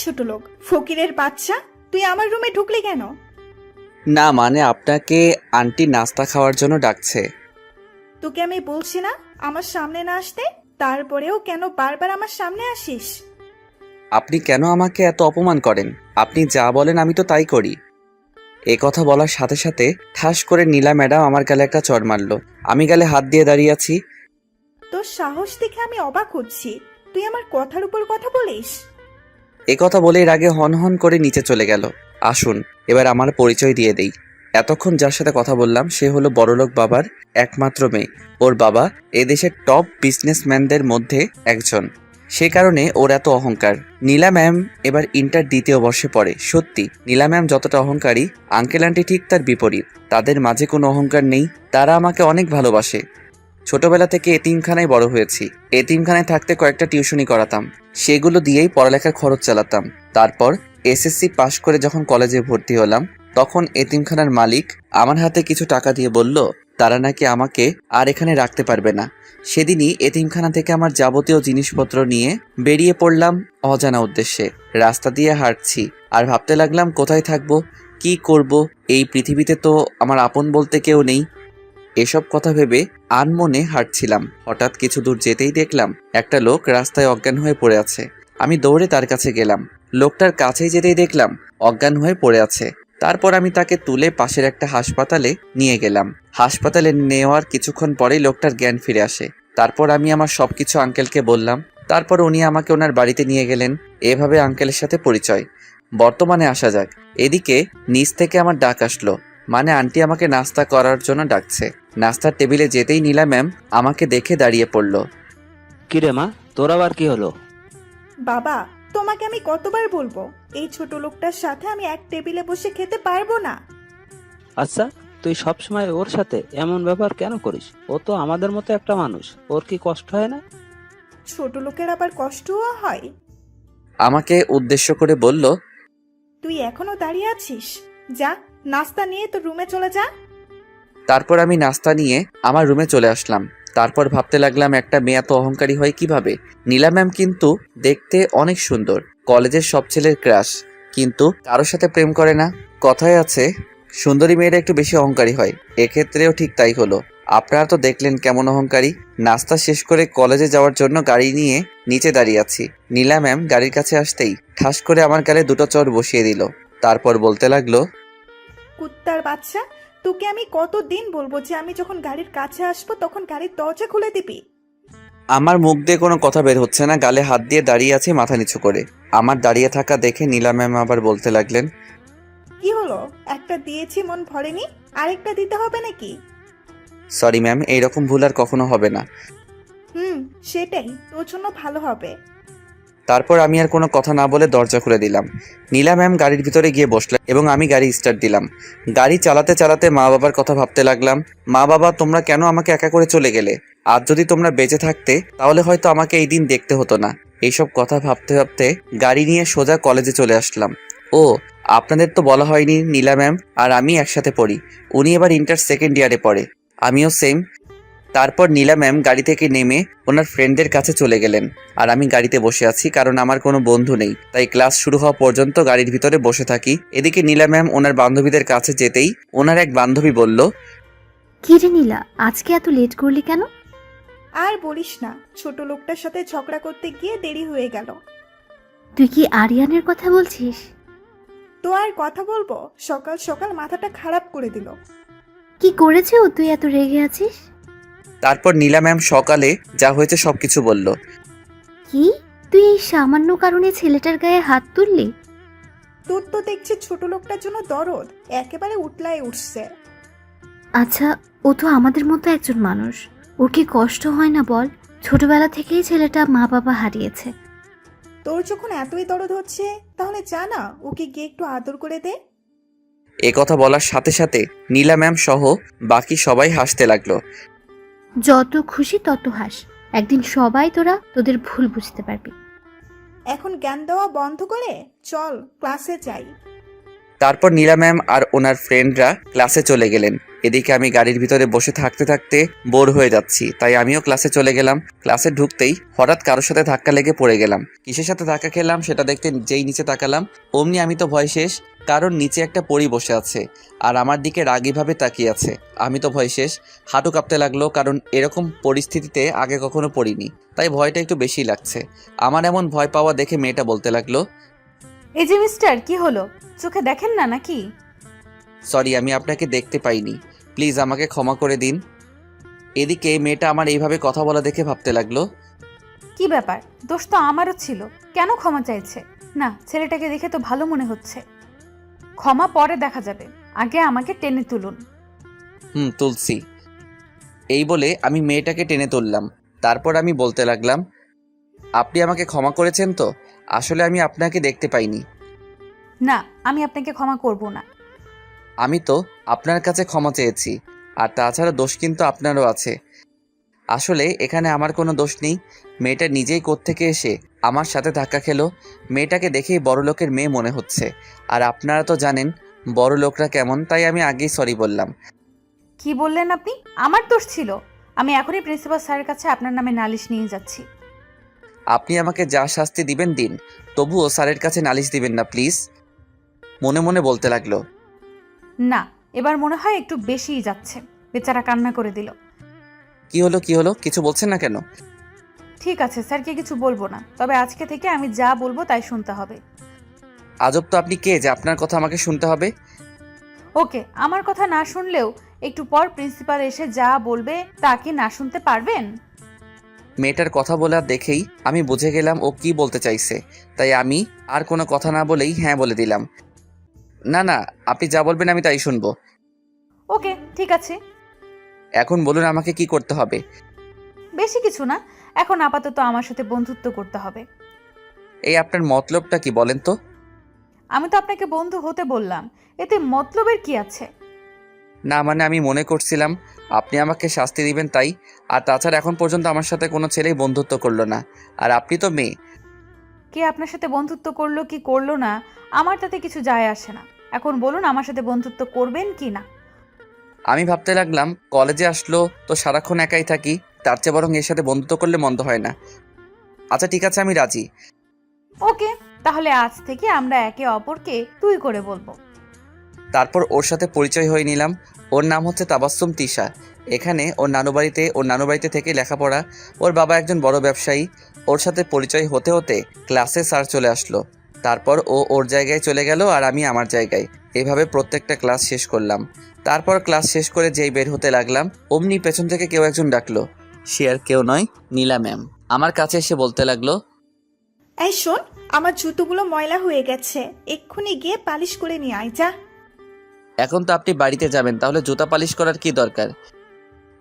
ছোট লোক, ফকিরের বাচ্চা, তুই আমার রুমে ঢুকলি কেন? না মানে আপনাকে আন্টি নাস্তা খাওয়ার জন্য ডাকছে। তোকে আমি বলছি না আমার সামনে না আসতে, তারপরেও কেন বারবার আমার সামনে আসিস? আপনি কেন আমাকে এত অপমান করেন? আপনি যা বলেন আমি তো তাই করি। এ কথা বলার সাথে সাথে ঠাস করে নীলা ম্যাডাম আমার গালে একটা চড় মারলো। আমি গালে হাত দিয়ে দাঁড়িয়ে আছি। তোর সাহস দেখে আমি অবাক হচ্ছি, তুই আমার কথার উপর কথা বলিস। এ কথা বলে এর আগে হন হন করে নিচে চলে গেল। আসুন এবার আমার পরিচয় দিয়ে দেই। এতক্ষণ যার সাথে কথা বললাম সে হলো বড়লোক বাবার একমাত্র মেয়ে। ওর বাবা এদেশের টপ বিজনেসম্যানদের মধ্যে একজন, সে কারণে ওর এত অহংকার। নীলা ম্যাম এবার ইন্টার দ্বিতীয় বর্ষে পড়ে। সত্যি নীলা ম্যাম যতটা অহংকারী, আঙ্কেল আন্টি ঠিক তার বিপরীত। তাদের মাঝে কোনো অহংকার নেই, তারা আমাকে অনেক ভালোবাসে। ছোটবেলা থেকে এতিমখানায় বড় হয়েছি। এতিমখানায় থাকতে কয়েকটা টিউশনি করাতাম, সেগুলো দিয়েই পড়ালেখার খরচ চালাতাম। তারপর এসএসসি পাশ করে যখন কলেজে ভর্তি হলাম, তখন এতিমখানার মালিক আমার হাতে কিছু টাকা দিয়ে বলল তারা নাকি আমাকে আর এখানে রাখতে পারবে না। সেদিনই এতিমখানা থেকে আমার যাবতীয় জিনিসপত্র নিয়ে বেরিয়ে পড়লাম অজানা উদ্দেশ্যে। রাস্তা দিয়ে হাঁটছি আর ভাবতে লাগলাম কোথায় থাকবো, কি করব, এই পৃথিবীতে তো আমার আপন বলতে কেউ নেই। এসব কথা ভেবে আনমনে হাঁটছিলাম। হঠাৎ কিছু দূর যেতেই দেখলাম একটা লোক রাস্তায় অজ্ঞান হয়ে পড়ে আছে। আমি দৌড়ে তার কাছে গেলাম। লোকটার কাছেই যেতেই দেখলাম অজ্ঞান হয়ে পড়ে আছে। তারপর আমি তাকে তুলে পাশের একটা হাসপাতালে নিয়ে গেলাম। হাসপাতালে নেওয়ার কিছুক্ষণ পরেই লোকটার জ্ঞান ফিরে আসে। তারপর আমি আমার সবকিছু আঙ্কেলকে বললাম। তারপর উনি আমাকে ওনার বাড়িতে নিয়ে গেলেন। এভাবে আঙ্কেলের সাথে পরিচয়। বর্তমানে আসা যাক। এদিকে নিচ থেকে আমার ডাক আসলো, মানে আন্টি আমাকে নাস্তা করার জন্য ডাকছে। নাস্তার টেবিলে যেতেই নীলা ম্যাম আমাকে দেখে দাঁড়িয়ে পড়ল। কিরে মা, তোর আবার কি হলো? বাবা, তোমাকে আমি কতবার বলবো এই ছোট লোকটার সাথে আমি এক টেবিলে বসে খেতে পারবো না। আচ্ছা, তুই সবসময় ওর সাথে এমন ব্যবহার কেন করিস? ও তো আমাদের মতো একটা মানুষ, ওর কি কষ্ট হয় না? ছোট লোকের আবার কষ্টও হয়? আমাকে উদ্দেশ্য করে বলল, তুই এখনো দাঁড়িয়ে আছিস? যা, নাস্তা নিয়ে তোর রুমে চলে যা। তারপর আমি নাস্তা নিয়ে আমার রুমে চলে আসলাম। তারপর ভাবতে লাগলাম একটা মেয়ে এত অহংকারী হয় কিভাবে। নীলা ম্যাম কিন্তু দেখতে অনেক সুন্দর, কলেজের সব ছেলের ক্রাশ, কিন্তু কারোর সাথে প্রেম করে না। কথায় আছে সুন্দরী মেয়েরা একটু বেশি অহংকারী হয়, এক্ষেত্রেও ঠিক তাই হলো। আপনারা তো দেখলেন কেমন অহংকারী। নাস্তা শেষ করে কলেজে যাওয়ার জন্য গাড়ি নিয়ে নিচে দাঁড়িয়ে আছি। নীলা ম্যাম গাড়ির কাছে আসতেই ঠাস করে আমার গালে দুটো চড় বসিয়ে দিল। তারপর বলতে লাগলো, কুত্তার বাচ্চা, তোকে আমি কতদিন বলবো যে আমি যখন গাড়ির কাছে আসবো তখন গাড়ির দরজা খুলে দিবি? আমার মুখ দিয়ে কোনো কথা বের হচ্ছে না, গালে হাত দিয়ে দাঁড়িয়ে আছি মাথা নিচু করে। আমার দাঁড়িয়ে থাকা দেখে নীলা ম্যাম আবার বলতে লাগলেন, কি হলো, একটা দিয়েছি মন ভরেনি, আরেকটা দিতে হবে নাকি? সরি ম্যাম, এইরকম ভুল আর কখনো হবে না। সেটাই তোর জন্য ভালো হবে। তারপর আমি আর কোনো কথা না বলে দরজা খুলে দিলাম। নীলা ম্যাম গাড়ির ভিতরে গিয়ে বসলেন এবং আমি গাড়ি স্টার্ট দিলাম। গাড়ি চালাতে চালাতে মা বাবার কথা ভাবতে লাগলাম। মা বাবা, তোমরা কেন আমাকে একা করে চলে গেলে? আজ যদি তোমরা বেঁচে থাকতে তাহলে হয়তো আমাকে এই দিন দেখতে হতো না। এইসব কথা ভাবতে ভাবতে গাড়ি নিয়ে সোজা কলেজে চলে আসলাম। ও, আপনাদের তো বলা হয়নি, নীলা ম্যাম আর আমি একসাথে পড়ি। উনি এবার ইন্টার সেকেন্ড ইয়ারে পড়ে, আমিও সেম। তারপর নীলা ম্যাম গাড়ি থেকে নেমে ওনার ফ্রেন্ডদের কাছে চলে গেলেন আর আমি গাড়িতে বসে আছি, কারণ আমার কোনো বন্ধু নেই, তাই ক্লাস শুরু হওয়া পর্যন্ত গাড়ির ভিতরে বসে থাকি। এদিকে নীলা ম্যাম ওনার বান্ধবীদের কাছে যেতেই ওনার এক বান্ধবী বলল, কি রে নীলা, আজকে এত লেট করলি কেন? আর বলিস না, ছোট লোকটার সাথে ঝগড়া করতে গিয়ে দেরি হয়ে গেল। তুই কি আরিয়ানের কথা বলছিস? তো আর কথা বলবো, সকাল সকাল মাথাটা খারাপ করে দিল। কি করেছে ও, তুই এত রেগে আছিস? তারপর নীলা ম্যাম সকালে যা হয়েছে সবকিছু বলল। কি, তুই এই সামান্য কারণে ছেলেটার গায়ে হাত তুললি? তোর তো দেখছি ছোট লোকটার জন্য দরদ একেবারে উতলায় উঠছে। আচ্ছা, ও তো আমাদের মতো একজন মানুষ, ওর কি কষ্ট হয় না বল? ছোটবেলা থেকেই ছেলেটা মা বাবা হারিয়েছে। তোর যখন এতই দরদ হচ্ছে তাহলে জানা ওকে গিয়ে একটু আদর করে দে। এ কথা বলার সাথে সাথে নীলা ম্যাম সহ বাকি সবাই হাসতে লাগলো। যত খুশি তত হাস, একদিন সবাই তোরা তোদের ভুল বুঝতে পারবি। এখন জ্ঞান দেওয়া বন্ধ করে চল ক্লাসে যাই। তারপর নীলা ম্যাম আর ওনার ফ্রেন্ডরা ক্লাসে চলে গেলেন। এদিকে আমি গাড়ির ভিতরে বসে থাকতে থাকতে বোর হয়ে যাচ্ছি, তাই আমিও ক্লাসে চলে গেলাম। ক্লাসে ঢুকতেই হঠাৎ কারোর সাথে ধাক্কা লেগে পড়ে গেলাম। কিসের সাথে ধাক্কা খেলাম সেটা দেখতে যেই নিচে তাকালাম, অমনি আমি তো ভয় শেষ, কারণ নিচে একটা পরী বসে আছে আর আমার দিকে রাগীভাবে তাকিয়ে আছে। আমি তো ভয় শেষ, হাঁটু কাঁপতে লাগলো, কারণ এরকম পরিস্থিতিতে আগে কখনো পড়িনি, তাই ভয়টা একটু বেশি লাগছে। আমার এমন ভয় পাওয়া দেখে মেয়েটা বলতে লাগলো, এই যে মিস্টার, কি হলো? চোখে দেখেন না নাকি? সরি, আমি আপনাকে দেখতে পাইনি, প্লিজ আমাকে ক্ষমা করে দিন। এদিকে মেয়েটা আমার এইভাবে কথা বলা দেখে ভাবতে লাগলো, কি ব্যাপার, দোষ তো আমারও ছিল, কেন ক্ষমা চাইছে? না, ছেলেটাকে দেখে তো ভালো মনে হচ্ছে। ক্ষমা পরে দেখা যাবে, আগে আমাকে টেনে তুলুন। তুলসী। এই বলে আমি মেয়েটাকে টেনে তুললাম। তারপর আমি বলতে লাগলাম, আপনি আমাকে ক্ষমা করেছেন তো? আসলে আমি আপনাকে দেখতে পাইনি। না, আমি আপনাকে ক্ষমা করব না। আমি তো আপনার কাছে ক্ষমা চেয়েছি, আর তাছাড়া দোষ কিন্তু আপনারও আছে। আসলে এখানে আমার কোনো দোষ নেই, মেয়েটা নিজেই কোত্থেকে এসে আমার সাথে ধাক্কা খেলো। মেয়েটাকে দেখেই বড়লোকের মেয়ে মনে হচ্ছে, আর আপনারা তো জানেন বড়লোকরা কেমন, তাই আমি আগেই সরি বললাম। কি বললেন আপনি? আমার দোষ ছিল? আমি এখনই প্রিন্সিপাল স্যারের কাছে আপনার নামে নালিশ নিয়ে যাচ্ছি। আপনি আমাকে যা শাস্তি দিবেন দিন, তবুও স্যারের কাছে নালিশ দিবেন না প্লিজ, মনে মনে বলতে লাগলো। না, এবার মনে হয় একটু বেশিই যাচ্ছে। বেচারা কান্না করে দিল। কি হলো, কিছু বলছেন না কেন? ঠিক আছে, স্যারকে কিছু বলবো না, তবে আজকে থেকে আমি যা বলবো তাই শুনতে হবে। আজব তো, আপনি কে যে আপনার কথা আমাকে শুনতে হবে? ওকে, আমার কথা না শুনলেও একটু পর প্রিন্সিপাল এসে যা বলবে তা কি না শুনতে পারবেন? মেয়েটার কথা বলা দেখেই আমি বুঝে গেলাম ও কি বলতে চাইছে, তাই আমি আর কোনো কথা না বলেই হ্যাঁ বলে দিলাম। না, আপনি যা বলবেন আমি তাই শুনবো। ওকে, ঠিক আছে। এখন বলুন আমাকে কি করতে হবে? বেশি কিছু না, এখন আপাতত আমার সাথে বন্ধুত্ব করতে হবে। এই আপনার মতলবটা কি বলেন তো? আমি তো আপনাকে বন্ধু হতে বললাম, এতে মতলবের কি আছে? না মানে আমি মনে করছিলাম আপনি আমাকে শাস্তি দিবেন তাই, আর তাছাড়া এখন পর্যন্ত আমার সাথে কোনো ছেলেই বন্ধুত্ব করলো না, আর আপনি তো মেয়ে। কে আপনার সাথে বন্ধুত্ব করলো কি করলো না আমার তাতে কিছু যায় আসে না। এখন বলুন আমার সাথে বন্ধুত্ব করবেন কি না। আমি ভাবতে লাগলাম কলেজে আসলো তো সারাক্ষণ একাই থাকি, তার চেয়ে বরং এর সাথে বন্ধুত্ব করলে মন্দ হয় না। আচ্ছা ঠিক আছে, আমি রাজি। ওকে, তাহলে আজ থেকে আমরা একে অপরকে তুই করে বলবো। তারপর ওর সাথে পরিচয় হয়ে নিলাম। ওর নাম হচ্ছে তাবাসসুম তিশা। এখানে ওর নানুবাড়িতে থেকে লেখাপড়া। ওর বাবা একজন বড় ব্যবসায়ী। ওর সাথে পরিচয় হতে হতে ক্লাসে স্যার চলে আসলো। তারপর ও ওর জায়গায় চলে গেল আর আমি আমার জায়গায়। এভাবে প্রত্যেকটা ক্লাস শেষ করলাম। তারপর ক্লাস শেষ করে যেই বের হতে লাগলাম, অমনি পেছন থেকে কেউ একজন ডাকলো। সে আর কেউ নয়, নীলা ম্যাম। আমার কাছে এসে বলতে লাগলো, এই শোন, আমার জুতোগুলো ময়লা হয়ে গেছে, এক্ষুনি গিয়ে পালিশ করে নিয়ে আয় যা। এখন তো আপনি বাড়িতে যাবেন, তাহলে জুতা পালিশ করার কি দরকার?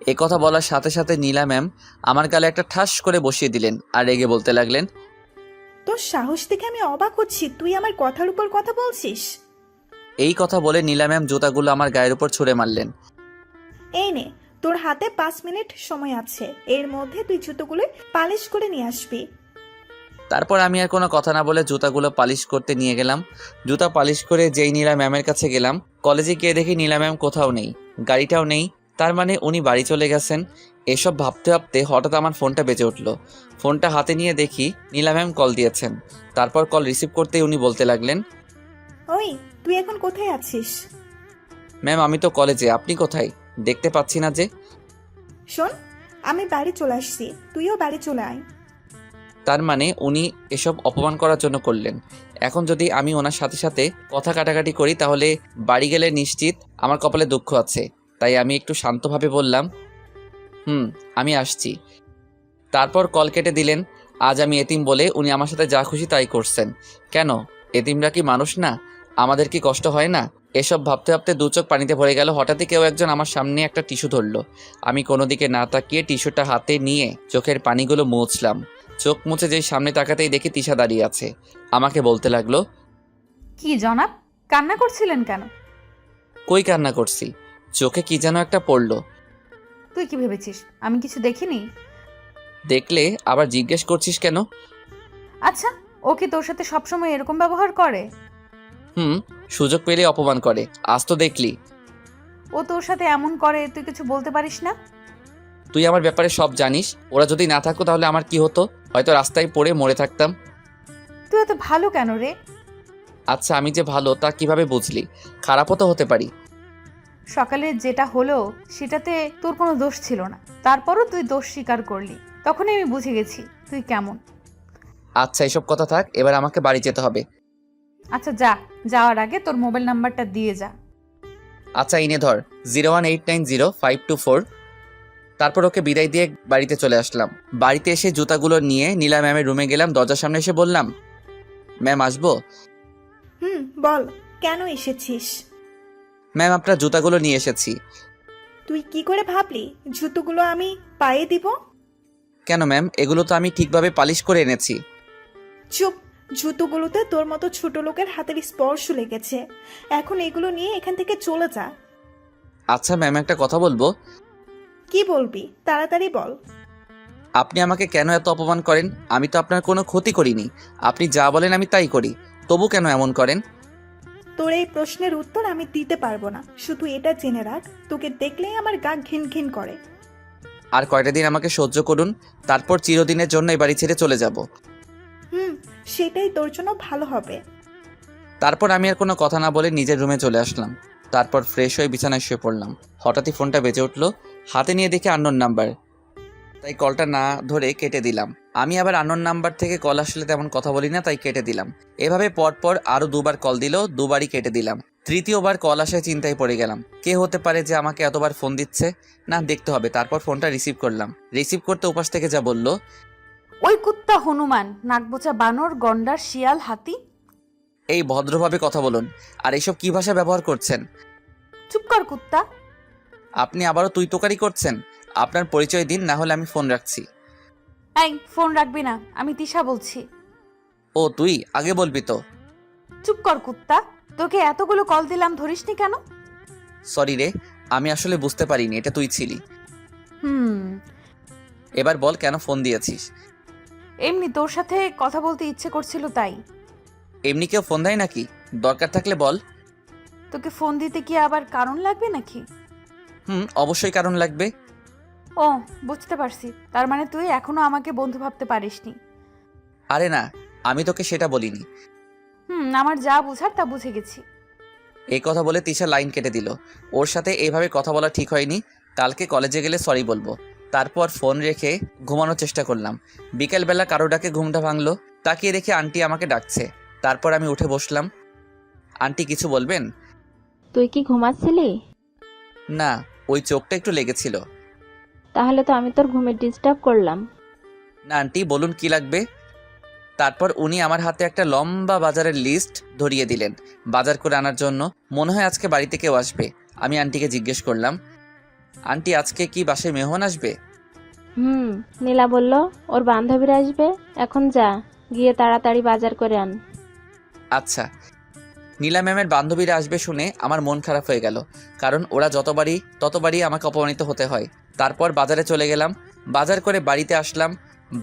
এ কথা বলার সাথে সাথে নীলা ম্যাম আমার গালে একটা ঠাস করে বসিয়ে দিলেন আর রেগে বলতে লাগলেন, তোর সাহস দেখে আমি অবাক হচ্ছি, তুই আমার কথার উপর কথা বলছিস। এই কথা বলে নীলা ম্যাম জুতাগুলো আমার গায়ের উপর ছুঁড়ে মারলেন। এই নে, তোর হাতে 5 মিনিট সময় আছে, এর মধ্যে তুই জুতোগুলো পালিশ করে নিয়ে আসবি। তারপর আমি আর কোনো কথা না বলে জুতাগুলো পালিশ করতে নিয়ে গেলাম। জুতা পালিশ করে যেই নীলা ম্যামের কাছে গেলাম, কলেজে গিয়ে দেখি নীলা ম্যাম কোথাও নেই, গাড়িটাও নেই। তার মানে উনি বাড়ি চলে গেছেন। এসব ভাবতে ভাবতে হঠাৎ আমার ফোনটা বেজে উঠল। ফোনটা হাতে নিয়ে দেখি নীলা ম্যাম কল দিয়েছেন। তারপর কল রিসিভ করতেই উনি বলতে লাগলেন, ওই, তুই এখন কোথায় আছিস? ম্যাম আমি তো কলেজে, আপনি কোথায়? দেখতে পাচ্ছি না যে। শোন, আমি বাড়ি চলে আসছি, তুইও বাড়ি চলে আয়। তার মানে উনি এসব অপমান করার জন্য করলেন। এখন যদি আমি ওনার সাথে সাথে কথা কাটাকাটি করি তাহলে বাড়ি গেলে নিশ্চিত আমার কপালে দুঃখ আছে। তাই আমি একটু শান্তভাবে বললাম, আমি আসছি। তারপর কল কেটে দিলেন। আজ আমি এতিম বলে উনি আমার সাথে যা খুশি তাই করছেন। কেন, এতিমরা কি মানুষ না? আমাদের কি কষ্ট হয় না? এসব ভাবতে ভাবতে দু চোখ পানিতে ভরে গেল। হঠাৎই কেউ একজন আমার সামনে একটা টিস্যু ধরলো। আমি কোনো দিকে না তাকিয়ে টিস্যুটা হাতে নিয়ে চোখের পানিগুলো মুছলাম। চোখ মুছে যেই সামনে তাকাতেই দেখি তিশা দাঁড়িয়ে আছে। আমাকে বলতে লাগলো, কি জনাব, কান্না করছিলেন কেন? কই কান্না করছি, চোখে কি যেন একটা পড়লো। তুই কি ভেবেছিস আমি কিছু দেখিনি? দেখলে আবার জিজ্ঞেস করছিস কেন? আচ্ছা, ও কি তোর সাথে সবসময় এরকম ব্যবহার করে? সুযোগ পেলে অপমান করে। আজ তো দেখলি। ও তোর সাথে এমন করে, তুই কিছু বলতে পারিস না? তুই আমার ব্যাপারে সব জানিস। ওরা যদি না থাকতো তাহলে আমার কি হতো? হয়তো রাস্তায় পড়ে মরে থাকতাম। তুই এত ভালো কেন রে? আচ্ছা, আমি যে ভালো তা কিভাবে বুঝলি? খারাপও তো হতে পারি। সকালে যেটা হলো সেটাতে তোর কোনো দোষ ছিল না, তারপরও তুই দোষ স্বীকার করলি। তখনই আমি বুঝে গেছি তুই কেমন। আচ্ছা, এসব কথা থাক, এবার আমাকে বাড়ি যেতে হবে। আচ্ছা যা, যাওয়ার আগে তোর মোবাইল নাম্বারটা দিয়ে যা। আচ্ছা, ইনে ধর 018905224। তারপর ওকে বিদায় দিয়ে বাড়িতে চলে আসলাম। বাড়িতে এসে জুতাগুলো নিয়ে নীলা ম্যামের রুমে গেলাম। দরজার সামনে এসে বললাম, ম্যাম আসবো? বল, কেন এসেছিস? ম্যাম, আপনার জুতাগুলো নিয়ে এসেছি। তুই কি করে ভাবলি জুতোগুলো আমি পায়ে দিব? কেন ম্যাম, এগুলো তো আমি ঠিকভাবে পালিশ করে এনেছি। চুপ! জুতোগুলোতে তোর মতো ছোট লোকের হাতের স্পর্শ লেগেছে। এখন এগুলো নিয়ে এখান থেকে চলে যা। আচ্ছা ম্যাম, একটা কথা বলবো। কি বলবি? তাড়াতাড়ি বল। আপনি আমাকে কেন এত অপমান করেন? আমি তো আপনার কোনো ক্ষতি করিনি। আপনি যা বলেন আমি তাই করি, তবু কেন এমন করেন? তোর এই প্রশ্নের উত্তর আমি দিতে পারবো না। শুধু এটা জেনে রাখ, তোকে দেখলেই আমার গা ঘিন ঘিন করে। আর কয়টা দিন আমাকে সহ্য করুন, তারপর চিরদিনের জন্য এই বাড়ি ছেড়ে চলে যাব। সেটাই তোর জন্য ভালো হবে। তারপর আমি আর কোনো কথা না বলে নিজের রুমে চলে আসলাম। তারপর ফ্রেশ হয়ে বিছানায় শুয়ে পড়লাম। হঠাৎই ফোনটা বেজে উঠলো। হাতে নিয়ে দেখি আননোন নাম্বার, তাই কলটা না ধরে কেটে দিলাম। আমি আবার আননোন নাম্বার থেকে কল আসলে তেমন কথা বলি না, তাই কেটে দিলাম। এভাবে পরপর আরও দুবার কল দিল, দুবারই কেটে দিলাম। তৃতীয়বার কল আসায় চিন্তায় পড়ে গেলাম, কে হতে পারে যে আমাকে এতবার ফোন দিচ্ছে? না, দেখতে হবে। তারপর ফোনটা রিসিভ করলাম। রিসিভ করতে উপাস থেকে যা বলল, ওই কুত্তা হনুমান, নাকবোচা বানর, গন্ডার, শিয়াল, হাতি। এই ভদ্রভাবে কথা বলুন। আর এইসব কি ভাষা ব্যবহার করছেন? চুপ কর কুত্তা। আপনি আবারও তুই তোকারি করছেন। আপনার পরিচয় দিন, না হলে আমি ফোন রাখছি। এই ফোন রাখবি না, আমি তিশা বলছি। ও তুই? আগে বলবি তো। চুপ কর কুত্তা। তোকে এতগুলো কল দিলাম, ধরিসনি কেন? সরি রে, আমি আসলে বুঝতে পারিনি এটা তুই ছিলি। হুম এবার বল, কেন ফোন দিয়েছিস? এমনি তোর সাথে কথা বলতে ইচ্ছে করছিল তাই। এমনি কেউ ফোন দেয় নাকি? দরকার থাকলে বল। তোকে ফোন দিতে কি আবার কারণ লাগবে নাকি? অবশ্যই কারণ লাগবে। ও, বুঝতে পারছি। তার মানে তুই এখনো আমাকে বন্ধু ভাবতে পারিসনি। আরে না, আমি তোকে সেটা বলিনি। আমার যা বুঝার তা বুঝে গেছি। এই কথা বলে তিশা লাইন কেটে দিল। ওর সাথে এইভাবে কথা বলা ঠিক হয়নি। কালকে কলেজে গেলে সরি বলবো। তারপর ফোন রেখে ঘুমানোর চেষ্টা করলাম। বিকেলবেলা কারো ডাকে ঘুমটা ভাঙলো। তাকিয়ে দেখি আন্টি আমাকে ডাকছে। তারপর আমি উঠে বসলাম। আন্টি, কিছু বলবেন? তুই কি ঘুমাচ্ছিলি? না, ওই চোখটা একটু লেগেছিল। তাহলে তো আমি তোর ঘুমে ডিস্টার্ব করলাম। না আন্টি, বলুন কি লাগবে। তারপর উনি আমার হাতে একটা লম্বা বাজারের লিস্ট ধরিয়ে দিলেন বাজার করে আনার জন্য। মনে হয় আজকে বাড়িতে কেউ আসবে। আমি আন্টিকে জিজ্ঞেস করলাম, আন্টি আজকে কি বাসায় মেহমান আসবে? নীলা বলল ওর বান্ধবীরা আসবে। এখন যা, গিয়ে তাড়াতাড়ি বাজার করে আন। আচ্ছা। নীলা ম্যামের বান্ধবীরা আসবে শুনে আমার মন খারাপ হয়ে গেল, কারণ ওরা ততবারই আমাকে অপমানিত হতে হয়। তারপর বাজারে চলে গেলাম। বাজার করে বাড়িতে আসলাম।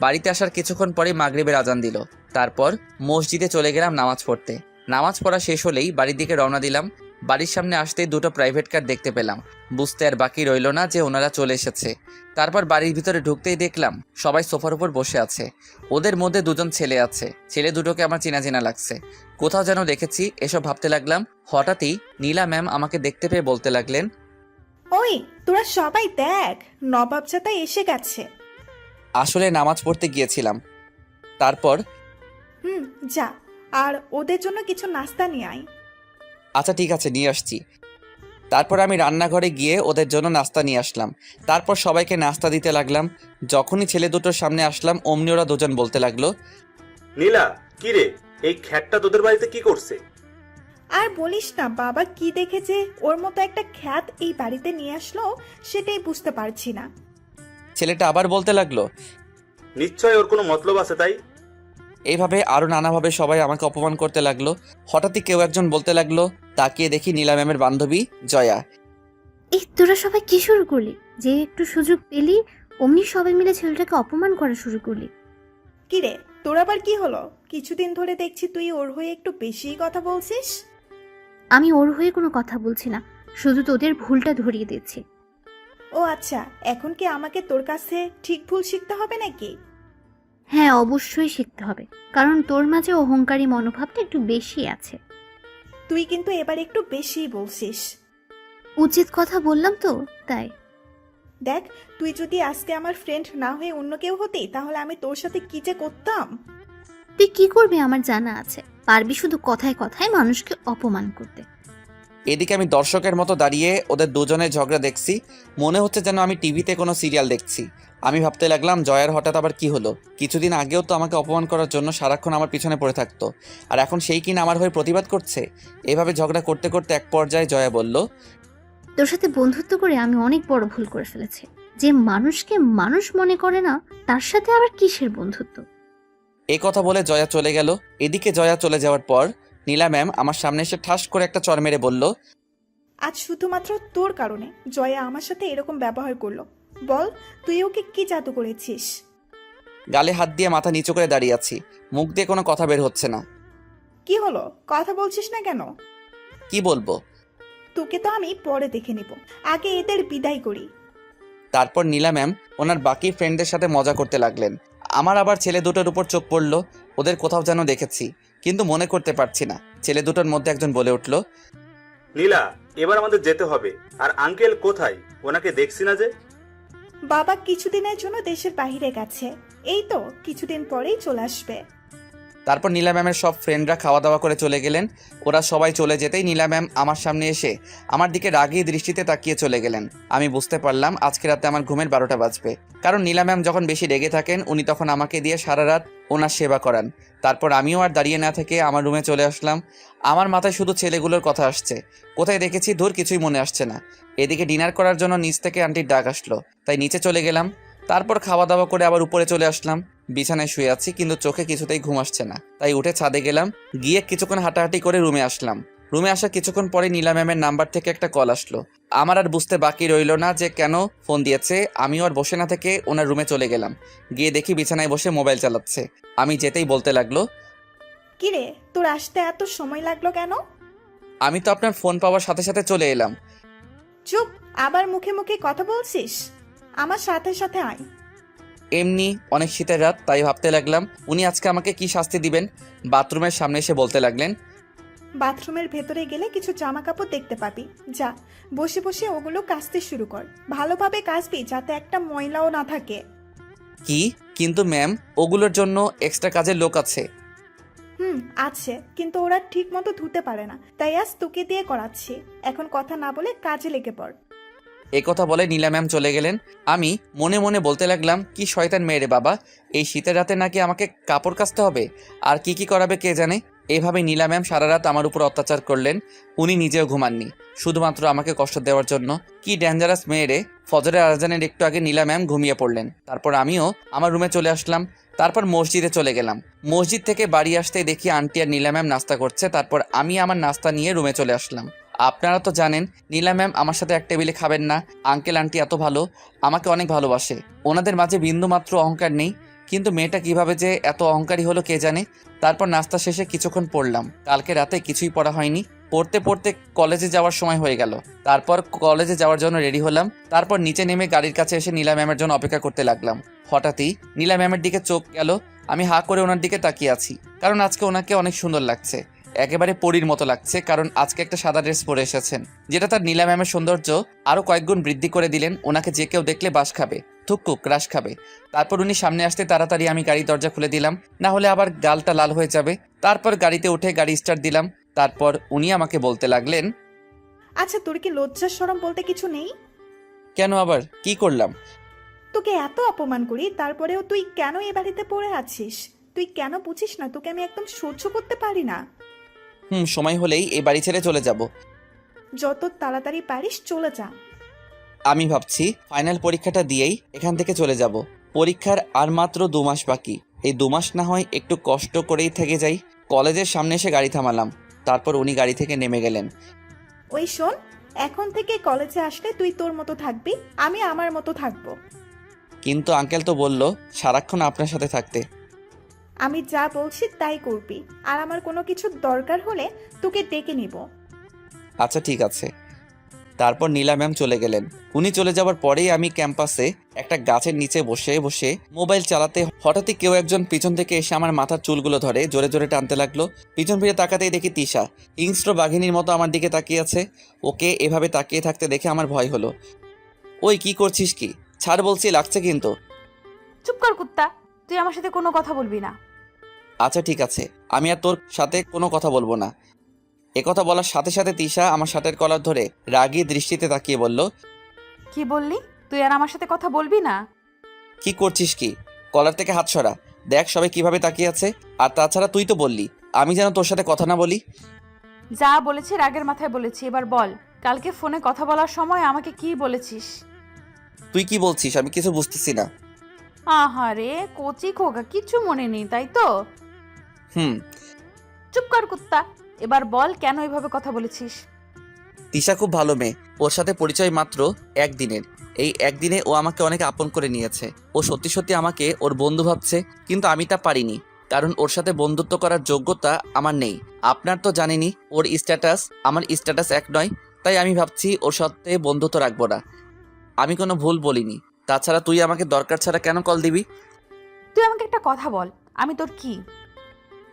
বাড়িতে আসার কিছুক্ষণ পরে মাগরিবের আজান দিল। তারপর মসজিদে চলে গেলাম নামাজ পড়তে। নামাজ পড়া শেষ হলেই বাড়ির দিকে রওনা দিলাম। বাড়ির সামনে আসতেই দুটো প্রাইভেট কার দেখতে পেলাম। বুঝতে আর বাকি রইল না যে ওনারা চলে এসেছে। তারপর বাড়ির ভিতরে ঢুকতেই দেখলাম সবাই সোফার উপর বসে আছে। ওদের মধ্যে দুজন ছেলে আছে। ছেলে দুটোকে আমার চেনা চেনা লাগছে, কোথাও যেন দেখেছি। এসব ভাবতে লাগলাম। হঠাৎই নীলা ম্যাম আমাকে দেখতে পেয়ে বলতে লাগলেন, ওই তোরা সবাই দেখ, নবাবজাদা এসে গেছে। আসলে নামাজ পড়তে গিয়েছিলাম। তারপর যা, আর ওদের জন্য কিছু নাস্তা নিয়ে আয়। আচ্ছা ঠিক আছে, নিয়ে আসছি। তারপর আমি রান্নাঘরে গিয়ে ওদের জন্য নাস্তা নিয়ে আসলাম। তারপর সবাইকে নাস্তা দিতে লাগলাম। যখনই ছেলে দুটোর সামনে আসলাম অমনি ওরা দুজন বলতে লাগলো, নীলা, কি রে, এই খ্যাটটা তোদের বাড়িতে কি করছে? আর বলিস না, বাবা কি দেখেছে ওর মতো একটা খ্যাত এই বাড়িতে নিয়ে আসলো সেটাই বুঝতে পারছি না। ছেলেটা আবার বলতে লাগলো, নিশ্চয় ওর কোনো মতলব আছে তাই। এইভাবে আরো নানাভাবে সবাই আমাকে অপমান করতে লাগলো। হঠাৎই কেউ একজন বলতে লাগলো, তাকিয়ে দেখি নীলা ম্যামের বান্ধবী জয়া। এই তোরা সবাই কি শুরু করলি? যে একটু সুযোগ পেলি অমনি সবাই মিলে ছেলেটাকে অপমান করা শুরু করলি। কি রে, তোর আবার কি হলো? কিছুদিন ধরে দেখছি তুই ওর হয়ে একটু বেশিই কথা বলছিস। আমি ওর হয়ে কোনো কথা বলছি না, শুধু তোদের ভুলটা ধরিয়ে দিচ্ছি। ও আচ্ছা, এখন কি আমাকে তোর কাছে ঠিক ভুল শিখতে হবে নাকি? হ্যাঁ, অবশ্যই শিখতে হবে, কারণ তোর মাঝে অহংকারী মনোভাবটা একটু বেশি আছে। তুই কিন্তু এবার একটু বেশিই বলছিস। উচিত কথা বললাম তো, তাই। দেখ, তুই যদি আজকে আমার ফ্রেন্ড না হয়ে অন্য কেউ হতি, তাহলে আমি তোর সাথে কি যে করতাম। তুই কি করবি আমার জানা আছে, পারবি শুধু কথায় কথায় মানুষকে অপমান করতে। এদিকে আমি দর্শকের মতো দাঁড়িয়ে ওদের দুজনের ঝগড়া দেখছি, মনে হচ্ছে যেন আমি টিভিতে কোনো সিরিয়াল দেখছি। আমি ভাবতে লাগলাম জয়ার হঠাৎ আবার কি হলো? কিছুদিন আগেও তো আমাকে অপমান করার জন্য সারাক্ষণ আমার পিছনে পড়ে থাকতো, আর এখন সেই কিনা আমার হয়ে প্রতিবাদ করছে। এভাবে ঝগড়া করতে করতে এক পর্যায়ে জয়া বলল, তোর সাথে বন্ধুত্ব করে আমি অনেক বড় ভুল করে ফেলেছি। যে মানুষকে মানুষ মনে করে না, তার সাথে আবার কিসের বন্ধুত্ব? এই কথা বলে জয়া চলে গেল। এদিকে জয়া চলে যাওয়ার পর নীলা ম্যাম আমার সামনে এসে ঠাস করে একটা চড় মেরে বলল, আজ শুধুমাত্র তোর কারণে জয়া আমার সাথে এরকম ব্যবহার করলো। বল, তুই ওকে কি জাদু করেছিস? গালে হাত দিয়ে মাথা নিচু করে দাঁড়িয়ে আছি, মুখ দিয়ে কোনো কথা বের হচ্ছে না। কি হলো, কথা বলছিস না কেন? কি বলবো? তোকে তো আমি পরে দেখে নিব, আগে এদের বিদায় করি। তারপর নীলা ম্যাম ওনার বাকি ফ্রেন্ডদের সাথে মজা করতে লাগলেন। আমার আবার ছেলে দুটোর উপর চোখ পড়ল। ওদের কোথাও যেন দেখেছি, কিন্তু মনে করতে পারছি না। ছেলে দুটোর মধ্যে একজন বলে উঠল, নীলা, এবার আমাদের যেতে হবে। আর আঙ্কেল কোথায়? ওনাকে দেখছি না যে। বাবা কিছুদিনের জন্য দেশের বাইরে গেছে, এই তো কিছুদিন পরেই চলে আসবে। তারপর নীলা ম্যামের সব ফ্রেন্ডরা খাওয়া দাওয়া করে চলে গেলেন। ওরা সবাই চলে যেতেই নীলা ম্যাম আমার সামনে এসে আমার দিকে রাগী দৃষ্টিতে তাকিয়ে চলে গেলেন। আমি বুঝতে পারলাম আজকে রাতে আমার ঘুমের 12টা বাজবে, কারণ নীলা ম্যাম যখন বেশি রেগে থাকেন উনি তখন আমাকে দিয়ে সারা রাত ওনার সেবা করান। তারপর আমিও আর দাঁড়িয়ে না থেকে আমার রুমে চলে আসলাম। আমার মাথায় শুধু ছেলেগুলোর কথা আসছে, কোথায় দেখেছি ধুর কিছুই মনে আসছে না। এদিকে ডিনার করার জন্য নিচ থেকে আন্টির ডাক আসলো, তাই নিচে চলে গেলাম। তারপর খাওয়া দাওয়া করে আবার উপরে চলে আসলাম। বিছানায় শুয়ে আছি, কিন্তু চোখে কিছুতেই ঘুম আসছে না, তাই উঠে ছাদে গেলাম। গিয়ে কিছুক্ষণ হাঁটাহাঁটি করে রুমে আসলাম। রুমে আসা কিছুক্ষণ পরে নীলা ম্যামের নাম্বার থেকে একটা কল আসলো। আমার আর বুঝতে বাকি রইল না যে কেন ফোন দিয়েছে। আমিও আর বসে না থেকে ওনার রুমে চলে গেলাম। গিয়ে দেখি বিছানায় বসে মোবাইল চালাচ্ছে। আমি যেতেই বলতে লাগলো, কিরে, তোর আসতে এত সময় লাগলো কেন? আমি তো আপনার ফোন পাওয়ার সাথে সাথে চলে এলাম। চুপ, আবার মুখে মুখে কথা বলছিস। আমার সাথে সাথে আয়। এমনি অনেক শীতের রাত, তাই ভাবতে লাগলাম উনি আজকে আমাকে কি শাস্তি দিবেন। বাথরুমের সামনে এসে বলতে লাগলেন, বাথরুমের ভেতরে গেলে কিছু জামা কাপড় দেখতে পাবি, যা বসে বসে ওগুলো কাচতে শুরু কর। ভালোভাবে কাচবি, যাতে একটা ময়লাও না থাকে। কি? কিন্তু ম্যাম, ওগুলোর জন্য এক্সট্রা কাজের লোক আছে। আছে, কিন্তু ওরা ঠিক মতো ধুতে পারে না, তাই আজ তোকে দিয়ে করাচ্ছি। এখন কথা না বলে কাজে লেগে পড়। এই কথা বলে নীলা ম্যাম চলে গেলেন। আমি মনে মনে বলতে লাগলাম, কি শয়তান মেয়ে রে বাবা, এই শীতের রাতে নাকি আমাকে কাপড় কাচতে হবে, আর কি কি করাবে কে জানে। এইভাবে নীলা ম্যাম সারা রাত আমার উপর অত্যাচার করলেন। উনি নিজেও ঘুমাননি, শুধুমাত্র আমাকে কষ্ট দেওয়ার জন্য। কি ডেঞ্জারাস মেয়ে রে। ফজরের আজানের একটু আগে নীলা ম্যাম ঘুমিয়ে পড়লেন। তারপর আমিও আমার রুমে চলে আসলাম। তারপর মসজিদে চলে গেলাম। মসজিদ থেকে বাড়ি আসতেই দেখি আন্টি আর নীলা ম্যাম নাস্তা করছে। তারপর আমি আমার নাস্তা নিয়ে রুমে চলে আসলাম। আপনারা তো জানেন নীলা ম্যাম আমার সাথে এক টেবিলে খাবেন না। আঙ্কেল আন্টি এত ভালো, আমাকে অনেক ভালোবাসে, ওনাদের মাঝে বিন্দু মাত্র অহংকার নেই। কিন্তু মেয়েটা কিভাবে যে এত অহংকারী হলো কে জানে। তারপর নাস্তা শেষে কিছুক্ষণ পড়লাম। কালকে রাতে কিছুই পড়া হয়নি। পড়তে পড়তে কলেজে যাওয়ার সময় হয়ে গেল। তারপর কলেজে যাওয়ার জন্য রেডি হলাম। তারপর নিচে নেমে গাড়ির কাছে এসে নীলা ম্যামের জন্য অপেক্ষা করতে লাগলাম। হঠাৎই নীলা ম্যামের দিকে চোখ গেল। আমি হাঁ করে ওনার দিকে তাকিয়ে আছি, কারণ আজকে ওনাকে অনেক সুন্দর লাগছে, একেবারে পরীর মতো লাগছে। কারণ আজকে একটা সাদা ড্রেস পরে এসেছেন, যেটা তার নীলা ম্যামের সৌন্দর্য আরও কয়েক গুণ বৃদ্ধি করে দিলেন। ওনাকে যে কেউ দেখলে বাস খাবে, থুকু ক্রাশ খাবে। তারপর উনি সামনে আসতে তাড়াতাড়ি আমি গাড়ি দরজা খুলে দিলাম, না হলে আবার গালটা লাল হয়ে যাবে। তারপর গাড়িতে উঠে গাড়ি স্টার্ট দিলাম। তারপর উনি আমাকে বলতে লাগলেন, আচ্ছা, তোর কি লজ্জা শরম বলতে কিছু নেই? কেন আবার কি করলাম? তোকে এত অপমান করি, তারপরেও তুই কেন এ বাড়িতে পড়ে আছিস? তুই কেন বুঝিস না তোকে আমি একদম সহ্য করতে পারি না? সময় হলেই এই বাড়ি ছেড়ে চলে যাব। যত তাড়াতাড়ি পারিস চলে যা। আমি ভাবছি ফাইনাল পরীক্ষাটা দিয়েই এখান থেকে চলে যাব। পরীক্ষার আর মাত্র 2 মাস বাকি। এই 2 মাস না হয় একটু কষ্ট করেই থেকে যাই। কলেজের সামনে এসে গাড়ি থামালাম। তারপর উনি গাড়ি থেকে নেমে গেলেন। ওই শোন, এখন থেকে কলেজে আসলে তুই তোর মতো থাকবি, আমি আমার মতো থাকবো। কিন্তু আঙ্কেল তো বলল সারাক্ষণ আপনার সাথে থাকতে। আমি যা বলছি তাই করবি, আর আমার কোনো কিছু দরকার হলে তোকে ডেকে নিব। আচ্ছা ঠিক আছে। তারপর নীলা ম্যাম চলে গেলেন। উনি চলে যাওয়ার পরেই আমি ক্যাম্পাসে একটা গাছের নিচে বসে বসে মোবাইল চালাতে হঠাৎই কেউ একজন পিছন থেকে এসে আমার মাথার চুলগুলো ধরে জোরে জোরে টানতে লাগলো। পিছন ফিরে তাকাতেই দেখি তিশা হিংস্র বাঘিনীর মতো আমার দিকে তাকিয়ে আছে। ওকে এভাবে তাকিয়ে থাকতে দেখে আমার ভয় হলো। ওই কি করছিস কি? ছাড় বলছি, লাগছে কিন্তু। চুপ কর কুত্তা, তুই আমার সাথে কোনো কথা বলবি না। আচ্ছা ঠিক আছে, আমি আর তোর সাথে কোনো কথা বলবো না। একথা বলার সাথে সাথে তিশা আমার শার্টের কলার ধরে রাগী দৃষ্টিতে তাকিয়ে বলল, কি বললি? তুই আর আমার সাথে কথা বলবি না? কি করছিস কি? কলার থেকে হাত সরা। দেখ সবাই কিভাবে তাকিয়ে আছে। আর তাছাড়া তুই তো বললি আমি যেন তোর সাথে কথা না বলি। যা বলেছি রাগের মাথায় বলেছি, এবার বল কালকে ফোনে কথা বলার সময় আমাকে কি বলেছিস? তুই কি বলছিস আমি কিছু বুঝতেছি না। আহারে কচি খোকা, কিছু মনে নেই তাই তো? হুম। চুপ কর কুত্তা, এবার বল কেন এভাবে কথা বলেছিস? তিশা খুব ভালো মেয়ে। ওর সাথে পরিচয় মাত্র একদিনের। এই একদিনে ও আমাকে অনেক আপন করে নিয়েছে। ও সত্যি সত্যি আমাকে ওর বন্ধু ভাবছে, কিন্তু আমি তা পারিনি, কারণ ওর সাথে বন্ধুত্ব করার যোগ্যতা আমার নেই। আপনার তো জানেনই ওর স্ট্যাটাস আমার স্ট্যাটাস এক নয়, তাই আমি ভাবছি ওর সাথে বন্ধুত্ব রাখবো না। আমি কোনো ভুল বলিনি। তাছাড়া তুই আমাকে দরকার ছাড়া কেন কল দিবি? তুই আমাকে একটা কথা বল, আমি তোর কি?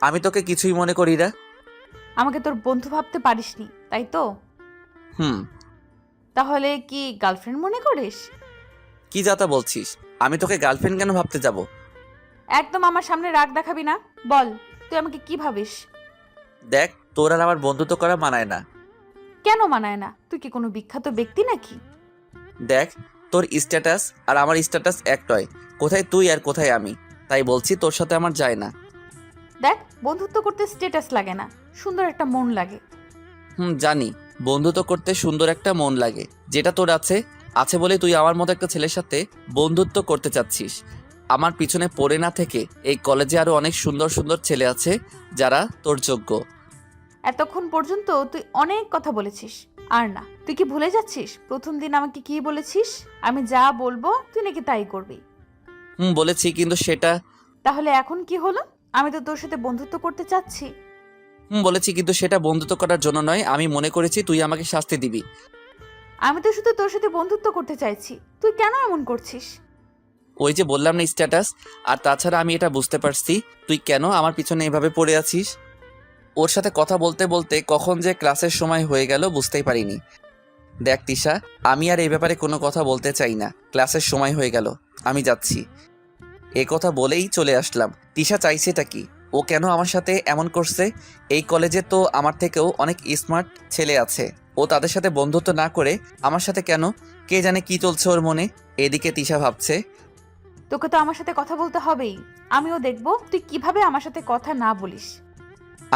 আমি তোকে কিছুই মনে করি না। আমাকে তোর বন্ধু ভাবতে পারিসনি তাই তো? হুম। তাহলে কি গার্লফ্রেন্ড মনে করিস? কি যাতা বলছিস? আমি তোকে গার্লফ্রেন্ড কেন ভাবতে যাব? একদম আমার সামনে রাগ দেখাবি না। বল তুই আমাকে কি ভাবিস? দেখ তোর আর আমার বন্ধুত্ব করা মানায় না। কেন মানায় না? তুই কি কোনো বিখ্যাত ব্যক্তি নাকি? দেখ তোর স্ট্যাটাস আর আমার স্ট্যাটাস এক নয়। কোথায় তুই আর কোথায় আমি, তাই বলছি তোর সাথে আমার যায় না। দেখ বন্ধুত্ব করতে স্ট্যাটাস লাগে না, সুন্দর একটা মন লাগে। জানি বন্ধুত্ব করতে সুন্দর একটা মন লাগে, যেটা তোর আছে। আছে বলে তুই আমার মতো একটা ছেলের সাথে বন্ধুত্ব করতে চাচ্ছিস। আমার পিছনে পড়ে না থেকে এই কলেজে আরো অনেক সুন্দর সুন্দর ছেলে আছে যারা তোর যোগ্য। এতক্ষণ পর্যন্ত তুই অনেক কথা বলেছিস, আর না তুই কি ভুলে যাচ্ছিস প্রথম দিন আমাকে কি বলেছিস? আমি যা বলবো তুই নাকি তাই করবি। বলেছি, কিন্তু সেটা তাহলে এখন কি হলো? আমি তো তোর সাথে বন্ধুত্ব করতে চাচ্ছি। বলেছি, কিন্তু সেটা বন্ধুত্ব করার জন্য নয়। আমি মনে করেছি তুই আমাকে শাস্তি দিবি। আমি তো শুধু তোর সাথে বন্ধুত্ব করতে চাইছি, তুই কেন এমন করছিস? ওই যে বললাম না স্ট্যাটাস। আর তাছাড়া আমি এটা বুঝতে পারছি তুই কেন আমার পিছনে এভাবে পড়ে আছিস। ওর সাথে কথা বলতে বলতে কখন যে ক্লাসের সময় হয়ে গেল বুঝতেই পারিনি। দেখ তিশা, আমি আর এই ব্যাপারে কোনো কথা বলতে চাই না। ক্লাসের সময় হয়ে গেল, আমি যাচ্ছি। এ কথা বলেই চলে আসলাম। তিশা চাইছেটা কি? ও কেন আমার সাথে এমন করছে? এই কলেজে তো আমার থেকেও অনেক স্মার্ট ছেলে আছে। ও তাদের সাথে বন্ধুত্ব না করে আমার সাথে কেন? কে জানে কি চলছে ওর মনে। এদিকে তিশা ভাবছে, তোকে তো আমার সাথে কথা বলতে হবেই। আমিও দেখবো তুই কিভাবে আমার সাথে কথা না বলিস।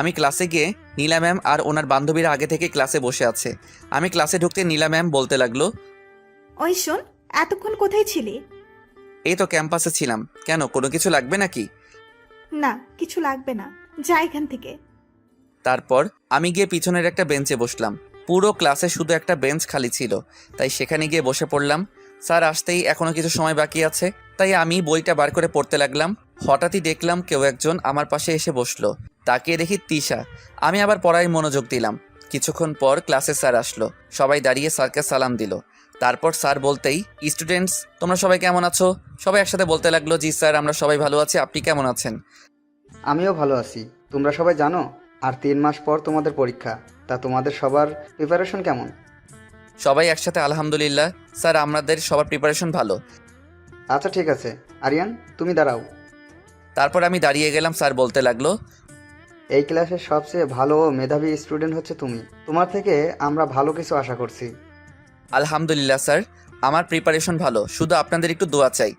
আমি ক্লাসে গিয়ে নীলা ম্যাম আর ওনার বান্ধবীরা আগে থেকে ক্লাসে বসে আছে। আমি ক্লাসে ঢুকতে নীলা ম্যাম বলতে লাগলো, ওই শোন, এতক্ষণ কোথায় ছিলি? এই তো ক্যাম্পাসে ছিলাম। কেন, কোনো কিছু লাগবে নাকি? না, কিছু লাগবে না, যা এখান থেকে। তারপর আমি গিয়ে পিছনের একটা বেঞ্চে বসলাম। পুরো ক্লাসে শুধু একটা বেঞ্চ খালি ছিল, তাই সেখানে গিয়ে বসে পড়লাম। স্যার আসতেই এখনো কিছু সময় বাকি আছে, তাই আমি বইটা বার করে পড়তে লাগলাম। হঠাৎই দেখলাম কেউ একজন আমার পাশে এসে বসলো। তাকিয়ে দেখি তিশা। আমি আবার পড়ায় মনোযোগ দিলাম। কিছুক্ষণ পর ক্লাসে স্যার আসলো। সবাই দাঁড়িয়ে স্যারকে সালাম দিল। তারপর স্যার বলতেই, স্টুডেন্টস তোমরা সবাই কেমন আছো? সবাই একসাথে বলতে লাগলো, জি স্যার আমরা সবাই ভালো আছি, আপনি কেমন আছেন? আমিও ভালো আছি। তোমরা সবাই জানো আর 3 মাস পর তোমাদের পরীক্ষা, তা তোমাদের সবার প্রিপারেশন কেমন? সবাই একসাথে আলহামদুলিল্লাহ স্যার, আমাদের সবার প্রিপারেশন ভালো। আচ্ছা ঠিক আছে, আরিয়ান তুমি দাঁড়াও। তারপর আমি দাঁড়িয়ে গেলাম। স্যার বলতে লাগলো, এই ক্লাসের সবচেয়ে ভালো ও মেধাবী স্টুডেন্ট হচ্ছে তুমি। তোমার থেকে আমরা ভালো কিছু আশা করছি। আলহামদুলিল্লাহ স্যার, আমার প্রিপারেশন ভালো, শুধু আপনাদের একটু দোয়া চাই।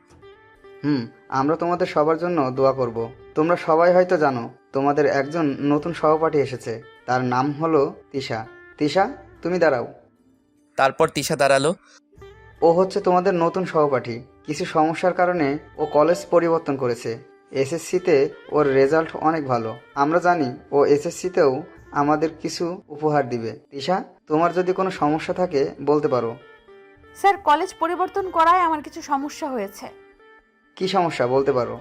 আমরা তোমাদের সবার জন্য দোয়া করব। তোমরা সবাই হয়তো জানো তোমাদের একজন নতুন সহপাঠী এসেছে, তার নাম হলো তিশা। তিশা তুমি দাঁড়াও। তারপর তিশা দাঁড়ালো। ও হচ্ছে তোমাদের নতুন সহপাঠী। কিছু সমস্যার কারণে ও কলেজ পরিবর্তন করেছে। এসএসসিতে ওর রেজাল্ট অনেক ভালো। আমরা জানি ও এসএসসিতেও আমাদের কিছু উপহার দিবে। তিশা তোমার যদি কোনো সমস্যা থাকে বলতে পারো। স্যার কলেজ পরিবর্তন করায় আমার কিছু সমস্যা হয়েছে। কি সমস্যা বলতে পারো?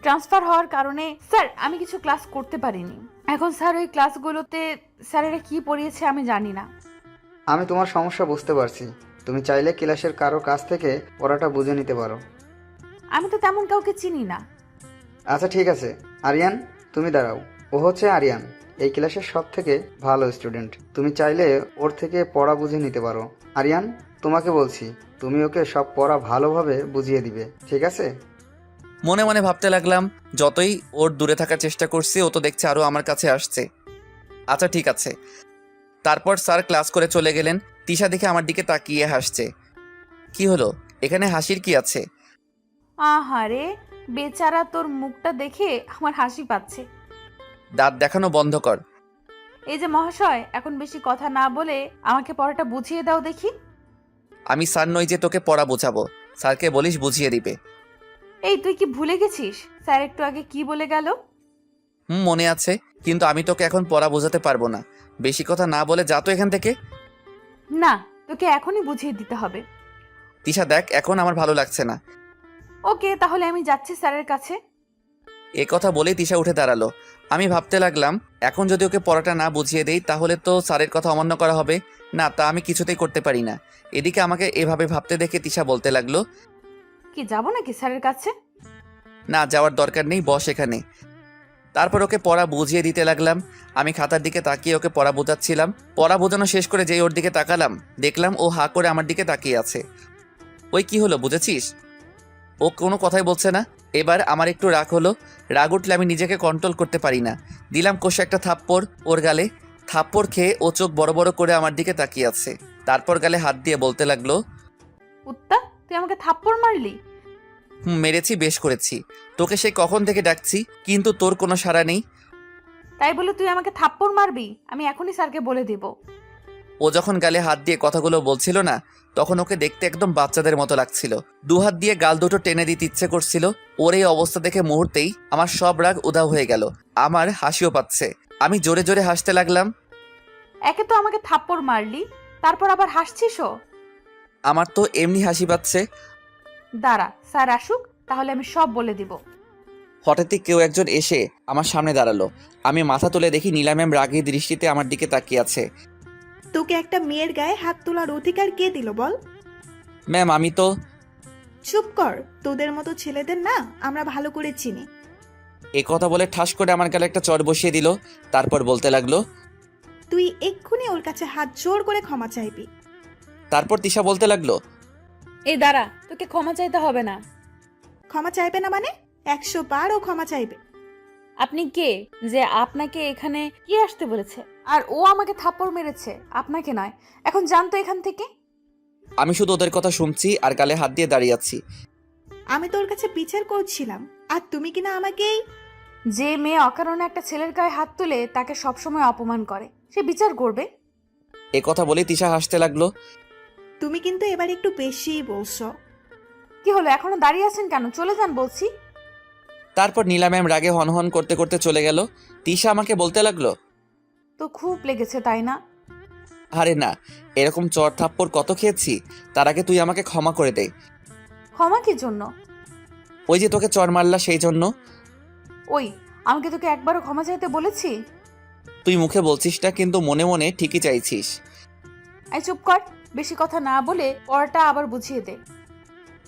ট্রান্সফার হওয়ার কারণে স্যার আমি কিছু ক্লাস করতে পারিনি। এখন স্যার ওই ক্লাসগুলোতে স্যারেরা কি পড়িয়েছে আমি জানি না। আমি তোমার সমস্যা বুঝতে পারছি। তুমি চাইলে ক্লাসের কারো কাছ থেকে পড়াটা বুঝে নিতে পারো। আমি তো তেমন কাউকে চিনি না। আচ্ছা ঠিক আছে, আরিয়ান তুমি দাঁড়াও। ও হচ্ছে আরিয়ান, এই ক্লাসের সব থেকে ভালো স্টুডেন্ট। তুমি চাইলে ওর থেকে পড়া বুঝে নিতে পারো। আরিয়ান তোমাকে বলছি, তুমি ওকে সব পড়া ভালোভাবে বুঝিয়ে দিবে, ঠিক আছে? মনে মনে ভাবতে লাগলাম, যতই ওর দূরে থাকার চেষ্টা করছি ও তো দেখছে আরও আমার কাছে আসছে। আচ্ছা ঠিক আছে। তারপর স্যার ক্লাস করে চলে গেলেন। তিশা দেখে আমার দিকে তাকিয়ে হাসছে। কি হলো, এখানে হাসির কি আছে? আহারে বেচারা, তোর মুখটা দেখে আমার হাসি পাচ্ছে। দাঁত দেখানো বন্ধ কর। এই যে মহাশয়, এখন বেশি কথা না বলে আমাকে পড়াটা বুঝিয়ে দাও দেখি। আমি স্যার নই যে তোকে পড়া বোঝাবো। স্যারকে বলিস বুঝিয়ে দিবে। এই তুই কি ভুলে গেছিস স্যার একটু আগে কি বলে গেল? মনে আছে, কিন্তু আমি তোকে এখন পড়া বোঝাতে পারবো না। বেশি কথা না বলে যা তো এখান থেকে। না, তোকে এখনই বুঝিয়ে দিতে হবে। তিশা দেখ, এখন আমার ভালো লাগছে না। ওকে, তাহলে আমি যাচ্ছি স্যারের কাছে। এ কথা বলেই তিশা উঠে দাঁড়ালো। আমি ভাবতে লাগলাম, এখন যদি ওকে পড়াটা না বুঝিয়ে দেই তাহলে তো স্যারের কথা অমান্য করা হবে। না, তা আমি কিছুতেই করতে পারি না। এদিকে আমাকে এভাবে ভাবতে দেখে তিশা বলতে লাগলো, কি যাবো নাকি স্যারের কাছে? না, যাওয়ার দরকার নেই, বস এখানে। তারপর ওকে পড়া বুঝিয়ে দিতে লাগলাম। আমি খাতার দিকে তাকিয়ে ওকে পড়া বোঝাচ্ছিলাম। পড়া বোঝানো শেষ করে যেই ওর দিকে তাকালাম, দেখলাম ও হা করে আমার দিকে তাকিয়ে আছে। ওই কি হলো, বুঝেছিস? ও কোনো কথাই বলছে না। এবার আমার একটু রাগ হলো। রাগ উঠলে আমি নিজেকে কন্ট্রোল করতে পারি না। দিলাম কষে একটা থাপ্পড় ওর গালে। থাপ্পড় খেয়ে ও চোখ বড় বড় করে আমার দিকে তাকিয়ে আছে। তারপর গালে হাত দিয়ে বলতে লাগলো, উত্তা, তুই আমাকে থাপ্পড় মারলি? মেরেছি, বেশ করেছি। তোকে সে কখন থেকে ডাকছি, কিন্তু তোর কোনো সাড়া নেই। তাই বলে তুই আমাকে থাপ্পড় মারবি? আমি এখনই স্যারকে বলে দিব। ও যখন গালে হাত দিয়ে কথাগুলো বলছিল না, তখন ওকে দেখতে একদম বাচ্চাদের মতো লাগছিল। দুহাত দিয়ে গাল দুটো টেনে দিতে ইচ্ছে করছিল। ওর এই অবস্থা দেখে মুহূর্তেই আমার সব রাগ উধাও হয়ে গেল। আমার হাসিও পাচ্ছে। আমি জোরে জোরে হাসতে লাগলাম। একে তো আমাকে থাপ্পড় মারলি, তারপর আবার হাসছিসও। আমার তো এমনি হাসি পাচ্ছে। দাঁড়া, স্যার আসুক, তাহলে আমি সব বলে দিব। হঠাৎই কেউ একজন এসে আমার সামনে দাঁড়ালো। আমি মাথা তুলে দেখি নীলা ম্যাম রাগী দৃষ্টিতে আমার দিকে তাকিয়ে আছে। তোকে একটা মেয়ের গায়ে হাত তোলার অধিকার কে দিল বল? ম্যাম, আমি তো। চুপ কর, তোদের মতো ছেলেদের না আমরা ভালো করে চিনি। এ কথা বলে ঠাস করে আমার গালে একটা চড় বসিয়ে দিল। তারপর বলতে লাগলো, তুই এক্ষুনি ওর কাছে হাত জোর করে ক্ষমা চাইবি। তারপর তিশা বলতে লাগলো, এই দাঁড়া, তোকে ক্ষমা চাইতে হবে না। ক্ষমা চাইবে না মানে? 100 বার ও ক্ষমা চাইবে। আপনি কে যে আপনাকে এখানে কি আসতে বলেছে? আর ও আমাকে থাপ্পড় মেরেছে, আপনাকে নয়। এখন জান তো এখান থেকে। আমি শুধু ওদের কথা শুনছি আর গালে হাত দিয়ে দাঁড়িয়ে আছি। আমি তোর কাছে বিচার করছিলাম, আর তুমি কিনা আমাকেই। যে মেয়ে অকারণে একটা ছেলের গায়ে হাত তুলে তাকে সবসময় অপমান করে, সে বিচার করবে। এ কথা বলে তিশা হাসতে লাগলো। তুমি কিন্তু এবার একটু বেশিই বলছো। কি হলো, এখনো দাঁড়িয়ে আছেন কেন? চলে যান বলছি। তারপর নীলা ম্যাম রাগে হনহন করতে করতে চলে গেল। তিশা আমাকে বলতে লাগলো, তো খুব লেগেছে তাই না? আরে না, এরকম চড় থাপ্পড় কত খেয়েছি। তার আগে তুই আমাকে ক্ষমা করে দে। ক্ষমা কি জন্য? ওই যে তোকে চড় মারলা সেই জন্য। ওই, আমাকে তোকে একবারও ক্ষমা চাইতে বলেছি? তুই মুখে বলছিস না, কিন্তু মনে মনে ঠিকই চাইছিস। এই চুপ কর, বেশি কথা না বলে পড়াটা আবার বুঝিয়ে দে।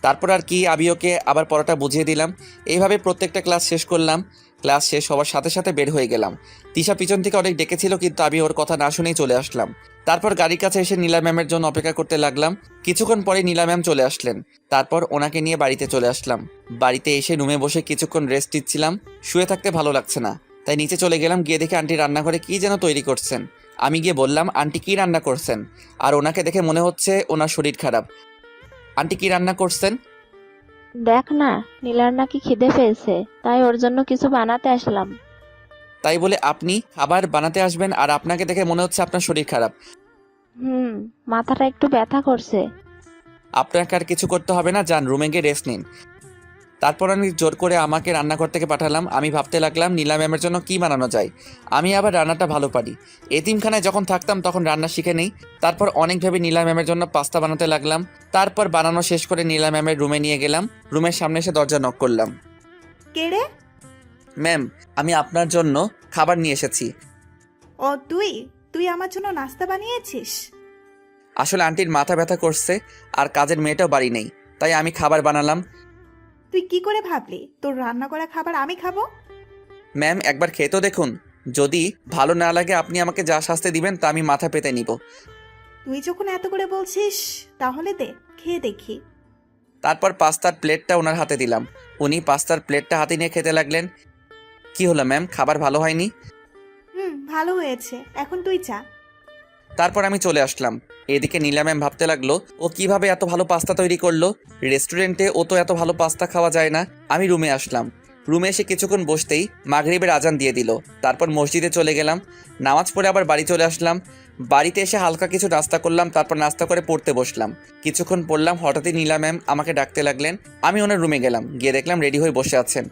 তারপর আর কি, আমি ওকে আবার পড়াটা বুঝিয়ে দিলাম। এইভাবে প্রত্যেকটা ক্লাস শেষ করলাম। ক্লাস শেষ হওয়ার সাথে সাথে বের হয়ে গেলাম। তিশা পিছন থেকে অনেক ডেকেছিল, কিন্তু আমি ওর কথা না শুনেই চলে আসলাম। তারপর গাড়ির কাছে এসে নীলা ম্যামের জন্য অপেক্ষা করতে লাগলাম। কিছুক্ষণ পরে নীলা ম্যাম চলে আসলেন। তারপর ওনাকে নিয়ে বাড়িতে চলে আসলাম। বাড়িতে এসে রুমে বসে কিছুক্ষণ রেস্ট নিচ্ছিলাম। শুয়ে থাকতে ভালো লাগছে না, তাই নিচে চলে গেলাম। গিয়ে দেখে আন্টি রান্নাঘরে কী যেন তৈরি করছেন। আমি গিয়ে বললাম, আন্টি কী রান্না করছেন? আর ওনাকে দেখে মনে হচ্ছে ওনার শরীর খারাপ। আন্টি কী রান্না করছেন? দেখ না, নীলার নাকি খিদে পেয়েছে, তাই ওর জন্য কিছু বানাতে আসলাম। তাই বলে আপনি খাবার বানাতে আসবেন আর আপনাকে দেখে মনে হচ্ছে আপনার শরীর খারাপ? মাথাটা একটু ব্যথা করছে। আপনাকে আর কিছু করতে হবে না, যান রুমে গিয়ে রেস্ট নিন। তারপর আমি জোর করে আমাকে রান্নাঘর থেকে পাঠালাম। আমি ভাবতে লাগলাম নীলা ম্যামের জন্য কী বানানো যায়। আমি আবার রান্নাটা ভালো পারি। এতিমখানায় যখন থাকতাম তখন রান্না শিখে নেই। তারপর অনেক ভেবে নীলা ম্যামের জন্য পাস্তা বানাতে লাগলাম। তারপর বানানো শেষ করে নীলা ম্যামের রুমে নিয়ে গেলাম। রুমের সামনে এসে দরজা নক করলাম। কে রে? ম্যাম, আমি আপনার জন্য খাবার নিয়ে এসেছি। ও তুই তুই আমার জন্য নাস্তা বানিয়েছিস? আসলে আন্টির মাথা ব্যথা করছে আর কাজের মেয়েটাও বাড়ি নেই, তাই আমি খাবার বানালাম। তুই কি করে ভাবলি তোর রান্না করা খাবার আমি খাবো? ম্যাম, একবার খেয়ে তো দেখুন। যদি ভালো না লাগে আপনি আমাকে যা শাস্তি দিবেন তা আমি মাথা পেতে নিব। তুই যখন এত করে বলছিস তাহলে দে, খেয়ে দেখি। তারপর পাস্তার প্লেটটা ওনার হাতে দিলাম। উনি পাস্তার প্লেটটা হাতে নিয়ে খেতে লাগলেন। কি হলো ম্যাম, খাবার ভালো হয়নি? ভালো হয়েছে, এখন তুই যা। তারপর আমি চলে আসলাম। এদিকে নীলা ম্যাম ভাবতে লাগলো ও কিভাবে এত ভালো পাস্তা তৈরি করলো। রেস্টুরেন্টে ও তো এত ভালো পাস্তা খাওয়া যায় না। আমি রুমে আসলাম। রুমে এসে কিছুক্ষণ বসতেই মাগরিবের আজান দিয়ে দিল। তারপর মসজিদে চলে গেলাম। নামাজ পড়ে আবার বাড়ি চলে আসলাম। বাড়িতে এসে হালকা কিছু নাস্তা করলাম, তারপর নাস্তা করে পড়তে বসলাম। কিছুক্ষণ পড়লাম, হঠাৎই নীলা ম্যাম আমাকে ডাকতে লাগলেন। আমি ওনার রুমে গেলাম, গিয়ে দেখলাম রেডি হয়ে বসে আছেন।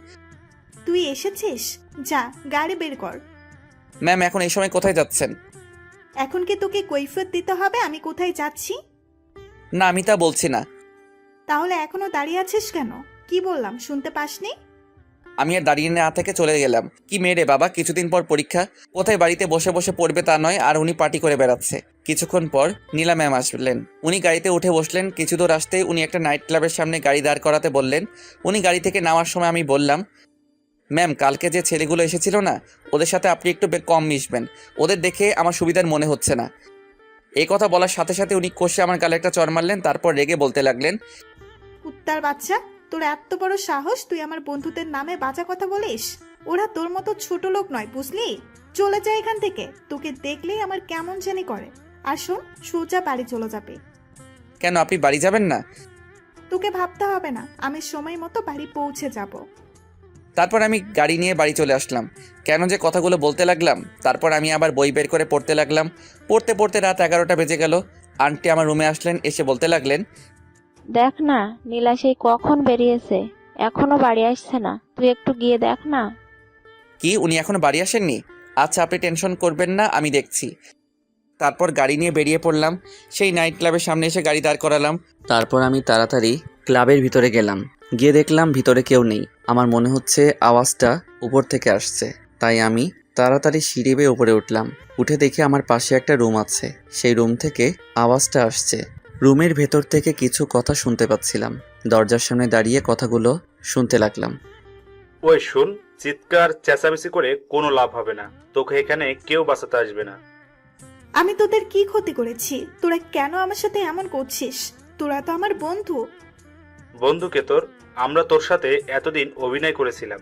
তুই এসেছিস, যা গাড়ি বের কর। ম্যাম, এখন এই সময় কোথায় যাচ্ছেন? এখন কি তোকে কৈফিয়ত দিতে হবে আমি কোথায় যাচ্ছি? না, আমি তা বলছি না। তাহলে এখনো দাঁড়িয়ে আছিস কেন? কি বললাম শুনতে পাসনি? আমি আর দাঁড়িয়ে না থেকে চলে গেলাম। কি মেয়ে রে বাবা, কিছুদিন পর পরীক্ষা, কোথায় বাড়িতে বসে বসে পড়বে তা নয়, আর উনি পার্টি করে বেড়াচ্ছে। কিছুক্ষণ পর নীলা ম্যাম আসলেন। উনি গাড়িতে উঠে বসলেন। কিছু দূর আসতেই উনি একটা নাইট ক্লাবের সামনে গাড়ি দাঁড় করাতে বললেন। উনি গাড়ি থেকে নামার সময় আমি বললাম, ম্যাম, কালকে যে ছেলেগুলো এসেছিল না, ওদের সাথে আপনি একটু কম মিশবেন। ওদের দেখে আমার সুবিধার মনে হচ্ছে না। এই কথা বলার সাথে সাথে উনি কষে আমার গালে একটা চড় মারলেন। তারপর রেগে বলতে লাগলেন, কুত্তার বাচ্চা, তোর এত বড় সাহস তুই আমার বন্ধুদের নামে বাজে কথা বলিস? ওরা তোর মতো ছোট লোক নয়, বুঝলি? চলে যা এখান থেকে, তোকে দেখলেই আমার কেমন জানি করে। আর শোন, সোজা বাড়ি চলে যাবে। কেন, আপনি বাড়ি যাবেন না? তোকে ভাবতে হবে না, আমি সময় মতো বাড়ি পৌঁছে যাব। তারপর আমি গাড়ি নিয়ে বাড়ি চলে আসলাম। কেন যে কথাগুলো বলতে লাগলাম। তারপর আমি আবার বই বের করে পড়তে লাগলাম। পড়তে পড়তে রাত 11টা বেজে গেল। আন্টি আমার রুমে আসলেন, এসে বলতে লাগলেন, দেখ না, নীলা সেই কখন বেরিয়েছে, এখনো বাড়ি আসছে না, তুই একটু গিয়ে দেখ না। কি, উনি এখনো বাড়ি আসেননি? আচ্ছা, আপনি টেনশন করবেন না, আমি দেখছি। তারপর গাড়ি নিয়ে বেরিয়ে পড়লাম। সেই নাইট ক্লাবের সামনে এসে গাড়ি দাঁড় করালাম। তারপর আমি তাড়াতাড়ি ক্লাবের ভিতরে গেলাম। গিয়ে দেখলাম ভিতরে কেউ নেই। আমার মনে হচ্ছে আওয়াজটা উপর থেকে আসছে, তাই আমি তাড়াতাড়ি সিঁড়ি বেয়ে উপরে উঠলাম। উঠে দেখি আমার পাশে একটা রুম আছে। সেই রুম থেকে আওয়াজটা আসছে। রুমের ভেতর থেকে কিছু কথা শুনতে পাচ্ছিলাম। দরজার সামনে দাঁড়িয়ে কথাগুলো শুনতে লাগলাম। ওই শুন, চিৎকার চেঁচামেচি করে কোনো লাভ হবে না। তোকে এখানে কেউ বাঁচাতে আসবে না। আমি তোদের কি ক্ষতি করেছি? তোরা কেন আমার সাথে এমন করছিস? তোরা তো আমার বন্ধু। বন্ধুকে তোর, আমরা তোর সাথে এতদিন অভিনয় করেছিলাম।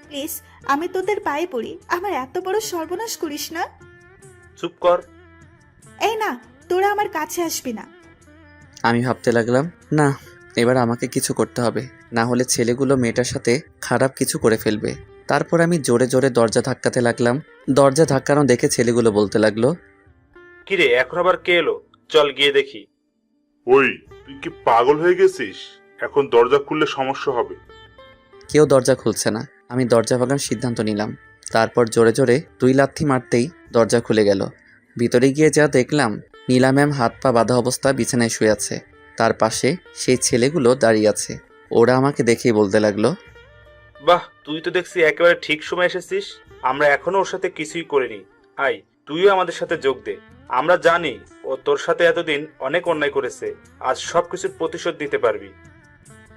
প্লিজ, আমি তোদের পায়ে পড়ি, আমার এত বড় সর্বনাশ করিস না। চুপ কর। এই না, তোরা আমার কাছে আসবি না। আমি ভাবতে লাগলাম, না, এবার আমাকে কিছু করতে হবে, না হলে ছেলেগুলো মেয়েটার সাথে খারাপ কিছু করে ফেলবে। তারপর আমি জোরে জোরে দরজা ধাক্কাতে লাগলাম। দরজা ধাক্কানো দেখে ছেলেগুলো বলতে লাগলো, কিরে, এখন আবার কে এলো? চল গিয়ে দেখি। ওই, তুই কি পাগল হয়ে গেছিস? এখন দরজা খুললে সমস্যা হবে। কেউ দরজা খুলছে না। আমি দরজা ভাঙার সিদ্ধান্ত নিলাম। তারপর জোরে জোরে 2 লাথি মারতেই দরজা খুলে গেল। ভিতরে গিয়ে যা দেখলাম, নীলা ম্যাম হাত পা বাঁধা অবস্থায় বিছানায় শুয়ে আছে। তার পাশে সেই ছেলেগুলো দাঁড়িয়ে আছে। ওরা আমাকে দেখেই বলতে লাগলো, বাহ, তুই তো দেখছি একেবারে ঠিক সময় এসেছিস। আমরা এখনো ওর সাথে কিছুই করিনি। আয়, তুইও আমাদের সাথে যোগ দে। আমরা জানি ও তোর সাথে এতদিন অনেক অন্যায় করেছে। আজ সবকিছুর প্রতিশোধ দিতে পারবি।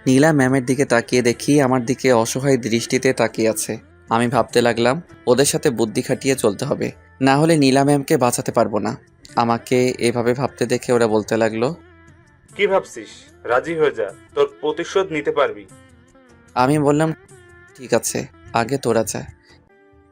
নীলা ম্যামের দিকে তাকিয়ে দেখি আমার দিকে অসহায় দৃষ্টিতে তাকিয়ে আছে। আমি ভাবতে লাগলাম ওদের সাথে বুদ্ধি খাটিয়ে চলতে হবে, না হলে নীলা ম্যামকে বাঁচাতে পারবো না। আমাকে এভাবে ভাবতে দেখে ওরা বলতে লাগলো, কি ভাবছিস? রাজি হয়ে যা, তোর প্রতিশোধ নিতে পারবি। আমি বললাম, ঠিক আছে, আগে তোরা যা।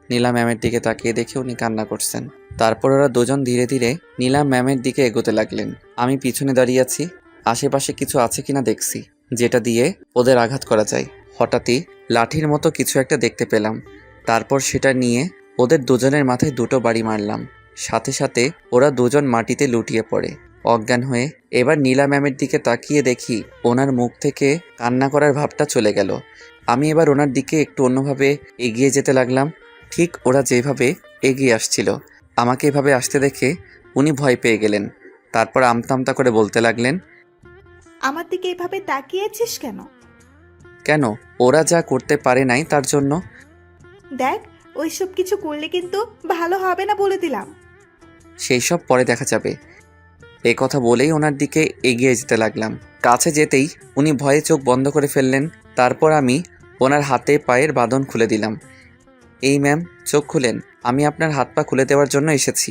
নীলা ম্যামের দিকে তাকিয়ে দেখে উনি কান্না করছেন। তারপর ওরা দুজন ধীরে ধীরে নীলা ম্যামের দিকে এগোতে লাগলেন। আমি পিছনে দাঁড়িয়ে আছি, আশেপাশে কিছু আছে কিনা দেখছি, যেটা দিয়ে ওদের আঘাত করা যায়। হঠাৎই লাঠির মতো কিছু একটা দেখতে পেলাম। তারপর সেটা নিয়ে ওদের দুজনের মাথায় 2টো বাড়ি মারলাম। সাথে সাথে ওরা দুজন মাটিতে লুটিয়ে পড়ে অজ্ঞান হয়ে। এবার নীলা ম্যামের দিকে তাকিয়ে দেখি ওনার মুখ থেকে কান্না করার ভাবটা চলে গেল। আমি এবার ওনার দিকে একটু অন্যভাবে এগিয়ে যেতে লাগলাম। ঠিক ওরা যেভাবে এগিয়ে আসছিল, আমাকে এভাবে আসতে দেখে উনি ভয় পেয়ে গেলেন। তারপর আমতা আমতা করে বলতে লাগলেন, আমার দিকে এভাবে তাকিয়েছিস কেন? কেন? ওরা যা করতে পারে নাই তার জন্য? দেখ, ওইসব কিছু করলে কিন্তু ভালো হবে না বলে দিলাম। সেই সব পরে দেখা যাবে। এ কথা বলেই ওনার দিকে এগিয়ে যেতে লাগলাম। কাছে যেতেই উনি ভয়ে চোখ বন্ধ করে ফেললেন। তারপর আমি ওনার হাতে পায়ের বাঁধন খুলে দিলাম। এই ম্যাম, চোখ খুলেন, আমি আপনার হাত পা খুলে দেওয়ার জন্য এসেছি।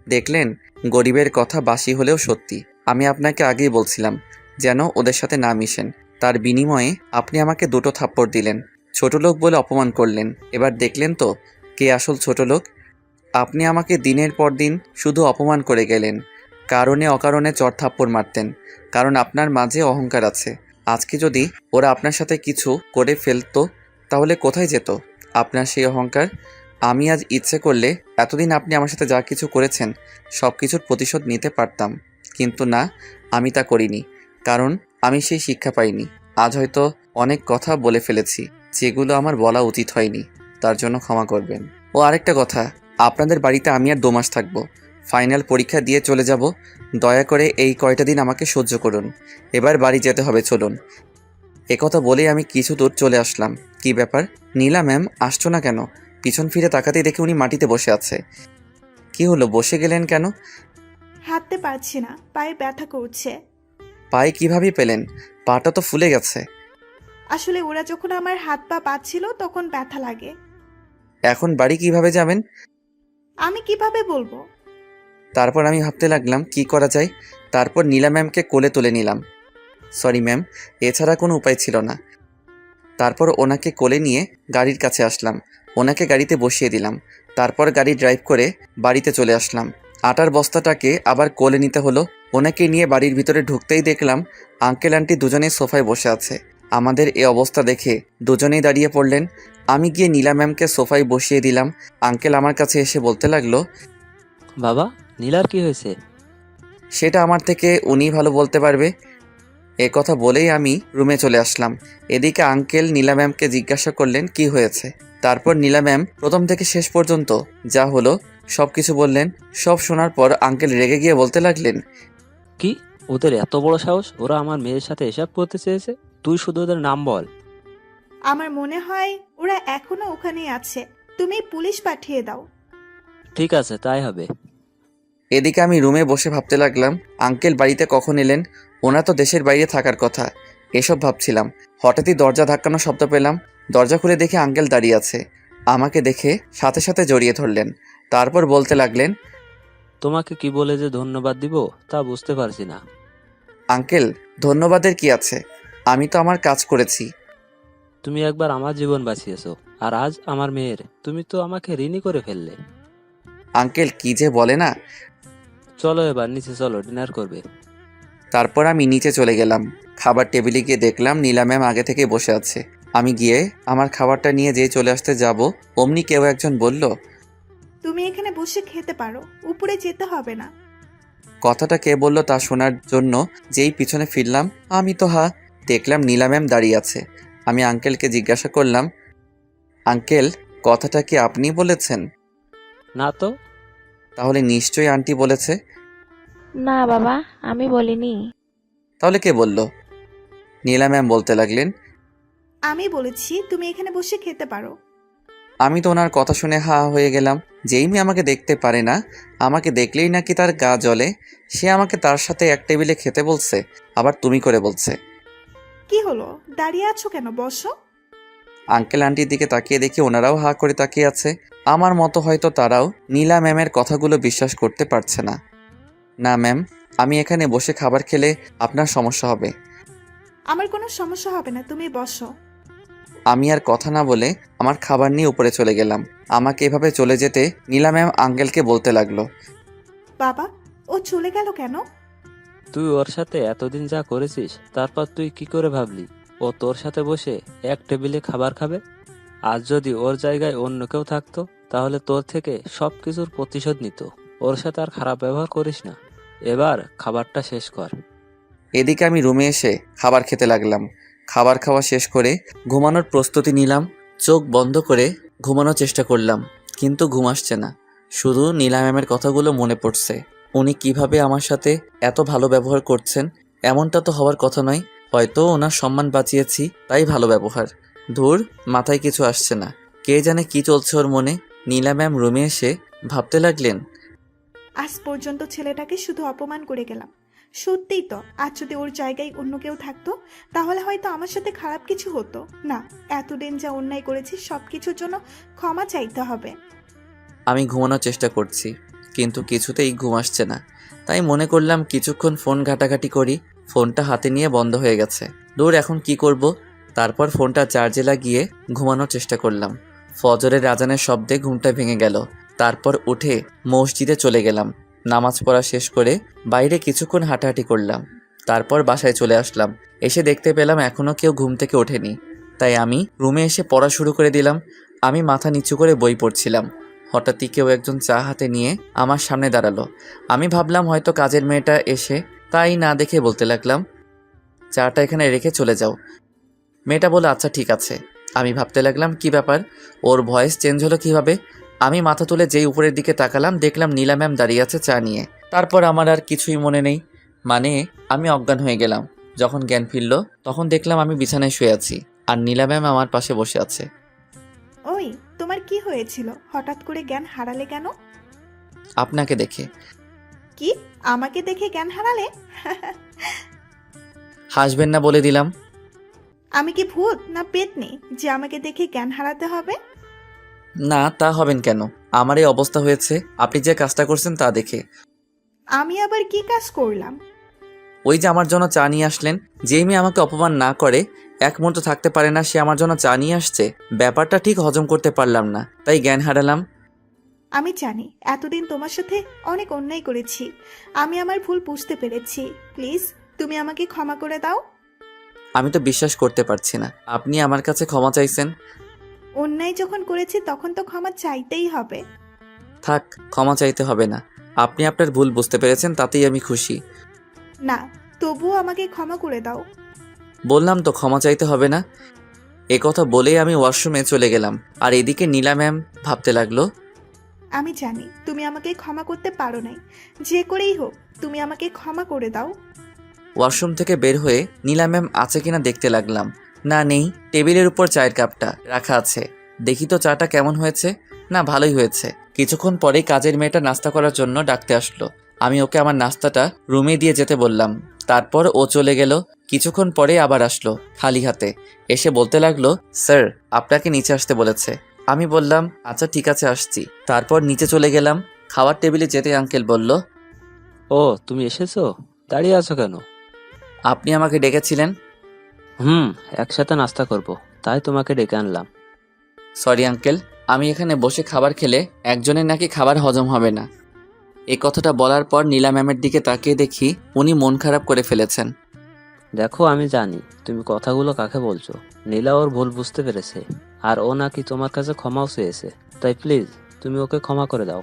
দেখলেন, গরিবের কথা বাসি হলেও সত্যি। আমি আপনাকে আগেই বলছিলাম যেন ওদের সাথে না মিশেন। তার বিনিময়ে আপনি আমাকে 2টো থাপ্পড় দিলেন, ছোট লোক বলে অপমান করলেন। এবার দেখলেন তো কে আসল ছোট লোক? আপনি আমাকে দিনের পর দিন শুধু অপমান করে গেলেন, কারণে অকারণে চড় থাপ্পড় মারতেন, কারণ আপনার মাঝে অহংকার আছে। আজকে যদি ওরা আপনার সাথে কিছু করে ফেলতো তাহলে কোথায় যেত আপনার সেই অহংকার? আমি আজ ইচ্ছে করলে এতদিন আপনি আমার সাথে যা কিছু করেছেন সব কিছুর প্রতিশোধ নিতে পারতাম, কিন্তু না, আমি তা করিনি, কারণ আমি সেই শিক্ষা পাইনি। আজ হয়তো অনেক কথা বলে ফেলেছি যেগুলো আমার বলা উচিত হয়নি, তার জন্য ক্ষমা করবেন। ও আরেকটা কথা, আপনাদের বাড়িতে আমি আর 2 মাস থাকবো, ফাইনাল পরীক্ষা দিয়ে চলে যাব। দয়া করে এই কয়টা দিন আমাকে সহ্য করুন। এবার বাড়ি যেতে হবে, চলুন। একথা বলেই আমি কিছু দূর চলে আসলাম। কি ব্যাপার, নীলা ম্যাম আসছো না কেন? পিছন ফিরে তাকাতেই দেখে উনি মাটিতে বসে আছে। কি হলো, বসে গেলেন কেন? হাঁটতে পারছি না, পায়ে ব্যথা করছে। পায়ে কিভাবে পেলেন? পাটা তো ফুলে গেছে। আসলে ওরা যখন আমার হাত পা পাচ্ছিল তখন ব্যথা লাগে। এখন বাড়ি কিভাবে যাবেন? আমি কিভাবে বলবো? তারপর আমি ভাবতে লাগলাম কি করা যায়। তারপর নীলা ম্যামকে কোলে তুলে নিলাম। সরি ম্যাম, এছাড়া কোনো উপায় ছিল না। তারপর ওনাকে কোলে নিয়ে গাড়ির কাছে আসলাম, ওনাকে গাড়িতে বসিয়ে দিলাম। তারপর গাড়ি ড্রাইভ করে বাড়িতে চলে আসলাম। আটার বস্তাটাকে আবার কোলে নিতে হলো। ওনাকে নিয়ে বাড়ির ভিতরে ঢুকতেই দেখলাম আঙ্কেল আন্টি দুজনেই সোফায় বসে আছে। আমাদের এই অবস্থা দেখে দুজনেই দাঁড়িয়ে পড়লেন। আমি গিয়ে নীলা ম্যামকে সোফায় বসিয়ে দিলাম। আঙ্কেল আমার কাছে এসে বলতে লাগলো, বাবা, নীলার কি হয়েছে? সেটা আমার থেকে উনিই ভালো বলতে পারবে। এ কথা বলেই আমি রুমে চলে আসলাম। এদিকে আঙ্কেল নীলা ম্যামকে জিজ্ঞাসা করলেন কি হয়েছে। তারপর নীলা ম্যাম প্রথম থেকে শেষ পর্যন্ত যা হলো সব কিছু বললেন। সব শোনার পর আঙ্কেল রেগে গিয়ে বলতে লাগলেন, কি, ওদের এত বড় সাহস? ওরা আমার মেয়ের সাথে এসব করতে চেয়েছে? তুই শুধু ওদের নাম বল। আমার মনে হয় ওরা এখনো ওখানেই আছে, তুমি পুলিশ পাঠিয়ে দাও। ঠিক আছে, তাই হবে। এদিকে আমি রুমে বসে ভাবতে লাগলাম আঙ্কেল বাড়িতে কখন এলেন, ওনার তো দেশের বাইরে থাকার কথা। এসব ভাবছিলাম, হঠাৎই দরজা ধাক্কানোর শব্দ পেলাম। দরজা খুলে দেখে আঙ্কেল দাঁড়িয়ে আছে। আমাকে দেখে সাথে সাথে জড়িয়ে ধরলেন। তারপর বলতে লাগলেন, তোমাকে কি বলে যে ধন্যবাদ দিব তা বুঝতে পারছি না। আঙ্কেল, ধন্যবাদের কি আছে, আমি তো আমার কাজ করেছি। তুমি একবার আমার জীবন বাঁচিয়েছো, আর আজ আমার মেয়ের তুমি তো আমাকে ঋণী করে ফেললে। আঙ্কেল কি যে বলে না। চলো এবার নিচে চলো, ডিনার করবে। তারপর আমি নিচে চলে গেলাম। খাবার টেবিলে গিয়ে দেখলাম নীলা ম্যাম আগে থেকে বসে আছে। আমি গিয়ে আমার খাবারটা নিয়ে যেয়ে চলে আসতে যাব, অমনি কেউ একজন বলল, তুমি এখানে বসে খেতে পারো, উপরে যেতে হবে না। কথাটা কে বলল তা শোনার জন্য যেই পিছনে ফিরলাম, আমি তো দেখলাম নীলা ম্যাম দাঁড়িয়ে আছে। আমি আঙ্কেলকে জিজ্ঞাসা করলাম, আঙ্কেল, কথাটা কি আপনি বলেছেন? না তো। তাহলে নিশ্চয়ই আন্টি বলেছে। না বাবা, আমি বলিনি। তাহলে কে বলল? নীলা ম্যাম বলতে লাগলেন, আমি বলেছি তুমি এখানে বসে খেতে পারো। আমি তো ওনার কথা শুনে হা হয়ে গেলাম। যেই মেয়ে আমাকে দেখতে পারে না, আমাকে দেখলেই নাকি তার গা জ্বলে, সে আমাকে তার সাথে এক টেবিলে খেতে বলছে, আবার তুমি করে বলছে। কি হলো, দাঁড়িয়ে আছো কেন, বসো। আঙ্কেল আন্টির দিকে তাকিয়ে দেখি ওনারাও হা করে তাকিয়ে আছে। আমার মতো হয়তো তারাও নীলা ম্যামের কথাগুলো বিশ্বাস করতে পারছে না। না ম্যাম, আমি এখানে বসে খাবার খেলে আপনার সমস্যা হবে। আমার কোনো সমস্যা হবে না, তুমি বসো। আমি আর কথা না বলে আমার খাবার নিয়ে উপরে চলে গেলাম। আমাকে এভাবে চলে যেতে নীলা ম্যাম আঙ্কেলকে বলতে লাগলো, বাবা, ও চলে গেল কেন? তুই ওর সাথে এতদিন যা করেছিস, তারপর তুই কি করে ভাবলি ও তোর সাথে বসে এক টেবিলে খাবার খাবে? আজ যদি ওর জায়গায় অন্য কেউ থাকতো তাহলে তোর থেকে সব কিছুর প্রতিশোধ নিত। ওর সাথে আর খারাপ ব্যবহার করিস না। এবার খাবারটা শেষ কর। এদিকে আমি রুমে এসে খাবার খেতে লাগলাম। খাবার খাওয়া শেষ করে ঘুমানোর প্রস্তুতি নিলাম। চোখ বন্ধ করে ঘুমানোর চেষ্টা করলাম, কিন্তু ঘুম আসছে না। শুধু নীলা ম্যামের কথাগুলো মনে পড়ছে। উনি কিভাবে আমার সাথে এত ভালো ব্যবহার করছেন, এমনটা তো হওয়ার কথা নয়। হয়তো ওনার সম্মান বাঁচিয়েছি, তাই ভালো ব্যবহার। ধুর, মাথায় কিছু আসছে না। কে জানে কি চলছে ওর মনে। নীলা ম্যাম রুমে এসে ভাবতে লাগলেন, আজ পর্যন্ত ছেলেটাকে শুধু অপমান করে গেলাম। সত্যিই তো, আজ যদি ওর জায়গায় অন্য কেউ থাকতো তাহলে হয়তো আমার সাথে খারাপ কিছু হতো না। এতদিন যা অন্যায় করেছি সব কিছুর জন্য ক্ষমা চাইতে হবে। আমি ঘুমানোর চেষ্টা করছি, কিন্তু কিছুতেই ঘুম আসছে না। তাই মনে করলাম কিছুক্ষণ ফোন ঘাটাঘাটি করি। ফোনটা হাতে নিয়ে বন্ধ হয়ে গেছে। দূর, এখন কি করব? তারপর ফোনটা চার্জে লাগিয়ে ঘুমানোর চেষ্টা করলাম। ফজরের আজানের শব্দে ঘুমটা ভেঙে গেল। তারপর উঠে মসজিদে চলে গেলাম। নামাজ পড়া শেষ করে বাইরে কিছুক্ষণ হাঁটাহাঁটি করলাম। তারপর বাসায় চলে আসলাম। এসে দেখতে পেলাম এখনও কেউ ঘুম থেকে ওঠেনি। তাই আমি রুমে এসে পড়া শুরু করে দিলাম। আমি মাথা নিচু করে বই পড়ছিলাম। হঠাৎই কেউ একজন চা হাতে নিয়ে আমার সামনে দাঁড়ালো। আমি ভাবলাম হয়তো কাজের মেয়েটা এসে, তাই না দেখে বলতে লাগলাম, চাটা এখানে রেখে চলে যাও। মেয়েটা বলল, আচ্ছা ঠিক আছে। আমি ভাবতে লাগলাম কি ব্যাপার, ওর ভয়েস চেঞ্জ হলো কিভাবে। আমি মাথা তুলে যেই উপরের দিকে তাকালাম, দেখলাম নীলা ম্যাম দাঁড়িয়ে আছে চা নিয়ে। তারপর আমার আর কিছুই মনে নেই, মানে আমি অজ্ঞান হয়ে গেলাম। যখন জ্ঞান ফিরল তখন দেখলাম আমি বিছানায় শুয়ে আছি আর নীলা ম্যাম আমার পাশে বসে আছে। ওই, তোমার কি হয়েছিল? হঠাৎ করে জ্ঞান হারালে কেন? আপনাকে দেখে। কি, আমাকে দেখে জ্ঞান হারালে? হাসবেন না বলে দিলাম। আমি কি ভূত না পেতনি যে আমাকে দেখে জ্ঞান হারাতে হবে? না, তা হবেন কেন? আমার এই অবস্থা হয়েছে আপনি যে কাজটা করছেন তা দেখে। আমি আবার কি কাজ করলাম? ওই যে আমার জন্য চা নিয়ে আসলেন। যেই মেয়ে আমাকে অপমান না করে এক মুহূর্ত থাকতে পারে না, সে আমার জন্য চা নিয়ে আসছে। ব্যাপারটা ঠিক হজম করতে পারলাম না, তাই জ্ঞান হারালাম। আমি জানি এতদিন তোমার সাথে অনেক অন্যায় করেছি। আমি আমার ভুল বুঝতে পেরেছি। প্লিজ তুমি আমাকে ক্ষমা করে দাও। আমি তো বিশ্বাস করতে পারছি না আপনি আমার কাছে ক্ষমা চাইছেন। অন্যায় যখন করেছি তখন তো ক্ষমা চাইতেই হবে। থাক, ক্ষমা চাইতে হবে না। আপনি আপনার ভুল বুঝতে পেরেছেন, তাতেই আমি খুশি। না, তবুও আমাকে ক্ষমা করে দাও। বললাম তো ক্ষমা চাইতে হবে না। এ কথা বলেই আমি ওয়াশরুমে চলে গেলাম। আর এদিকে নীলা ম্যাম ভাবতে লাগলো, আমি জানি তুমি আমাকে ক্ষমা করতে পারো নাই। যে করেই হোক তুমি আমাকে ক্ষমা করে দাও। ওয়াশরুম থেকে বের হয়ে নীলা ম্যাম আছে কিনা দেখতে লাগলাম। না, নেই। টেবিলের উপর চায়ের কাপটা রাখা আছে। দেখি তো চাটা কেমন হয়েছে। না, ভালোই হয়েছে। কিছুক্ষণ পরেই কাজের মেয়েটা নাস্তা করার জন্য ডাকতে আসলো। আমি ওকে আমার নাস্তাটা রুমে দিয়ে যেতে বললাম। তারপর ও চলে গেল। কিছুক্ষণ পরে আবার আসলো খালি হাতে। এসে বলতে লাগলো, স্যার আপনাকে নিচে আসতে বলেছে। আমি বললাম, আচ্ছা ঠিক আছে আসছি। তারপর নিচে চলে গেলাম। খাওয়ার টেবিলে যেতে আঙ্কেল বলল, ও তুমি এসেছো? দাঁড়িয়ে আছো কেন? আপনি আমাকে ডেকেছিলেন। একসাথে নাস্তা করব, তাই তোমাকে ডেকে আনলাম। সরি আঙ্কেল, আমি এখানে বসে খাবার খেলে একজনের নাকি খাবার হজম হবে না। এই কথাটা বলার পর নীলা ম্যামের দিকে তাকিয়ে দেখি উনি মন খারাপ করে ফেলেছেন। দেখো, আমি জানি তুমি কথাগুলো কাকে বলছো। নীলা ওর ভুল বুঝতে পেরেছে, আর ও নাকি তোমার কাছে ক্ষমাও চেয়েছে। তাই প্লিজ তুমি ওকে ক্ষমা করে দাও।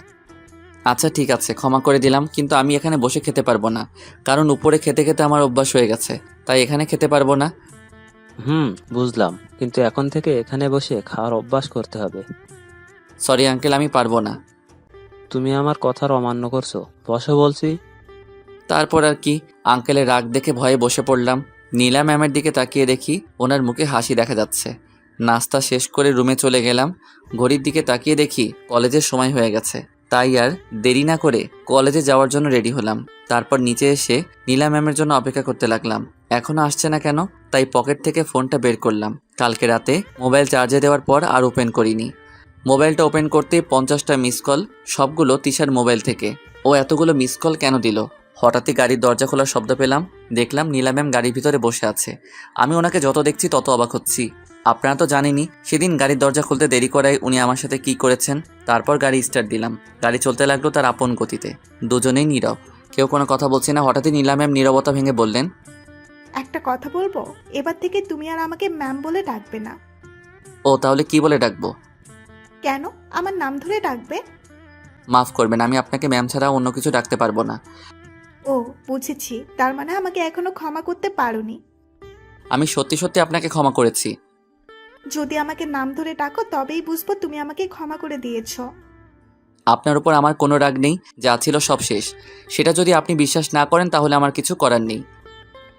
আচ্ছা ঠিক আছে, ক্ষমা করে দিলাম, কিন্তু আমি এখানে বসে খেতে পারবো না। কারণ উপরে খেতে খেতে আমার অভ্যাস হয়ে গেছে, তাই এখানে খেতে পারবো না। বুঝলাম, কিন্তু এখন থেকে এখানে বসে খাওয়ার অভ্যাস করতে হবে। সরি আঙ্কেল, আমি পারবো না। তুমি আমার কথার অমান্য করছো, বসো বলছি। তারপর আর কি, আঙ্কেলের রাগ দেখে ভয়ে বসে পড়লাম। নীলা ম্যামের দিকে তাকিয়ে দেখি ওনার মুখে হাসি দেখা যাচ্ছে। নাস্তা শেষ করে রুমে চলে গেলাম। ঘড়ির দিকে তাকিয়ে দেখি কলেজের সময় হয়ে গেছে। তাই আর দেরি না করে কলেজে যাওয়ার জন্য রেডি হলাম। তারপর নিচে এসে নীলা ম্যামের জন্য অপেক্ষা করতে লাগলাম। এখনও আসছে না কেন, তাই পকেট থেকে ফোনটা বের করলাম। কালকে রাতে মোবাইল চার্জে দেওয়ার পর আর ওপেন করিনি। মোবাইলটা ওপেন করতেই 50টা মিস কল, সবগুলো তিশার মোবাইল থেকে। ও এতগুলো মিস কল কেন দিল? হঠাৎই গাড়ির দরজা খোলার শব্দ পেলাম। দেখলাম নীলা ম্যাম গাড়ির ভিতরে বসে আছে। আমি ওনাকে যত দেখছি তত অবাক হচ্ছি। আপনারা তো জানেনই সেদিন গাড়ির দরজা খুলতে দেরি করায় উনি আমার সাথে কি করেছেন। তারপর গাড়ি স্টার্ট দিলাম। গাড়ি চলতে লাগলো তার আপন গতিতে। দুজনেই নীরব, কেউ কোনো কথা বলছে না। হঠাৎই নীলা ম্যাম নীরবতা ভেঙে বললেন, একটা কথা বলবো, এবার থেকে তুমি আর আমাকে ম্যাম বলে ডাকবে না। ও তাহলে কি বলে ডাকবো? কেন, আমার নাম ধরে ডাকবে। মাফ করবেন, আমি আপনাকে ম্যাম ছাড়া অন্য কিছু ডাকতে পারবো না। ও বুঝেছি, তার মানে আমাকে এখনো ক্ষমা করতে পারোনি। আমি সত্যি সত্যি আপনাকে ক্ষমা করেছি। যদি আমাকে নাম ধরে ডাকো তবেই বুঝবো তুমি আমাকে ক্ষমা করে দিয়েছো। আপনার উপর আমার কোনো রাগ নেই, যা ছিল সব শেষ। সেটা যদি আপনি বিশ্বাস না করেন তাহলে আমার কিছু করার নেই।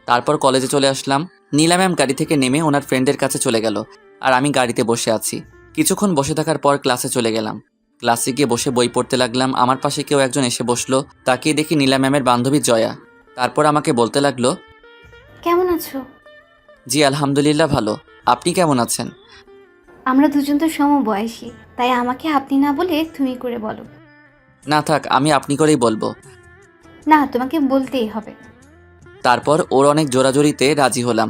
তারপর কলেজে চলে আসলাম। নীলা ম্যাম গাড়ি থেকে নেমে ওনার ফ্রেন্ডের কাছে চলে গেল, আর আমি গাড়িতে বসে আছি। কিছুক্ষণ বসে থাকার পর ক্লাসে চলে গেলাম। ক্লাসে গিয়ে বসে বই পড়তে লাগলাম। আমার পাশে কেউ একজন এসে বসলো। তাকিয়ে দেখি নীলা ম্যামের বান্ধবী জয়া। তারপর আমাকে বলতে লাগলো, কেমন আছো? জি আলহামদুলিল্লাহ ভালো, আপনি কেমন আছেন? আমরা দুজন তো সমবয়সী, তাই আমাকে আপনি না বলে তুমি করে বলো। না থাক, আমি আপনি করেই বলবো। না, তোমাকে বলতেই হবে। তারপর ওর অনেক জোরাজোরিতে রাজি হলাম।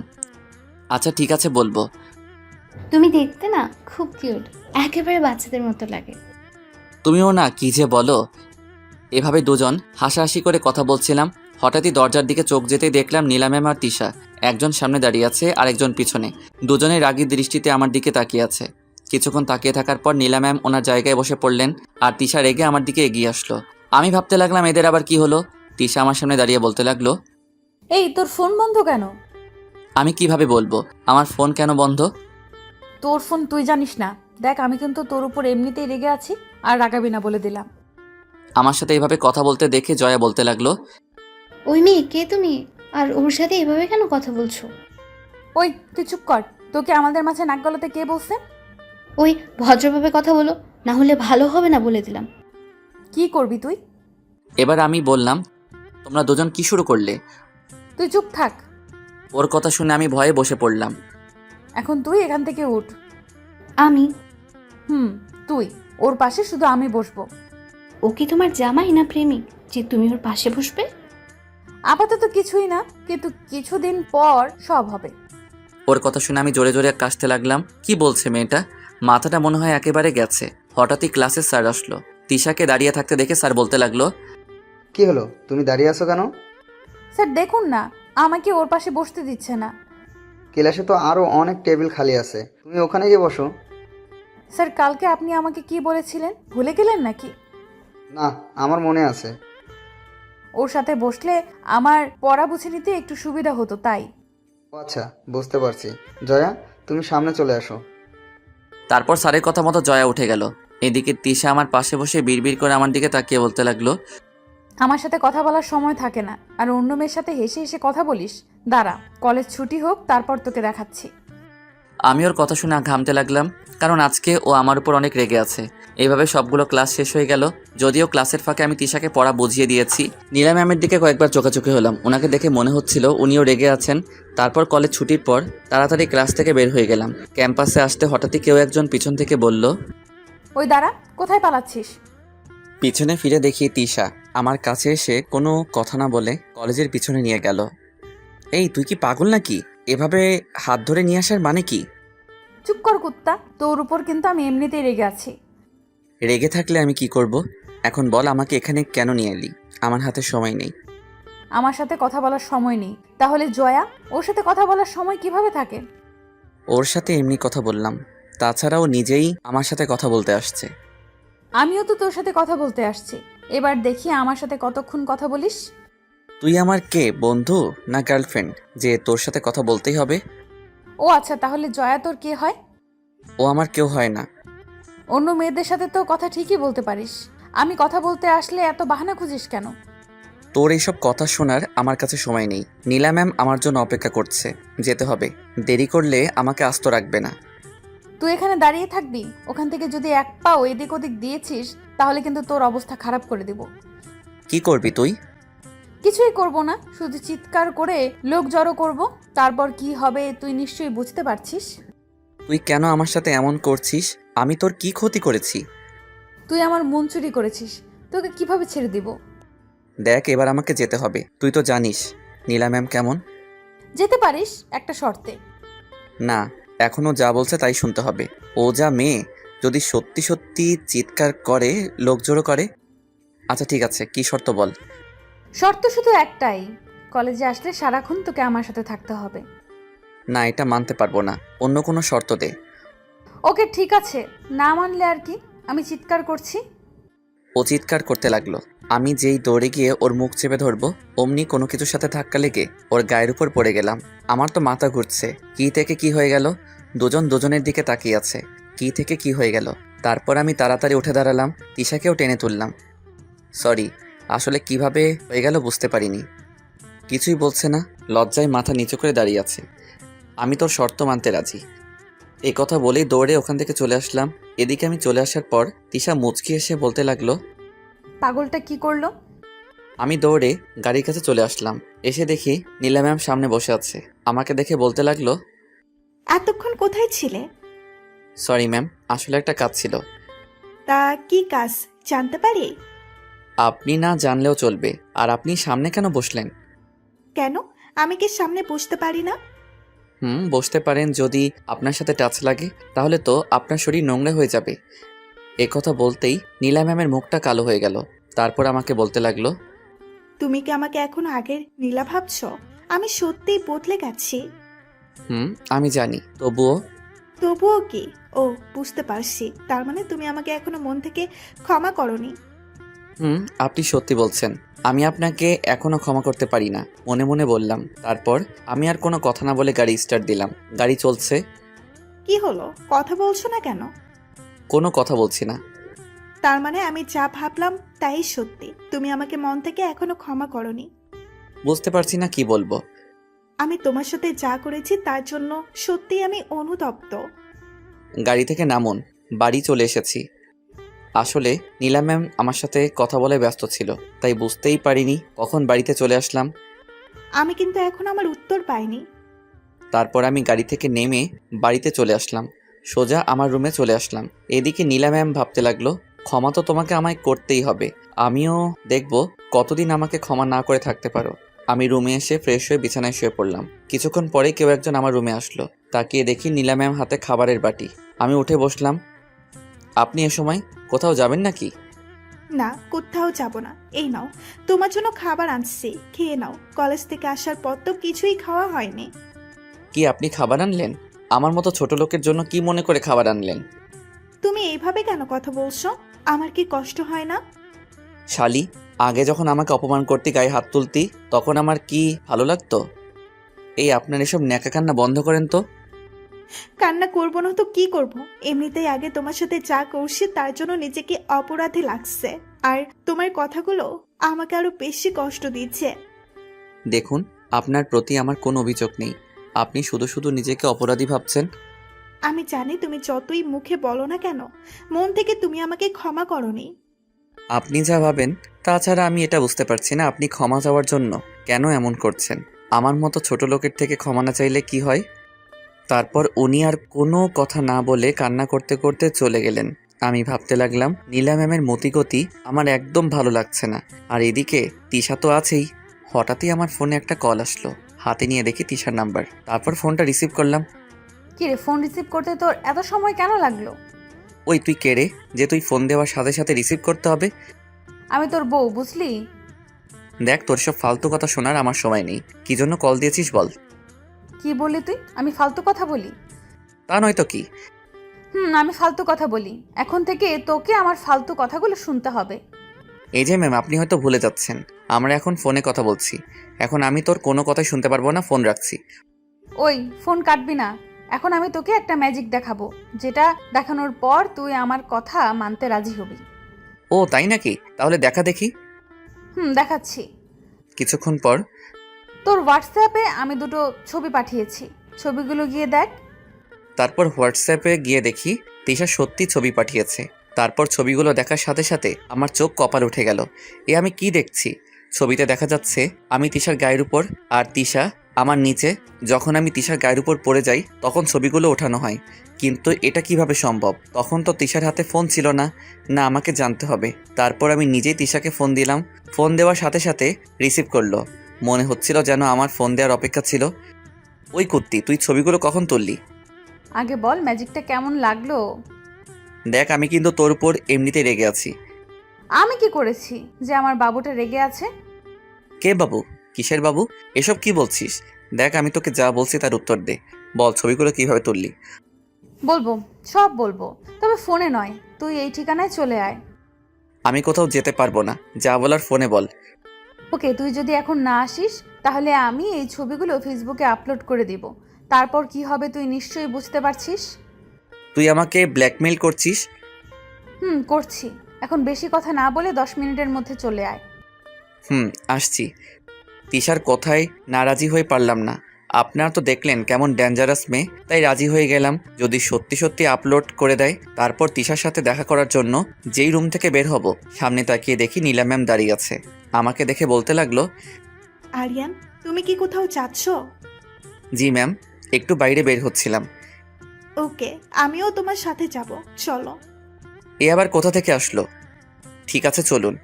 আচ্ছা ঠিক আছে বলবো। তুমি দেখতে না খুব কিউট, একেবারে বাচ্চাদের মতো লাগে। তুমিও না, কি যে বলো। এভাবে দুজন হাসাহাসি করে কথা বলছিলাম। হঠাৎই দরজার দিকে চোখ যেতেই দেখলাম নীলা ম্যাম আর তিশা, একজন সামনে দাঁড়িয়ে আছে আর একজন পিছনে। দুজনের রাগী দৃষ্টিতে আমার দিকে তাকিয়ে আছে। কিছুক্ষণ তাকিয়ে থাকার পর নীলা ম্যাম ওনার জায়গায় বসে পড়লেন, আর তিশা রেগে আমার দিকে এগিয়ে আসলো। আমি ভাবতে লাগলাম এদের আবার কি হলো। তিশা আমার সামনে দাঁড়িয়ে বলতে লাগলো, এই তোর ফোন বন্ধ কেন? আমি কিভাবে বলবো আমার ফোন কেন বন্ধ? তোর ফোন তুই জানিস না। দেখ, আমি কিন্তু তোর উপর এমনিতেই রেগে আছি, আর রাগাবি না বলে দিলাম। আমার সাথে এভাবে কথা বলতে দেখে জয়া বলতে লাগলো, ওই মেয়ে কে তুমি? আর ওর সাথে এভাবে কেন কথা বলছো? ওই তুই চুপ কর। তোকে আমাদের মাঝে নাক গলাতে কে বলছে? ওই ভদ্রভাবে কথা বলো, না হলে ভালো হবে না বলে দিলাম। কি করবি তুই? এবার আমি বললাম, তোমরা দুজন কি শুরু করলে? তুই চুপ থাক। ওর কথা শুনে আমি ভয়ে বসে পড়লাম। এখন তুই এখান থেকে উঠ। আমি? তুই। ওর পাশে শুধু আমি বসবো। ও কি তোমার জামাই না প্রেমিক যে তুমি ওর পাশে বসবে? আপাতত কিছুই না, কিন্তু কিছুদিন পর সব হবে। ওর কথা শুনে আমি জোরে জোরে কাশতে লাগলাম। কি বলছে মেয়েটা? মাথাটা মনে হয় একেবারে গেছে। হঠাৎই ক্লাসে স্যার আসলো। তিশাকে দাঁড়িয়ে থাকতে দেখে স্যার বলতে লাগলো, কি হলো, তুমি দাঁড়িয়ে আছো কেন? স্যার দেখুন না, আমাকে ওর পাশে বসতে দিচ্ছে না। ক্লাসে তো আরও অনেক টেবিল খালি আছে, তুমি ওখানে গিয়ে বসো। স্যার কালকে আপনি আমাকে কি বলেছিলেন, ভুলে গেলেন নাকি? না, আমার মনে আছে। ওর সাথে বসলে আমার পড়া বুঝে নিতে একটু সুবিধা হতো, তাই। ও আচ্ছা, বুঝতে পারছি। জয়া, তুমি সামনে চলে আসো। তারপর স্যারের কথা মতো জয়া উঠে গেল। এদিকে তিশা আমার পাশে বসে বিড়বিড় করে আমার দিকে তাকিয়ে বলতে লাগলো, আমার সাথে কথা বলার সময় থাকে না, আর অন্য মেয়ের সাথে হেসে হেসে কথা বলিস। দাঁড়া, কলেজ ছুটি হোক, তারপর তোকে দেখাচ্ছি। আমি ওর কথা শুনে ঘামতে লাগলাম, কারণ আজকে ও আমার উপর অনেক রেগে আছে। এইভাবে সবগুলো ক্লাস শেষ হয়ে গেল। যদিও ক্লাসের ফাঁকে আমি তিশাকে পড়া বুঝিয়ে দিয়েছি। নীলা ম্যামের দিকে কয়েকবার চোখাচোখি হলাম। ওনাকে দেখে মনে হচ্ছিল উনিও রেগে আছেন। তারপর কলেজ ছুটির পর তাড়াতাড়ি ক্লাস থেকে বের হয়ে গেলাম। ক্যাম্পাসে আসতে হঠাৎই কেউ একজন পিছন থেকে বলল, ওই দাঁড়া, কোথায় পালাচ্ছিস? পিছনে ফিরে দেখি তিশা আমার কাছে এসে কোনো কথা না বলে কলেজের পিছনে নিয়ে গেল। এই তুই কি পাগল নাকি? এভাবে হাত ধরে নিয়ে আসার মানে কি? চুপ কর কুত্তা, তোর উপর কিন্তু আমি এমনিতেই রেগে আছি। রেগে থাকলে আমি কি করব? এখন বল আমাকে এখানে কেন নিয়ে এলি? আমার হাতে সময় নেই। আমার সাথে কথা বলার সময় নেই? তাহলে জয়া, ওর সাথে কথা বলার সময় কিভাবে থাকে? ওর সাথে এমনি কথা বললাম। তাছাড়াও নিজেই আমার সাথে কথা বলতে আসছে। আমিও তো তোর সাথে কথা বলতে আসছি। এবার দেখি আমার সাথে কতক্ষণ কথা বলিস। তুই আমার কে, বন্ধু না গার্লফ্রেন্ড যে তোর সাথে কথা বলতেই হবে? ও আচ্ছা, তাহলে জয়া তোর কে হয়? ও আমার কেউ হয় না। অন্য মেয়েদের সাথে তো কথা ঠিকই বলতে পারিস, আমি কথা বলতে আসলে এত বাহানা খুঁজিস কেন? তোর এইসব কথা শোনার আমার কাছে সময় নেই। নীলা ম্যাম আমার জন্য অপেক্ষা করছে, যেতে হবে। দেরি করলে আমাকে আস্ত রাখবে না। তুই এখানে দাঁড়িয়ে থাকবি? ওখান থেকে যদি এক পাও এদিক ওদিক দিয়েছিস, তাহলে কিন্তু তোর অবস্থা খারাপ করে দিব। কি করবি তুই? কিছুই করব না, শুধু চিৎকার করে লোক জড়ো করব। তারপর কি হবে তুই নিশ্চয়ই বুঝতে পারছিস। তুই কেন আমার সাথে এমন করছিস? আমি তোর কি ক্ষতি করেছি? তুই আমার মন চুরি করেছিস, তোকে কিভাবে ছেড়ে দিব? দেখ, এবার আমাকে যেতে হবে। তুই তো জানিস নীলা ম্যাম কেমন। যেতে পারিস একটা শর্তে। না, এখনও যা বলছে তাই শুনতে হবে। ও যা মেয়ে, যদি সত্যি সত্যি চিৎকার করে, লোক জড়ো করে। আচ্ছা ঠিক আছে, কি শর্ত বল। শর্ত শুধু একটাই, কলেজে আসলে সারাক্ষণ তোকে আমার সাথে থাকতে হবে। না, এটা মানতে পারবো না, অন্য কোনো শর্ত দে। ওকে ঠিক আছে, না মানলে আর কি, আমি চিৎকার করছি। ও চিৎকার করতে লাগলো। আমি যেই দৌড়ে গিয়ে ওর মুখ চেপে ধরবো, অমনি কোনো কিছুর সাথে ধাক্কা লেগে ওর গায়ের উপর পড়ে গেলাম। আমার তো মাথা ঘুরছে। কি থেকে কি হয়ে গেল? দুজন দুজনের দিকে তাকিয়ে আছে। কি থেকে কি হয়ে গেল? তারপর আমি তাড়াতাড়ি উঠে দাঁড়ালাম, তিশাকেও টেনে তুললাম। সরি, আসলে কিভাবে হয়ে গেল বুঝতে পারিনি। কিছুই বলছে না, লজ্জায় মাথা নিচু করে দাঁড়িয়ে আছে। আমি তোর শর্ত মানতে রাজি। এই কথা বলেই দৌড়ে ওখান থেকে চলে আসলাম। এদিকে আমি চলে আসার পর তিশা মুচকি এসে বলতে লাগলো। পাগলটা কি করলো? আমি দৌড়ে গাড়ির কাছে চলে আসলাম। এসে দেখি নীলা ম্যাম সামনে বসে আছে। আমাকে দেখে বলতে লাগলো, এতক্ষণ কোথায় ছিলে? সরি ম্যাম, আসলে একটা কাজ ছিল। তা কি কাজ জানতে পারি? আপনি না জানলেও চলবে। আর আপনি সামনে কেন বসলেন? কেন, আমি কি সামনে বসতে পারি না? বসতে পারেন, যদি আপনার সাথে টাচ লাগে তাহলে তো আপনার শরীর নোংরা হয়ে যাবে। এ কথা বলতেই নীলা ম্যামের মুখটা কালো হয়ে গেল। তারপর আমাকে বলতে লাগলো, তুমি কি আমাকে এখন আগের নীলা ভাবছো? আমি সত্যিই বদলে গেছি। আমি জানি, তবুও। তবুও কি? ও, বুঝতে পারছি, তার মানে তুমি আমাকে এখনো মন থেকে ক্ষমা করনি। আপনি সত্যি বলছেন। আমি আপনাকে এখনো ক্ষমা করতে পারি না, মনে মনে বললাম। তারপর আমি আর কোনো কথা না বলে গাড়ি স্টার্ট দিলাম। গাড়ি চলছে। কি হলো, কথা বলছো না কেন? কোনো কথা বলছি না। তার মানে আমি যা ভাবলাম তাই সত্যি, তুমি আমাকে মন থেকে এখনো ক্ষমা করনি। বুঝতে পারছি না কি বলবো। আমি তোমার সাথে যা করেছি তার জন্য সত্যি আমি অনুতপ্ত। গাড়ি থেকে নামুন, বাড়ি চলে এসেছি। আসলে নীলা ম্যাম আমার সাথে কথা বলে ব্যস্ত ছিল, তাই বুঝতেই পারিনি কখন বাড়িতে চলে আসলাম। আমি কিন্তু এখন আমার উত্তর পাইনি। তারপর আমি গাড়ি থেকে নেমে বাড়িতে চলে আসলাম। সোজা আমার রুমে চলে আসলাম। এদিকে নীলা ম্যাম ভাবতে লাগলো, ক্ষমা তো তোমাকে আমায় করতেই হবে। আমিও দেখব কতদিন আমাকে ক্ষমা না করে থাকতে পারো। আমি রুমে এসে ফ্রেশ হয়ে বিছানায় শুয়ে পড়লাম। কিছুক্ষণ পরে কেউ একজন আমার রুমে আসলো। তাকিয়ে দেখি নীলা ম্যাম হাতে খাবারের বাটি। আমি উঠে বসলাম। আপনি এ সময় কোথাও যাবেন নাকি? না, কোথাও যাব না। এই নাও, তোমার জন্য খাবার আনছি, খেয়ে নাও। কলেজ থেকে আসার পর তো কিছুই খাওয়া হয়নি। কি আপনি খাবার আনলেন? আমার মতো ছোট লোকের জন্য কি মনে করে খাবার আনলেন? তুমি এইভাবে কেন কথা বলছো? আমার কি কষ্ট হয় না? শালি, আগে যখন আমাকে অপমান করতে গায়ে হাত তুলতি তখন আমার কি ভালো লাগতো? এই আপনার এসব ন্যাকা কান্না বন্ধ করেন তো। কান্না করবো না তো কি করব? এমনিতেই আগে তোমার সাথে যা করছি তার জন্য নিজেকে অপরাধী লাগছে, আর তোমার কথাগুলো আমাকে আরো বেশি কষ্ট দিচ্ছে। দেখুন, আপনার প্রতি আমার কোনো অভিযোগ নেই। আপনি শুধু শুধু নিজেকে অপরাধী ভাবছেন। আমি জানি তুমি যতই মুখে বলো না কেন, মন থেকে তুমি আমাকে ক্ষমা করনি। আপনি যা ভাবেন, তাছাড়া আমি এটা বুঝতে পারছি না আপনি ক্ষমা চাওয়ার জন্য কেন এমন করছেন। আমার মতো ছোট লোকের থেকে ক্ষমা না চাইলে কি হয়? তারপর উনি আর কোনো কথা না বলে কান্না করতে করতে চলে গেলেন। আমি ভাবতে লাগলাম, নীলা ম্যামের মতিগতি আমার একদম ভালো লাগছে না। আর এদিকে তিশা তো আছেই। হঠাৎই আমার ফোনে একটা কল আসলো। হাতে নিয়ে দেখি তিশার নাম্বার। তারপর ফোনটা রিসিভ করলাম। কি রে, ফোন রিসিভ করতে তোর এত সময় কেন লাগলো? ওই তুই কে রে, যে তুই ফোন দেওয়ার সাথে সাথে রিসিভ করতে হবে? আমি তোর বউ, বুঝলি? দেখ, তোর সব ফালতু কথা শোনার আমার সময় নেই। কি জন্য কল দিয়েছিস বল। কি বললি তুই? আমি ফালতু কথা বলি? তা নয়তো কি। আমি ফালতু কথা বলি। এখন থেকে তোকে আমার ফালতু কথাগুলো শুনতে হবে। এই যে ম্যাম, আপনি হয়তো ভুলে যাচ্ছেন আমরা এখন ফোনে কথা বলছি। এখন আমি তোর কোনো কথাই শুনতে পারবো না, ফোন রাখছি। ওই, ফোন কাটবি না। এখন আমি তোকে একটা ম্যাজিক দেখাবো, যেটা দেখানোর পর তুই আমার কথা মানতে রাজি হবি। ও তাই নাকি? তাহলে দেখা দেখি। দেখাচ্ছি। কিছুক্ষণ পর তোর হোয়াটসঅ্যাপে আমি দুটো ছবি পাঠিয়েছি, ছবিগুলো গিয়ে দেখ। তারপর হোয়াটসঅ্যাপে গিয়ে দেখি তিশা সত্যি ছবি পাঠিয়েছে। তারপর ছবিগুলো দেখার সাথে সাথে আমার চোখ কপাল উঠে গেল। এ আমি কি দেখছি? ছবিতে দেখা যাচ্ছে আমি তিশার গায়ের উপর, আর তিশা আমার নিচে। যখন আমি তিশার গায়ের উপর পড়ে যাই তখন ছবিগুলো ওঠানো হয়। কিন্তু এটা কিভাবে সম্ভব? তখন তো তিশার হাতে ফোন ছিল না। না, আমাকে জানতে হবে। তারপর আমি নিজেই তিশাকে ফোন দিলাম। ফোন দেওয়ার সাথে সাথে রিসিভ করলো। মনে হচ্ছিল যেন আমার ফোন দেওয়ার অপেক্ষা ছিল। ওই কুত্তি, তুই ছবিগুলো কখন তুললি? আগে বল ম্যাজিকটা কেমন লাগলো? দেখ, আমি কিন্তু তোর উপর এমনিতেই রেগে আছি। আমি কি করেছি যে আমার বাবুটা রেগে আছে? কে বাবু? কিসের বাবু? এসব কি বলছিস? দেখ, আমি তোকে যা বলছি তার উত্তর দে। বল, ছবিগুলো কিভাবে তুললি? বলবো, সব বলবো, তবে ফোনে নয়। তুই এই ঠিকানায় চলে আয়। আমি কোথাও যেতে পারবো না, যা বলার ফোনে বল। ওকে, তুই যদি এখন না আসিস তাহলে আমি এই ছবিগুলো ফেসবুকে আপলোড করে দিব। তারপর কি হবে তুই নিশ্চয়ই বুঝতে পারছিস। তুই আমাকে ব্ল্যাকমেইল করছিস? করছি। এখন বেশি কথা না বলে 10 মিনিটের মধ্যে চলে আয়। আসছি। তিশার কথায় নারাজি হয়ে পারলাম না। আপনারা তো দেখলেন কেমন ডেঞ্জারাস মেয়ে, তাই রাজি হয়ে গেলাম যদি সত্যি সত্যি আপলোড করে দেয়। তারপর তিশার সাথে দেখা করার জন্য যেই রুম থেকে বের হব, সামনে তাকিয়ে দেখি নীলা ম্যাম দাঁড়িয়ে আছে। আমাকে দেখে বলতে লাগলো, আরিয়ান, তুমি কি কোথাও যাচ্ছ? জি ম্যাম, একটু বাইরে বের হচ্ছিলাম। ওকে, আমিও তোমার সাথে যাব, চলো। এ আবার কোথা থেকে আসলো? ঠিক আছে চলুন।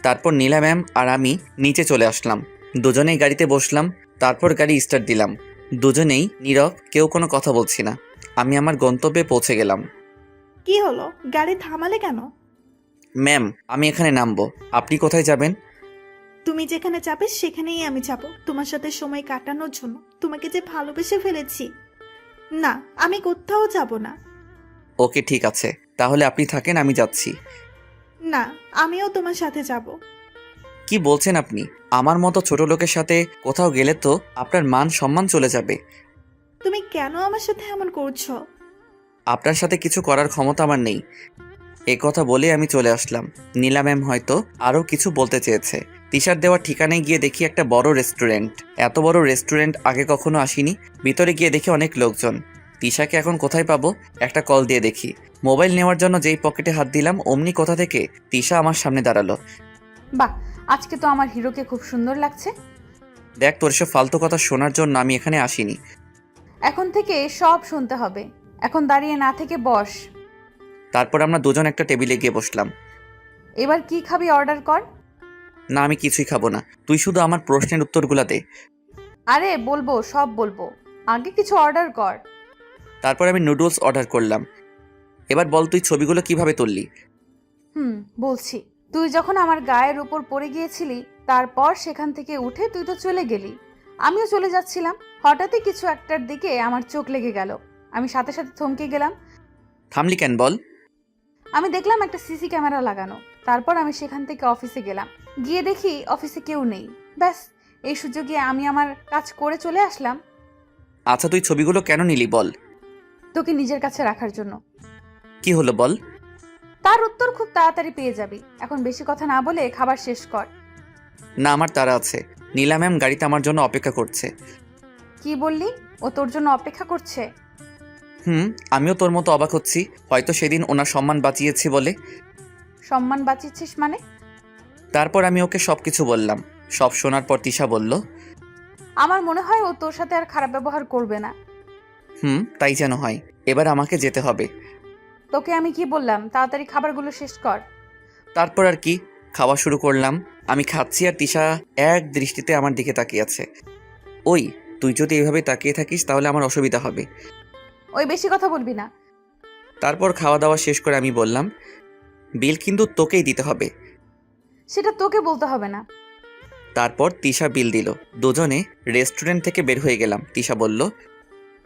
তারপর নীলা ম্যাম আর আমি নিচে চলে আসলাম। দুজনেই গাড়িতে বসলাম। তারপর গাড়ি স্টার্ট দিলাম। দুজনেই নীরব, কেউ কোনো কথা বলছি না। আমি আমার গন্তব্যে পৌঁছে গেলাম। কি হলো, গাড়ি থামালে কেন? ম্যাম, আমি এখানে নামবো। আপনি কোথায় যাবেন? তুমি যেখানে যাবে সেখানেই আমি যাব, তোমার সাথে সময় কাটানোর জন্য। তোমাকে যে ভালোবেসে ফেলেছি। না, আমি কোথাও যাব না। ওকে ঠিক আছে, তাহলে আপনি থাকেন, আমি যাচ্ছি। না, আমিও তোমার সাথে যাব। কি বলছেন আপনি? আমার মতো ছোট লোকের সাথে কোথাও গেলে তো আপনার মান সম্মান চলে যাবে। তুমি কেন আমার সাথে এমন করছো? আপনার সাথে কিছু করার ক্ষমতা আমার নেই। এ কথা বলে আমি চলে আসলাম। নীলা ম্যাম হয়তো আরও কিছু বলতে চেয়েছে। তিশার দেওয়া ঠিকানায় গিয়ে দেখি একটা বড় রেস্টুরেন্ট। এত বড় রেস্টুরেন্ট আগে কখনো আসিনি। ভিতরে গিয়ে দেখি অনেক লোকজন। তিশাকে এখন কোথায় পাবো? একটা কল দিয়ে দেখি। মোবাইল নেওয়ার জন্য যেই পকেটে হাত দিলাম, অমনি কোথা থেকে তিশা আমার সামনে দাঁড়ালো। বাহ, আজকে তো আমার হিরোকে খুব সুন্দর লাগছে। দেখ, তোর সব ফালতু কথা শোনার জন্য আমি এখানে আসিনি। এখন থেকে সব শুনতে হবে। এখন দাঁড়িয়ে না থেকে বস। তারপর আমরা দুজন একটা টেবিলে গিয়ে বসলাম। এবার কি খাবি অর্ডার কর। না, আমি কিছুই খাবো না, তুই শুধু আমার প্রশ্নের উত্তরগুলো দে। আরে বলবো, সব বলবো, আগে কিছু অর্ডার কর। তারপর আমি নুডলস অর্ডার করলাম। এবার বল, তুই ছবিগুলো কিভাবে তুললি? বলছি। তুই যখন আমার গায়ের উপর পড়ে গিয়েছিলি, তারপর সেখান থেকে উঠে তুই তো চলে গেলি। আমিও চলে যাচ্ছিলাম, হঠাৎই কিছু একটার দিকে আমার চোখ লেগে গেল। আমি সাথে সাথে থমকে গেলাম। থামলি কেন বল? আমি দেখলাম একটা সিসি ক্যামেরা লাগানো। তারপর আমি সেখান থেকে অফিসে গেলাম। গিয়ে দেখি অফিসে কেউ নেই। ব্যাস, এই সুযোগে আমি আমার কাজ করে চলে আসলাম। আচ্ছা, তুই ছবিগুলো কেন নিলি বল? তোকে নিজের কাছে রাখার জন্য। কি হলো বল? তার উত্তর খুব তাড়াতাড়ি পেয়ে যাবি। এখন বেশি কথা না বলে খাবার শেষ কর। না, আমার তাড়া আছে। নীলা ম্যাম গাড়িতে আমার জন্য অপেক্ষা করছে। কি বললি? ও তোর জন্য অপেক্ষা করছে? আমিও তোর মতো অবাক হচ্ছি। হয়তো সেদিন ওনার সম্মান বাঁচিয়েছি বলে। সম্মান বাঁচিয়েছিস মানে? তারপর আমি ওকে সবকিছু বললাম। সব শোনার পর তিশা বলল, আমার মনে হয় ও তোর সাথে আর খারাপ ব্যবহার করবে না। তাই যেন হয়। এবার আমাকে যেতে হবে। তোকে আমি কি বললাম, তাড়াতাড়ি খাবারগুলো শেষ কর। তারপর আর কি, খাওয়া শুরু করলাম। আমি খাচ্ছি আর তিশা এক দৃষ্টিতে আমার দিকে তাকিয়ে আছে। ওই, তুই যদি এইভাবে তাকিয়ে থাকিস তাহলে আমার অসুবিধা হবে। ওই বেশি কথা বলবি না। তারপর খাওয়া দাওয়া শেষ করে আমি বললাম, বিল কিন্তু তোকেই দিতে হবে। সেটা তোকে বলতে হবে না। তারপর তিশা বিল দিল। দুজনে রেস্টুরেন্ট থেকে বের হয়ে গেলাম। তিশা বলল,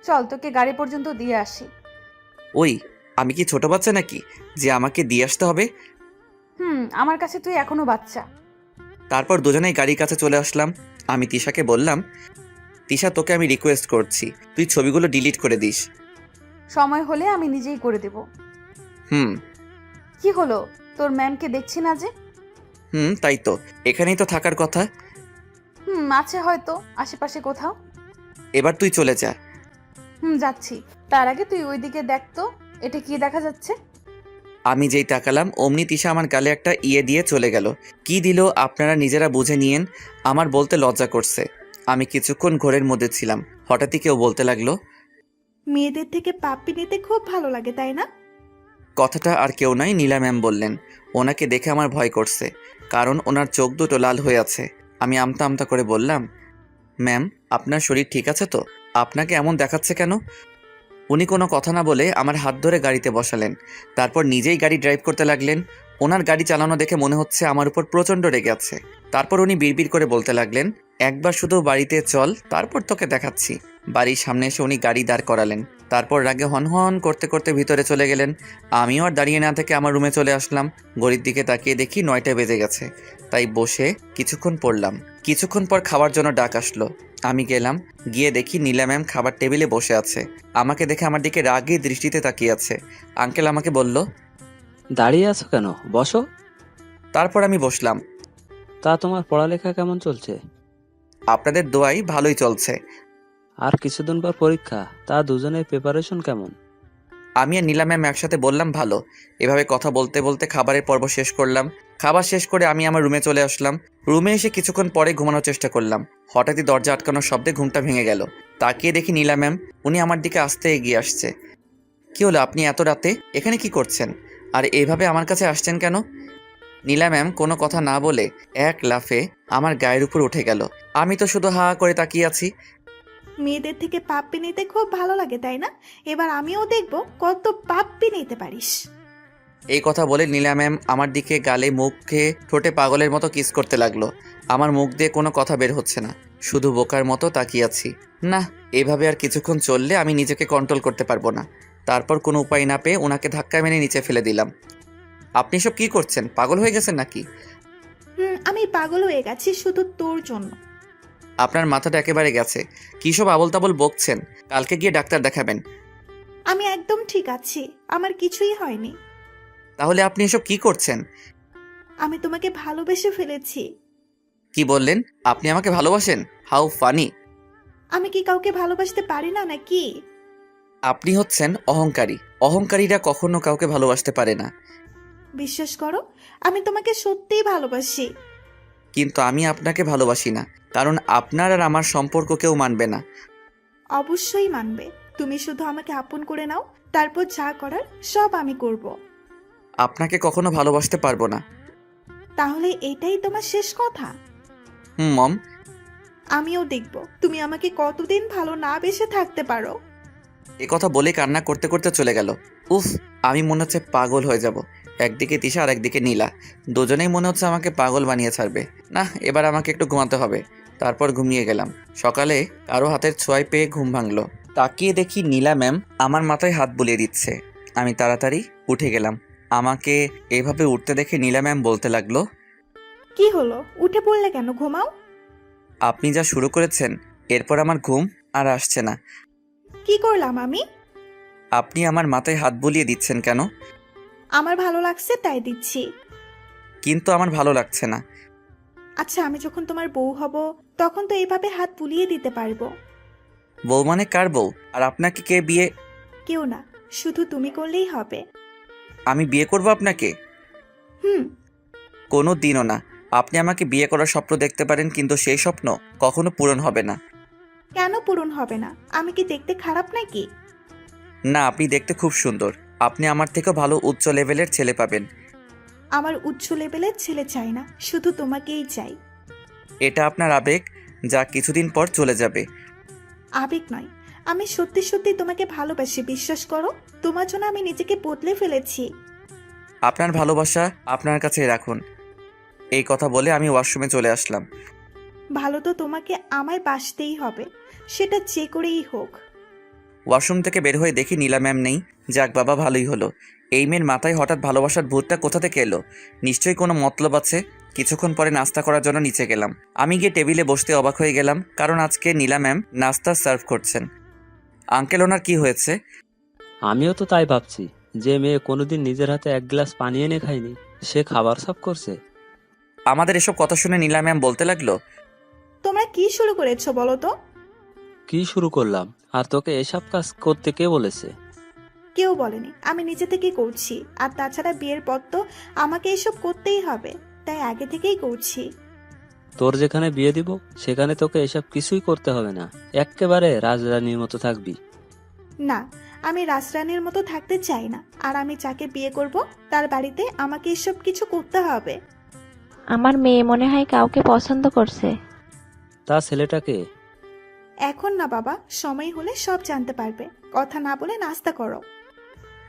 চল তোকে গাড়ি পর্যন্ত দিয়ে আসি। ওই, আমি কি ছোট বাচ্চা নাকি যে আমাকে দিয়ে আসতে হবে? আমার কাছে তুই এখনো বাচ্চা। তারপর দুজনেই গাড়ির কাছে চলে আসলাম। আমি তিশাকে বললাম, তিশা, তোকে আমি রিকোয়েস্ট করছি, তুই ছবিগুলো ডিলিট করে দিস। সময় হলে আমি নিজেই করে দেব। কি হলো, তোর ম্যামকে দেখছি না যে? তাই তো, এখানেই তো থাকার কথা। আছে হয়তো আশেপাশে কোথাও। এবার তুই চলে যা। যাচ্ছি। তার আগে তুই ওইদিকে দেখ তো, এটা কি দেখা যাচ্ছে? আমি যেই তাকালাম অমনি তিশা আমার গালে একটা ইয়ে দিয়ে চলে গেল। কি দিল আপনারা নিজেরা বুঝে নিয়েন, আমার বলতে লজ্জা করছে। আমি কিছুক্ষণ ঘোরের মধ্যে ছিলাম। হঠাৎই কেউ বলতে লাগলো, মেয়েদের থেকে পাপ্পি নিতে খুব ভালো লাগে, তাই না? কথাটা আর কেউ নয়, নীলা ম্যাম বললেন। ওনাকে দেখে আমার ভয় করছে, কারণ ওনার চোখ দুটো লাল হয়ে আছে। আমি আমতা আমতা করে বললাম, ম্যাম, আপনার শরীর ঠিক আছে তো? আপনাকে এমন দেখাচ্ছে কেন? উনি কোনো কথা না বলে আমার হাত ধরে গাড়িতে বসালেন। তারপর নিজেই গাড়ি ড্রাইভ করতে লাগলেন। ওনার গাড়ি চালানো দেখে মনে হচ্ছে আমার উপর প্রচণ্ড রেগে আছে। তারপর উনি বিড়বিড় করে বলতে লাগলেন, একবার শুধু বাড়িতে চল, তারপর তোকে দেখাচ্ছি। বাড়ির সামনে এসে উনি গাড়ি দাঁড় করালেন। তারপর রাগে হনহন করতে করতে ভিতরে চলে গেলেন। আমিও আর দাঁড়িয়ে না থেকে আমার রুমে চলে আসলাম। ঘড়ির দিকে তাকিয়ে দেখি 9টা বেজে গেছে। তাই বসে কিছুক্ষণ পড়লাম। কিছুক্ষণ পর খাওয়ার জন্য ডাক আসলো। আমি গেলাম। গিয়ে দেখি নীলা ম্যাম খাবার টেবিলে বসে আছে। আমাকে দেখে আমার দিকে রাগী দৃষ্টিতে তাকিয়ে আছে। আঙ্কেল আমাকে বলল, দাঁড়িয়ে আছো কেন, বসো। তারপর আমি বসলাম। তা তোমার পড়ালেখা কেমন চলছে? আপনাদের দোয়াই ভালোই চলছে। আর কিছুদিন পর পরীক্ষা, তা দুজনের প্রিপারেশন কেমন? আমি আর নীলা ম্যাম একসাথে বললাম ভালো। এভাবে কথা বলতে বলতে খাবারের পর্ব শেষ করলাম। খাবার শেষ করে আমি আমার রুমে চলে আসলাম। রুমে এসে কিছুক্ষণ পরে ঘুমানোর চেষ্টা করলাম। হঠাৎই দরজা আটকানোর শব্দে ঘুমটা ভেঙে গেল। তাকিয়ে দেখি নীলা ম্যাম, উনি আমার দিকে আস্তে এগিয়ে আসছে। কি হলো, আপনি এত রাতে এখানে কি করছেন? আর এইভাবে আমার কাছে আসছেন কেন? নীলা ম্যাম কোনো কথা না বলে এক লাফে আমার গায়ের উপর উঠে গেল। আমি তো শুধু হা করে তাকিয়ে আছি। মেয়েদের থেকে পাপ্পি নিতে খুব ভালো লাগে তাই না? এবার আমিও দেখব কত পাপ্পি নিতে পারিস। এই কথা বলে নীলা ম্যাম আমার দিকে গালে মুখে ঠোঁটে পাগলের মতো কিস করতে লাগলো। আমার মুখ দিয়ে কোনো কথা বের হচ্ছে না, শুধু বোকার মতো তাকিয়ে আছি। না, এভাবে আর কিছুক্ষণ চললে আমি নিজেকে কন্ট্রোল করতে পারবো না। তারপর কোনো উপায় না পেয়ে ওনাকে ধাক্কা মেরে নিচে ফেলে দিলাম। আপনি সব কি করছেন? পাগল হয়ে গেছেন নাকি? আমি পাগল হয়ে গেছি শুধু তোর জন্য। আপনার মাথাটা একেবারে গেছে। কী সব আবল তাবল বকছেন? কালকে গিয়ে ডাক্তার দেখাবেন। আমি একদম ঠিক আছি, আমার কিছুই হয়নি। তাহলে আপনি এসব কি করছেন? আমি তোমাকে ভালোবেসে ফেলেছি। কি বললেন? আপনি আমাকে ভালোবাসেন? How funny! আমি কি কাউকে ভালোবাসতে পারি না নাকি? আপনি হচ্ছেন অহংকারী। অহংকারীরা কখনো কাউকে ভালোবাসতে পারে না। বিশ্বাস করো, আমি তোমাকে সত্যিই ভালোবাসি। কিন্তু আমি আপনাকে ভালোবাসি না, কারণ আপনার আর আমার সম্পর্ক কেউ মানবে না। অবশ্যই মানবে। তুমি শুধু আমাকে আপন করে নাও, তারপর যা করার সব আমি করব। আপনাকে কখনো ভালোবাসতে পারবো না। তাহলে এটাই তোমার শেষ কথা? মম। আমিও দেখব তুমি আমাকে কতদিন ভালো না বেসে থাকতে পারো। এ কথা বলে কান্না করতে করতে চলে গেল। উফ, আমি মনে হচ্ছে পাগল হয়ে যাব। একদিকে তিশা আর একদিকে নীলা, দুজনেই মনে হচ্ছে আমাকে পাগল বানিয়ে ছাড়বে। না, এবার আমাকে একটু ঘুমাতে হবে। তারপর ঘুমিয়ে গেলাম। সকালে কারো হাতের ছোঁয়ায় পেয়ে ঘুম ভাঙলো। তাকিয়ে দেখি নীলা ম্যাম আমার মাথায় হাত বুলিয়ে দিচ্ছে। আমি তাড়াতাড়ি উঠে গেলাম। আমাকে এভাবে উঠতে দেখে নীলা ম্যাম বলতে লাগলো, কি হলো, উঠে পড়লে কেন? ঘুমাও। আপনি যা শুরু করেছেন, এরপর আমার ঘুম আর আসছে না। কি করলাম আমি? আপনি আমার মাথায় হাত বুলিয়ে দিচ্ছেন কেন? আমার ভালো লাগছে তাই দিচ্ছি। কিন্তু আমার ভালো লাগছে না। আচ্ছা, আমি যখন তোমার বউ হব তখন তো এইভাবে হাত বুলিয়ে দিতে পারবো। বউ মানে কার বউ? আর আপনাকে কে বিয়ে? কেউ না, শুধু তুমি করলেই হবে। আমি বিয়ে করব আপনাকে? হুম। কোনো দিনও না। আপনি আমাকে বিয়ে করার স্বপ্ন দেখতে পারেন, কিন্তু সেই স্বপ্ন কখনো পূরণ হবে না। কেন পূরণ হবে না? আমি কি দেখতে খারাপ নাকি? না, আপনি দেখতে খুব সুন্দর। আপনি আমার থেকেও ভালো উচ্চ লেভেলের ছেলে পাবেন। আমার উচ্চ লেভেলের ছেলে চাই না, শুধু তোমাকেই চাই। এটা আপনার আবেগ, যা কিছুদিন পর চলে যাবে। আবেগ নয়, আমি সত্যি সত্যি তোমাকে ভালোবাসি, বিশ্বাস করো। তোমার জন্য আমি নিজেকে বদলে ফেলেছি। আপনার ভালোবাসা আপনার কাছে রাখুন। এই কথা বলে আমি ওয়াশরুমে চলে আসলাম। ভালো তো তোমাকে আমায় বাসতেই হবে, সেটা যে করেই হোক। ওয়াশরুম থেকে বের হয়ে দেখি নীলা ম্যাম নেই। যাক বাবা, ভালোই হলো। এই মেয়ের মাথায় হঠাৎ ভালোবাসার ভূতটা কোথা থেকে এলো? নিশ্চয়ই কোনো মতলব আছে। কিছুক্ষণ পরে নাস্তা করার জন্য নিচে গেলাম। আমি গিয়ে টেবিলে বসতে অবাক হয়ে গেলাম, কারণ আজকে নীলা ম্যাম নাস্তা সার্ভ করছেন। আঙ্কেল, ওনার কি হয়েছে? আমিও তো তাই ভাবছি, যে মেয়ে কোনোদিন নিজের হাতে এক গ্লাস পানি এনে খায়নি, সে খাবার সাফ করছে। আমাদের এসব কথা শুনে নীলা ম্যাম বলতে লাগলো, তোমরা কি শুরু করেছো বলো তো? কি শুরু করলাম? আর তোকে এসব কাজ করতে কে বলেছে? কেউ বলেনি, আমি নিজে থেকেই করছি। আর তাছাড়া বিয়ের পর তো আমাকে এসব করতেই হবে, তাই আগে থেকেই করছি। তোর যেখানে বিয়ে দিব সেখানে তোকে এসব কিছুই করতে হবে না, এক্কেবারে রাজরানীর মতো থাকবি। না, আমি রাজরানীর মতো থাকতে চাই না। আর আমি যাকে বিয়ে করব তার বাড়িতে আমাকে এসব কিছু করতে হবে। আমার মেয়ে মনে হয় কাউকে পছন্দ করছে। তা ছেলেটাকে? এখন না বাবা, সময় হলে সব জানতে পারবে। কথা না বলে নাস্তা করো।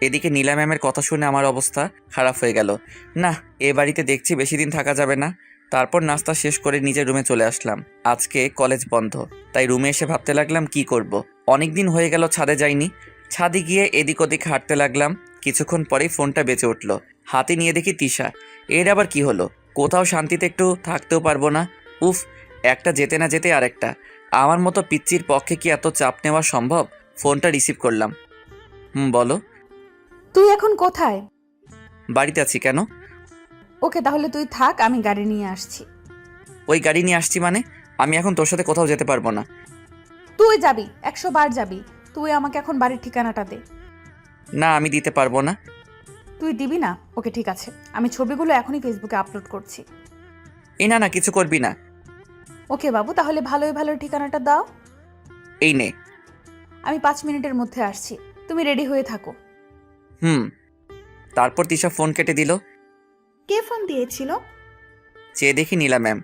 এদিকে নীলা ম্যামের কথা শুনে আমার অবস্থা খারাপ হয়ে গেল। না, এ বাড়িতে দেখছি বেশি দিন থাকা যাবে না। তারপর নাস্তা শেষ করে নিজের রুমে চলে আসলাম। আজকে কলেজ বন্ধ, তাই রুমে এসে ভাবতে লাগলাম কি করব। অনেক দিন হয়ে গেল ছাদে যাইনি। ছাদে গিয়ে এদিক ওদিক হাঁটতে লাগলাম। কিছুক্ষণ পরেই ফোনটা বেজে উঠল। হাতে নিয়ে দেখি তিশা। এর আবার কি হলো? কোথাও শান্তিতে একটু থাকতেও পারবো না। উফ, একটা যেতে না যেতে আরেকটা। আমার মতো পিচ্চির পক্ষে কি এত চাপ নেওয়া সম্ভব? ফোনটা রিসিভ করলাম। বলো। তুই এখন কোথায়? বাড়িতে আছি। কেন? ওকে, তাহলে তুই থাক, আমি গাড়ি নিয়ে আসছি। ওই গাড়ি নিয়ে আসছি মানে? আমি এখন তোর সাথে কোথাও যেতে পারবো না। তুই যাবি, 100 বার যাবি। তুই আমাকে এখন বাড়ির ঠিকানাটা দে। না, আমি দিতে পারবো না। তুই দিবি না? ওকে ঠিক আছে, আমি ছবিগুলো এখনই ফেসবুকে আপলোড করছি। এই না না, কিছু করবি না। ওকে বাবু, তাহলে ভালোই ভালো ঠিকানাটা দাও। এই নে। আমি 5 মিনিটের মধ্যে আসছি, তুমি রেডি হয়ে থাকো। তারপর তিশা ফোন কেটে দিল। কে ফোন দিয়েছিল? চেয়ে দেখি নীলা ম্যাম।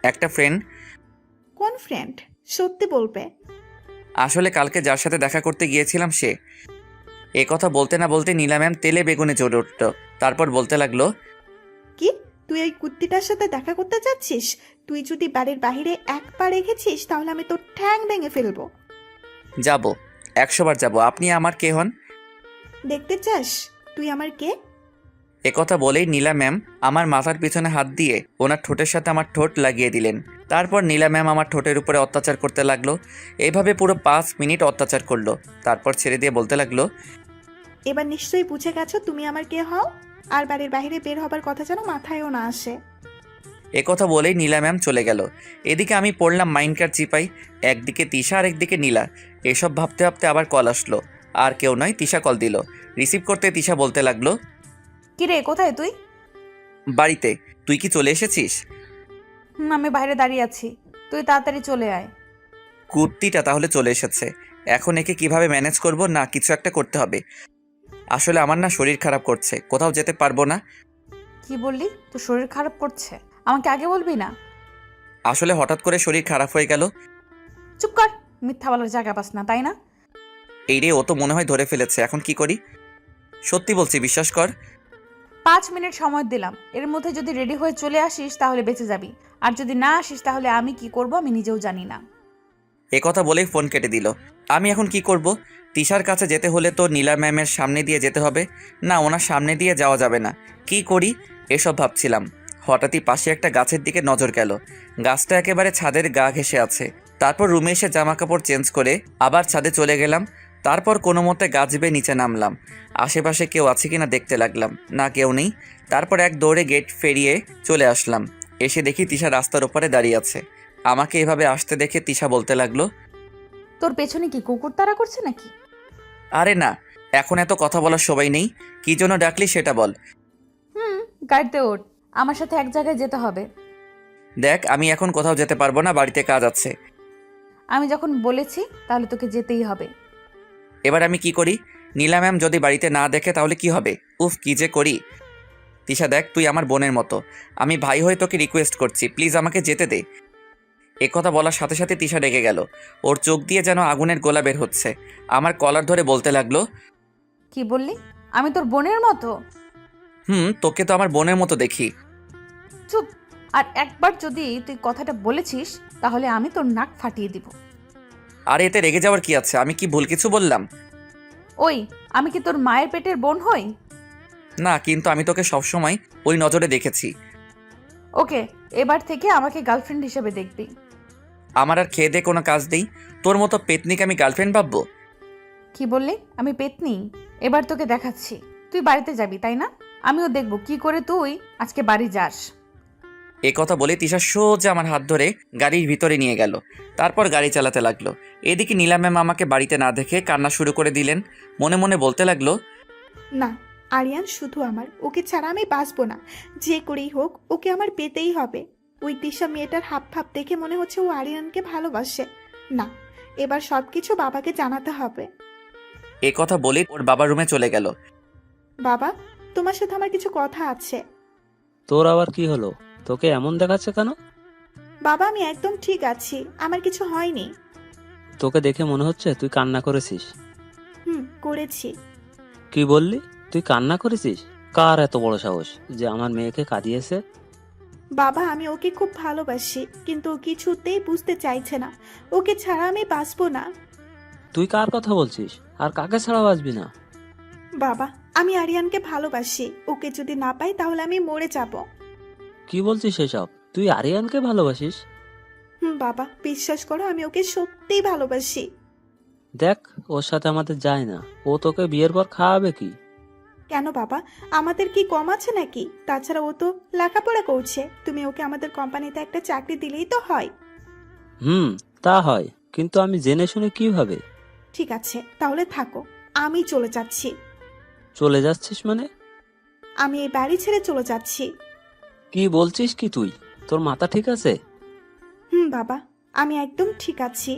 একটা ফ্রেন্ড। কোন ফ্রেন্ড? সত্যি বলবে? আসলে কালকে যার সাথে দেখা করতে গিয়েছিলাম সে। এ কথা বলতে না বলতে নীলা ম্যাম তেলে বেগুনে জ্বলে উঠল। তারপর বলতে লাগলো, কি তুই ওই কুত্তিটার সাথে দেখা করতে যাচ্ছিস? তুই যদি বাড়ির বাইরে এক পা রেখেছিস তাহলে আমি তোর ঠ্যাং ভেঙে ফেলবো। যাব, 100 বার যাব। আপনি আমার কে হন? দেখতে চাস তুই আমার কে? এ কথা বলেই নীলা ম্যাম আমার মাথার পিছনে হাত দিয়ে ওনার ঠোঁটের সাথে আমার ঠোঁট লাগিয়ে দিলেন। তারপর নীলা ম্যাম আমার ঠোঁটের উপরে অত্যাচার করতে লাগলো। এইভাবে পুরো 5 মিনিট অত্যাচার করলো। তারপর ছেড়ে দিয়ে বলতে লাগলো, এবার নিশ্চয়ই বুঝে গেছো তুমি আমার কে হও। আর বাড়ির বাইরে বের হবার কথা যেন মাথায়ও না আসে। এ কথা বলেই নীলা ম্যাম চলে গেল। এদিকে আমি পড়লাম মাইন্ডকার চিপাই। একদিকে তিশা আর একদিকে নীলা। এসব ভাবতে ভাবতে আবার কল আসলো। আর কেউ নয়, তিশা কল দিল। রিসিভ করতে তিশা বলতে লাগলো, কিরে, কোথায় তুই? বাড়িতে। তুই কি চলে এসেছিস? আমি বাইরে দাঁড়িয়ে আছি, তুই তাড়াতাড়ি চলে আয়। কুর্তিটা তাহলে চলে এসেছে। এখন একে কিভাবে ম্যানেজ করব? না কিছু একটা করতে হবে। আসলে আমার না শরীর খারাপ করছে, কোথাও যেতে পারবো না। কি বললি? তোর শরীর খারাপ করছে? আমাকে আগে বলবি না? আসলে হঠাৎ করে শরীর খারাপ হয়ে গেল। চুপ কর, মিথ্যা বলার জায়গা পাস না, তাই না? এই রে, ও তো মনে হয় ধরে ফেলেছে। এখন কি করি? সত্যি বলছি, বিশ্বাস কর। 5 মিনিট সময় দিলাম, এর মধ্যে যদি রেডি হয়ে চলে আসিস তাহলে বেঁচে যাবি, আর যদি না আসিস তাহলে আমি কি করব আমি নিজেও জানি না। এ কথা বলেই ফোন কেটে দিল। আমি এখন কি করব? তিশার কাছে যেতে হলে তো নীলা ম্যামের সামনে দিয়ে যেতে হবে। না, ওনার সামনে দিয়ে যাওয়া যাবে না। কি করি এসব ভাবছিলাম। হঠাৎই পাশে একটা গাছের দিকে নজর গেল। গাছটা একেবারে ছাদের গা ঘেঁষে আছে। তারপর রুমে এসে জামা কাপড় চেঞ্জ করে আবার ছাদে চলে গেলাম। তারপর কোনো মতে গাছ বেয়ে নিচে নামলাম। আশেপাশে কেউ আছে কিনা দেখতে লাগলাম। না, কেউ নেই। তারপর এক দৌড়ে গেট ফেরিয়ে চলে আসলাম। এসে দেখি তিশা রাস্তার ওপারে দাঁড়িয়ে আছে। আমাকে এভাবে আসতে দেখে তিশা বলতে লাগলো, তোর পেছনে কি কুকুর তাড়া করছে নাকি? আরে না, এখন এত কথা বলার সময় নেই। কি জন্য ডাকলি সেটা বল। গাড়িতে ওঠ, আমার সাথে এক জায়গায় যেতে হবে। দেখ, আমি এখন কোথাও যেতে পারবো না, বাড়িতে কাজ আছে। আমি যখন বলেছি তাহলে তোকে যেতেই হবে। এবার আমি কি করি? নীলা ম্যাম যদি বাড়িতে না দেখে তাহলে কি হবে? উফ, কি যে করি। তিশা দেখ, তুই আমার বোনের মতো। আমি ভাই হয়ে তোকে রিকোয়েস্ট করছি, প্লিজ আমাকে যেতে দে। এ কথা বলার সাথে সাথে তিশা রেগে গেল। ওর চোখ দিয়ে যেন আগুনের গোলা বের হচ্ছে। আমার কলার ধরে বলতে লাগলো, কি বললি? আমি তোর বোনের মতো? তোকে তো আমার বোনের মতো দেখি। চুপ! আর একবার যদি তুই কথাটা বলেছিস তাহলে আমি তোর নাক ফাটিয়ে দিব। আর এতে রেগে যাওয়ার কি আছে? আমি কি ভুল কিছু বললাম? ওই, আমি কি তোর মায়ের পেটের বোন হই? না, কিন্তু আমি তোকে সবসময় ওই নজরে দেখেছি। ওকে, এবার থেকে আমাকে গার্লফ্রেন্ড হিসেবে দেখবি। আমার আর খেয়ে দে কোনো কাজ নেই। তোর মতো পেতনিকে আমি গার্লফ্রেন্ড ভাববো? কি বললি? আমি পেতনি? এবার তোকে দেখাচ্ছি। তুই বাড়িতে যাবি তাই না? আমিও দেখব কি করে তুই আজকে বাড়ি যাস। এ কথা বলে তিশা সোজা আমার হাত ধরে গাড়ির ভিতরে নিয়ে গেল। তারপর গাড়ি চালাতে লাগলো। এদিকে নীলা ম্যাম আমাকে বাড়িতে না দেখে কান্না শুরু করে দিলেন। মনে মনে বলতে লাগলো, না, আরিয়ান শুধু আমার, ওকে ছাড়া আমি বাঁচবো না। যে করেই হোক ওকে আমার পেতেই হবে। ওই দিশা মেয়েটার হাব ভাব দেখে মনে হচ্ছে ও আরিয়ানকে ভালোবাসে। না, এবার সবকিছু বাবাকে জানাতে হবে। এ কথা বলে ওর বাবার রুমে চলে গেল। বাবা, তোমার সাথে আমার কিছু কথা আছে। তোর আবার কি হলো? তোকে এমন দেখাচ্ছে কেন? বাবা, আমি একদম ঠিক আছি, আমার কিছু হয়নি। তোকে দেখে মনে হচ্ছে তুই কান্না করেছিস। করেছি। কি বললি? তুই কান্না করেছিস? কার এত বড় সাহস যে আমার মেয়েকে কাঁদিয়েছে? বাবা, আমি ওকে খুব ভালোবাসি, কিন্তু ও কিছুতেই বুঝতে চাইছে না। ওকে ছাড়া আমি বাঁচবো না। তুই কার কথা বলছিস? আর কাকে ছাড়া বাঁচবি না? বাবা, আমি আরিয়ানকে ভালোবাসি। ওকে যদি না পাই তাহলে আমি মরে যাব। কি বলছিস এসব? তুই আরিয়ানকে ভালোবাসিস? বাবা, বিশ্বাস করো, আমি ওকে সত্যিই ভালোবাসি। দেখ, ওর সাথে আমাদের যায় না। ও তোকে বিয়ের পর খাওয়াবে কি? কেন বাবা, আমাদের কি কম আছে নাকি? তাছাড়া ও তো লেখাপড়া করছে। তুমি ওকে আমাদের কোম্পানিতে একটা চাকরি দিলেই তো হয়। হুম, তা হয়, কিন্তু আমি জেনে শুনে কিভাবে? ঠিক আছে তাহলে থাকো, আমি চলে যাচ্ছি। চলে যাচ্ছিস মানে? আমি এই বাড়ি ছেড়ে চলে যাচ্ছি। কি বলছিস কি তুই? তোর মাথা ঠিক আছে? বাবা, আমি একদম ঠিক আছি।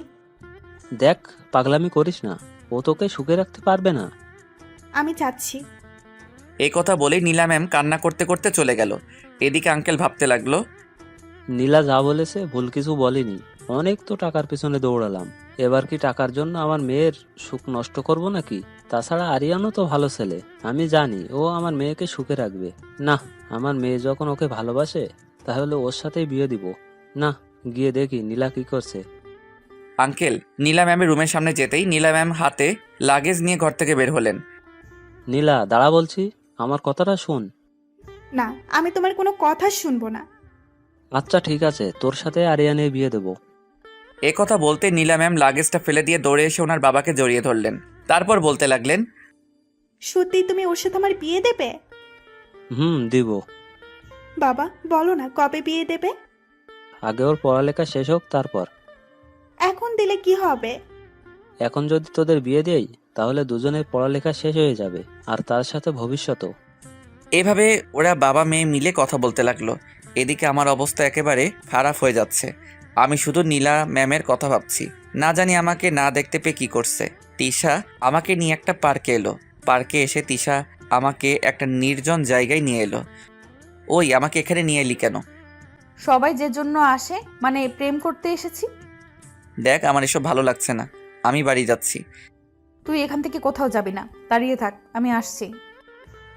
দেখ, পাগলামি করিস না, ও তোকে সুখে রাখতে পারবে না। আমি যাচ্ছি। এই কথা বলেই নীলা ম্যাম কান্না করতে করতে চলে গেল। এদিকে আঙ্কেল ভাবতে লাগলো, নীলা যা বলেছে ভুল কিছু বলেনি। অনেক তো টাকার পিছনে দৌড়ালাম, এবার কি টাকার জন্য আমার মেয়ের সুখ নষ্ট করব নাকি? তাছাড়া আরিয়ানও তো ভালো ছেলে, আমি জানি ও আমার মেয়েকে সুখে রাখবে। না, আমার মেয়ে যখন ওকে ভালোবাসে তাহলে ওর সাথেই বিয়ে দিব। না, গিয়ে দেখি নীলা কি করছে। আঙ্কেল নীলা ম্যামের রুমের সামনে যেতেই নীলা ম্যাম হাতে লাগেজ নিয়ে ঘর থেকে বের হলেন। নীলা দাঁড়া বলছি, আমার কথাটা শোন। না, আমি তোমার কোনো কথা শুনবো না। আচ্ছা ঠিক আছে, তোর সাথে আরিয়ানের বিয়ে দেবো। এ কথা বলতে নীলা ম্যাম লাগেজটা ফেলে দিয়ে দৌড়ে এসে ওনার বাবাকে জড়িয়ে ধরলেন। তারপর বলতে লাগলেন, সত্যি তুমি ওর সাথে আমার বিয়ে দেবে? দিব। বাবা বলো না কবে বিয়ে দেবে? আগে ওর পড়ালেখা শেষ হোক তারপর। এখন দিলে কি হবে? এখন যদি তোদের বিয়ে দেই তাহলে দুজনের পড়ালেখা শেষ হয়ে যাবে, আর তার সাথে ভবিষ্যতও। এভাবে ওরা বাবা মেয়ে মিলে কথা বলতে লাগলো। এদিকে আমার অবস্থা একেবারে খারাপ হয়ে যাচ্ছে। আমি শুধু নীলা ম্যামের কথা ভাবছি। না জানি আমাকে না দেখতে পেয়ে কি করছে। তিশা আমাকে নিয়ে একটা পার্কে এলো। পার্কে এসে তিশা আমাকে একটা নির্জন জায়গায় নিয়ে এলো। ওই আমাকে এখানে নিয়ে এলি কেন? সবাই যে জন্য আসে, মানে প্রেম করতে এসেছি। দেখ, আমার এসব ভালো লাগছে না, আমি বাড়ি যাচ্ছি। তুই এখান থেকে কোথাও যাবি না, দাঁড়িয়ে থাক, আমি আসছি।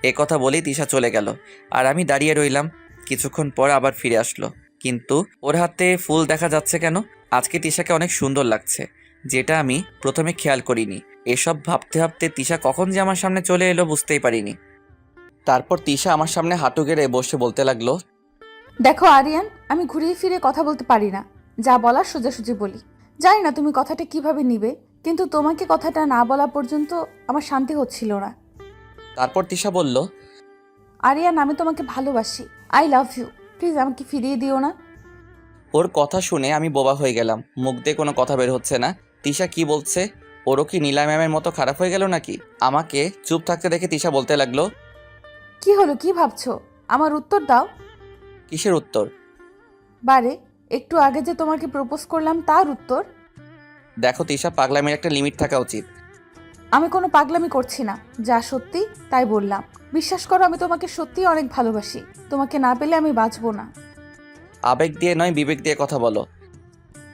এ কথা বলেই তিশা চলে গেল, আর আমি দাঁড়িয়ে রইলাম। কিছুক্ষণ পর আবার ফিরে আসলো, কিন্তু ওর হাতে ফুল দেখা যাচ্ছে কেন? আজকে তিশাকে অনেক সুন্দর লাগছে, যেটা আমি প্রথমে খেয়াল করিনি। এসব ভাবতে ভাবতে তিশা কখন যে আমার সামনে চলে এলো বুঝতেই পারিনি। তারপর তিশা আমার সামনে হাঁটু গেড়ে বসে বলতে লাগলো, দেখো আরিয়ান, আমি ঘুরিয়ে ফিরে কথা বলতে পারি না, যা বলার সোজাসুজি বলি। জানি না তুমি কথাটা কিভাবে নিবে, কিন্তু তোমাকে কথাটা না বলা পর্যন্ত আমার শান্তি হচ্ছিল না। তারপর তিশা বলল, আরিয়ান, আমি তোমাকে ভালোবাসি, আই লাভ ইউ, প্লিজ আমাকে ফিরিয়ে দিও না। ওর কথা শুনে আমি বোবা হয়ে গেলাম। মুখ দিয়ে কোনো কথা বের হচ্ছে না। তিশা কি বলছে? ওরও কি নীলা ম্যামের মতো খারাপ হয়ে গেল নাকি? আমাকে চুপ থাকতে দেখে তিশা বলতে লাগলো, কি হলো, কি ভাবছো? আমার উত্তর দাও। কিসের উত্তর? বারে, একটু আগে যে তোমাকে প্রপোজ করলাম তার উত্তর। দেখো তিশা, পাগলামির একটা লিমিট থাকা উচিত। আমি কোনো পাগলামি করছি না, যা সত্যি তাই বললাম। বিশ্বাস করো, আমি তোমাকে সত্যিই অনেক ভালোবাসি, তোমাকে না পেলে আমি বাঁচবো না। আবেগ দিয়ে নয়, বিবেক দিয়ে কথা বলো।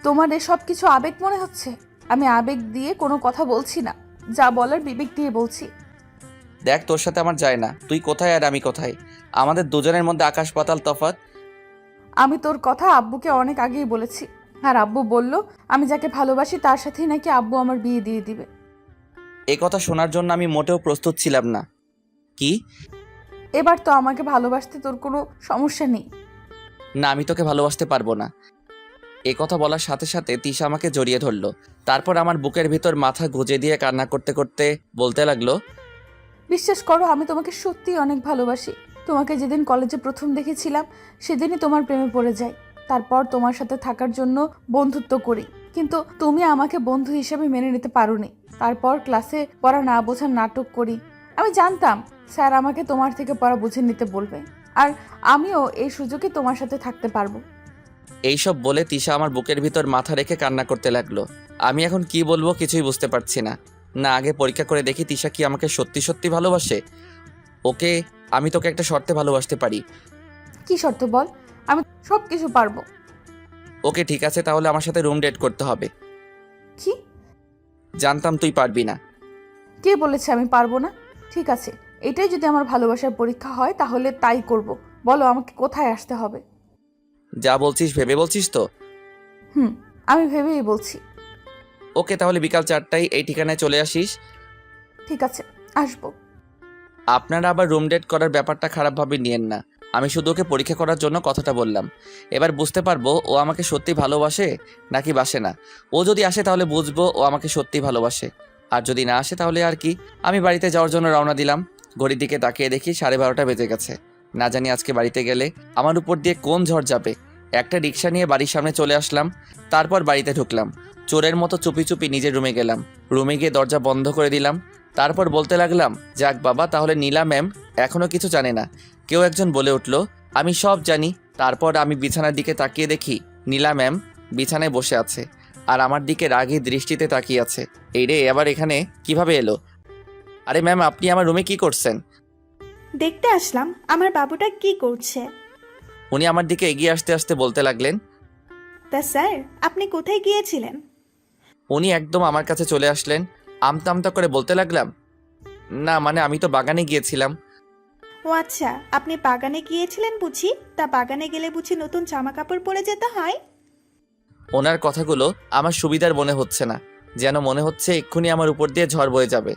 তোমার এসব কিছু আবেগ মনে হচ্ছে? আমি আবেগ দিয়ে কোনো কথা বলছি না, যা বলার বিবেক দিয়ে বলছি। দেখ, তোর সাথে আমার যায় না, তুই কোথায় আর আমি কোথায়, আমাদের দুজনের মধ্যে আকাশ পাতাল তফাৎ। আমি তোর কথা আব্বুকে অনেক আগেই বলেছি, আর আব্বু বলল আমি যাকে ভালোবাসি তার সাথেই নাকি আব্বু আমার বিয়ে দিয়ে দিবে। এই কথা শোনার জন্য আমি মোটেও প্রস্তুত ছিলাম না। কি? এবার তো আমাকে ভালোবাসতে তোর কোনো সমস্যা নেই। না, আমি তোকে ভালোবাসতে পারবো না। এ কথা বলার সাথে সাথে তিশা আমাকে জড়িয়ে ধরলো। তারপর আমার বুকের ভিতর মাথা গুজে দিয়ে কান্না করতে করতে বলতে লাগলো, বিশ্বাস করো, আমি তোমাকে সত্যিই অনেক ভালোবাসি। তোমাকে যেদিন কলেজে প্রথম দেখেছিলাম সেদিনই তোমার প্রেমে পড়ে যাই। তারপর তোমার সাথে থাকার জন্য বন্ধুত্ব করি, কিন্তু তুমি আমাকে বন্ধু হিসেবে মেনে নিতে পারোনি। তারপর ক্লাসে পড়া না বোঝার নাটক করি। আমি জানতাম স্যার আমাকে তোমার থেকে পড়া বুঝে নিতে বলবে, আর আমিও এই সুযোগে তোমার সাথে থাকতে পারবো। এইসব বলে তিশা আমার বুকের ভিতর মাথা রেখে কান্না করতে লাগলো। আমি এখন কি বলবো কিছুই বুঝতে পারছি না। না, আগে পরীক্ষা করে দেখি তিশা কি আমাকে সত্যি সত্যি ভালোবাসে। ওকে, আমি তোকে একটা শর্তে ভালোবাসতে পারি। কি শর্ত বল, আমি সব কিছু পারবো। ওকে ঠিক আছে, তাহলে আমার সাথে রুম ডেট করতে হবে। কি? জানতাম তুই পারবি না। কে বলেছে আমি পারবো না? ঠিক আছে, এটাই যদি আমার ভালোবাসার পরীক্ষা হয় তাহলে তাই করব। বলো আমাকে কোথায় আসতে হবে? যা বলছিস ভেবে বলছিস তো? আমি ভেবেই বলছি। ওকে, তাহলে বিকাল 4টায় এই ঠিকানায় চলে আসিস। ঠিক আছে, আসবো। আপনারা আবার রুম ডেট করার ব্যাপারটা খারাপভাবে নিয়েন না। আমি শুধু ওকে পরীক্ষা করার জন্য কথাটা বললাম। এবার বুঝতে পারবো ও আমাকে সত্যি ভালোবাসে নাকি বাসে না। ও যদি আসে তাহলে বুঝবো ও আমাকে সত্যি ভালোবাসে, আর যদি না আসে তাহলে আর কি। আমি বাড়িতে যাওয়ার জন্য রওনা দিলাম। ঘড়ির দিকে তাকিয়ে দেখি 12:30 বেজে গেছে। না জানি আজকে বাড়িতে গেলে আমার উপর দিয়ে কোন ঝড় যাবে। একটা রিক্সা নিয়ে বাড়ির সামনে চলে আসলাম। তারপর বাড়িতে ঢুকলাম। চোরের মতো চুপি চুপি নিজের রুমে গেলাম। রুমে গিয়ে দরজা বন্ধ করে দিলাম। তারপর বলতে লাগলাম, যাক বাবা, তাহলে নীলা ম্যাম এখনও কিছু জানে না। কেউ একজন বলে উঠল, আমি সব জানি। তারপর আমি বিছানার দিকে তাকিয়ে দেখি নীলা ম্যাম বিছানায় বসে আছে আর আমার দিকে রাগী দৃষ্টিতে তাকিয়ে আছে। এই রে, আবার এখানে কিভাবে এলো? আরে ম্যাম, আপনি আমার রুমে কি করছেন? দেখতে আসলাম আমার বাবুটা কি করছে। উনি আমার দিকে এগিয়ে আসতে আসতে বলতে লাগলেন। তা স্যার, আপনি কোথায় গিয়েছিলেন? উনি একদম আমার কাছে চলে আসলেন। আমতা আমতা করে বলতে লাগলাম, না মানে আমি তো বাগানে গিয়েছিলাম। ও আচ্ছা, আপনি বাগানে গিয়েছিলেন বুঝি? তা বাগানে গেলে বুঝি নতুন জামা কাপড় পরে যেতে হয়? ওনার কথাগুলো আমার সুবিধার মনে হচ্ছে না, যেন মনে হচ্ছে এক্ষুনি আমার উপর দিয়ে ঝড় বয়ে যাবে।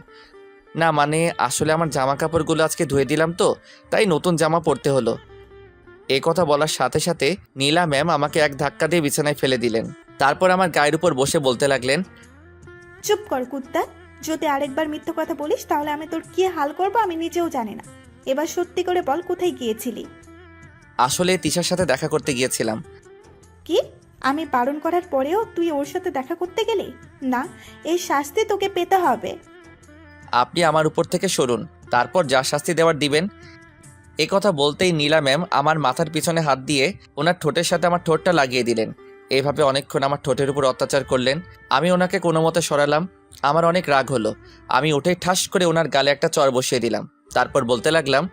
না মানে আসলে আমার জামা কাপড়গুলো আজকে ধুয়ে দিলাম তো, তাই নতুন জামা পরতে হলো। এই কথা বলার সাথে সাথে নীলা ম্যাম আমাকে এক ধাক্কা দিয়ে বিছানায় ফেলে দিলেন। তারপর আমার গায়ের উপর বসে বলতে লাগলেন, চুপ কর কুত্তা, যদি আরেকবার মিথ্যে কথা বলিস তাহলে আমি তোর কি হাল করব আমি নিজেও জানি না। এবার সত্যি করে বল, কোথায় গিয়েছিলি? আসলে তিশার সাথে দেখা করতে গিয়েছিলাম। কি? আমি বারণ করার পরেও তুই ওর সাথে দেখা করতে গেলি? না, এই শাস্তি তোকে পেতে হবে। আপনি আমার উপর থেকে সরুন, তারপর যা শাস্তি দেওয়ার দিবেন। এ কথা বলতেই নীলা ম্যাম আমার মাথার পিছনে হাত দিয়ে ওনার ঠোঁটের সাথে আমার ঠোঁটটা লাগিয়ে দিলেন। এইভাবে অনেকক্ষণ আমার ঠোঁটের উপর অত্যাচার করলেন। আমি ওনাকে কোনো মতে সরালাম। আমার অনেক রাগ হলো। আমি উঠে ঠাস করে ওনার গালে একটা চড় বসিয়ে দিলাম। তারপর বলতে লাগলাম,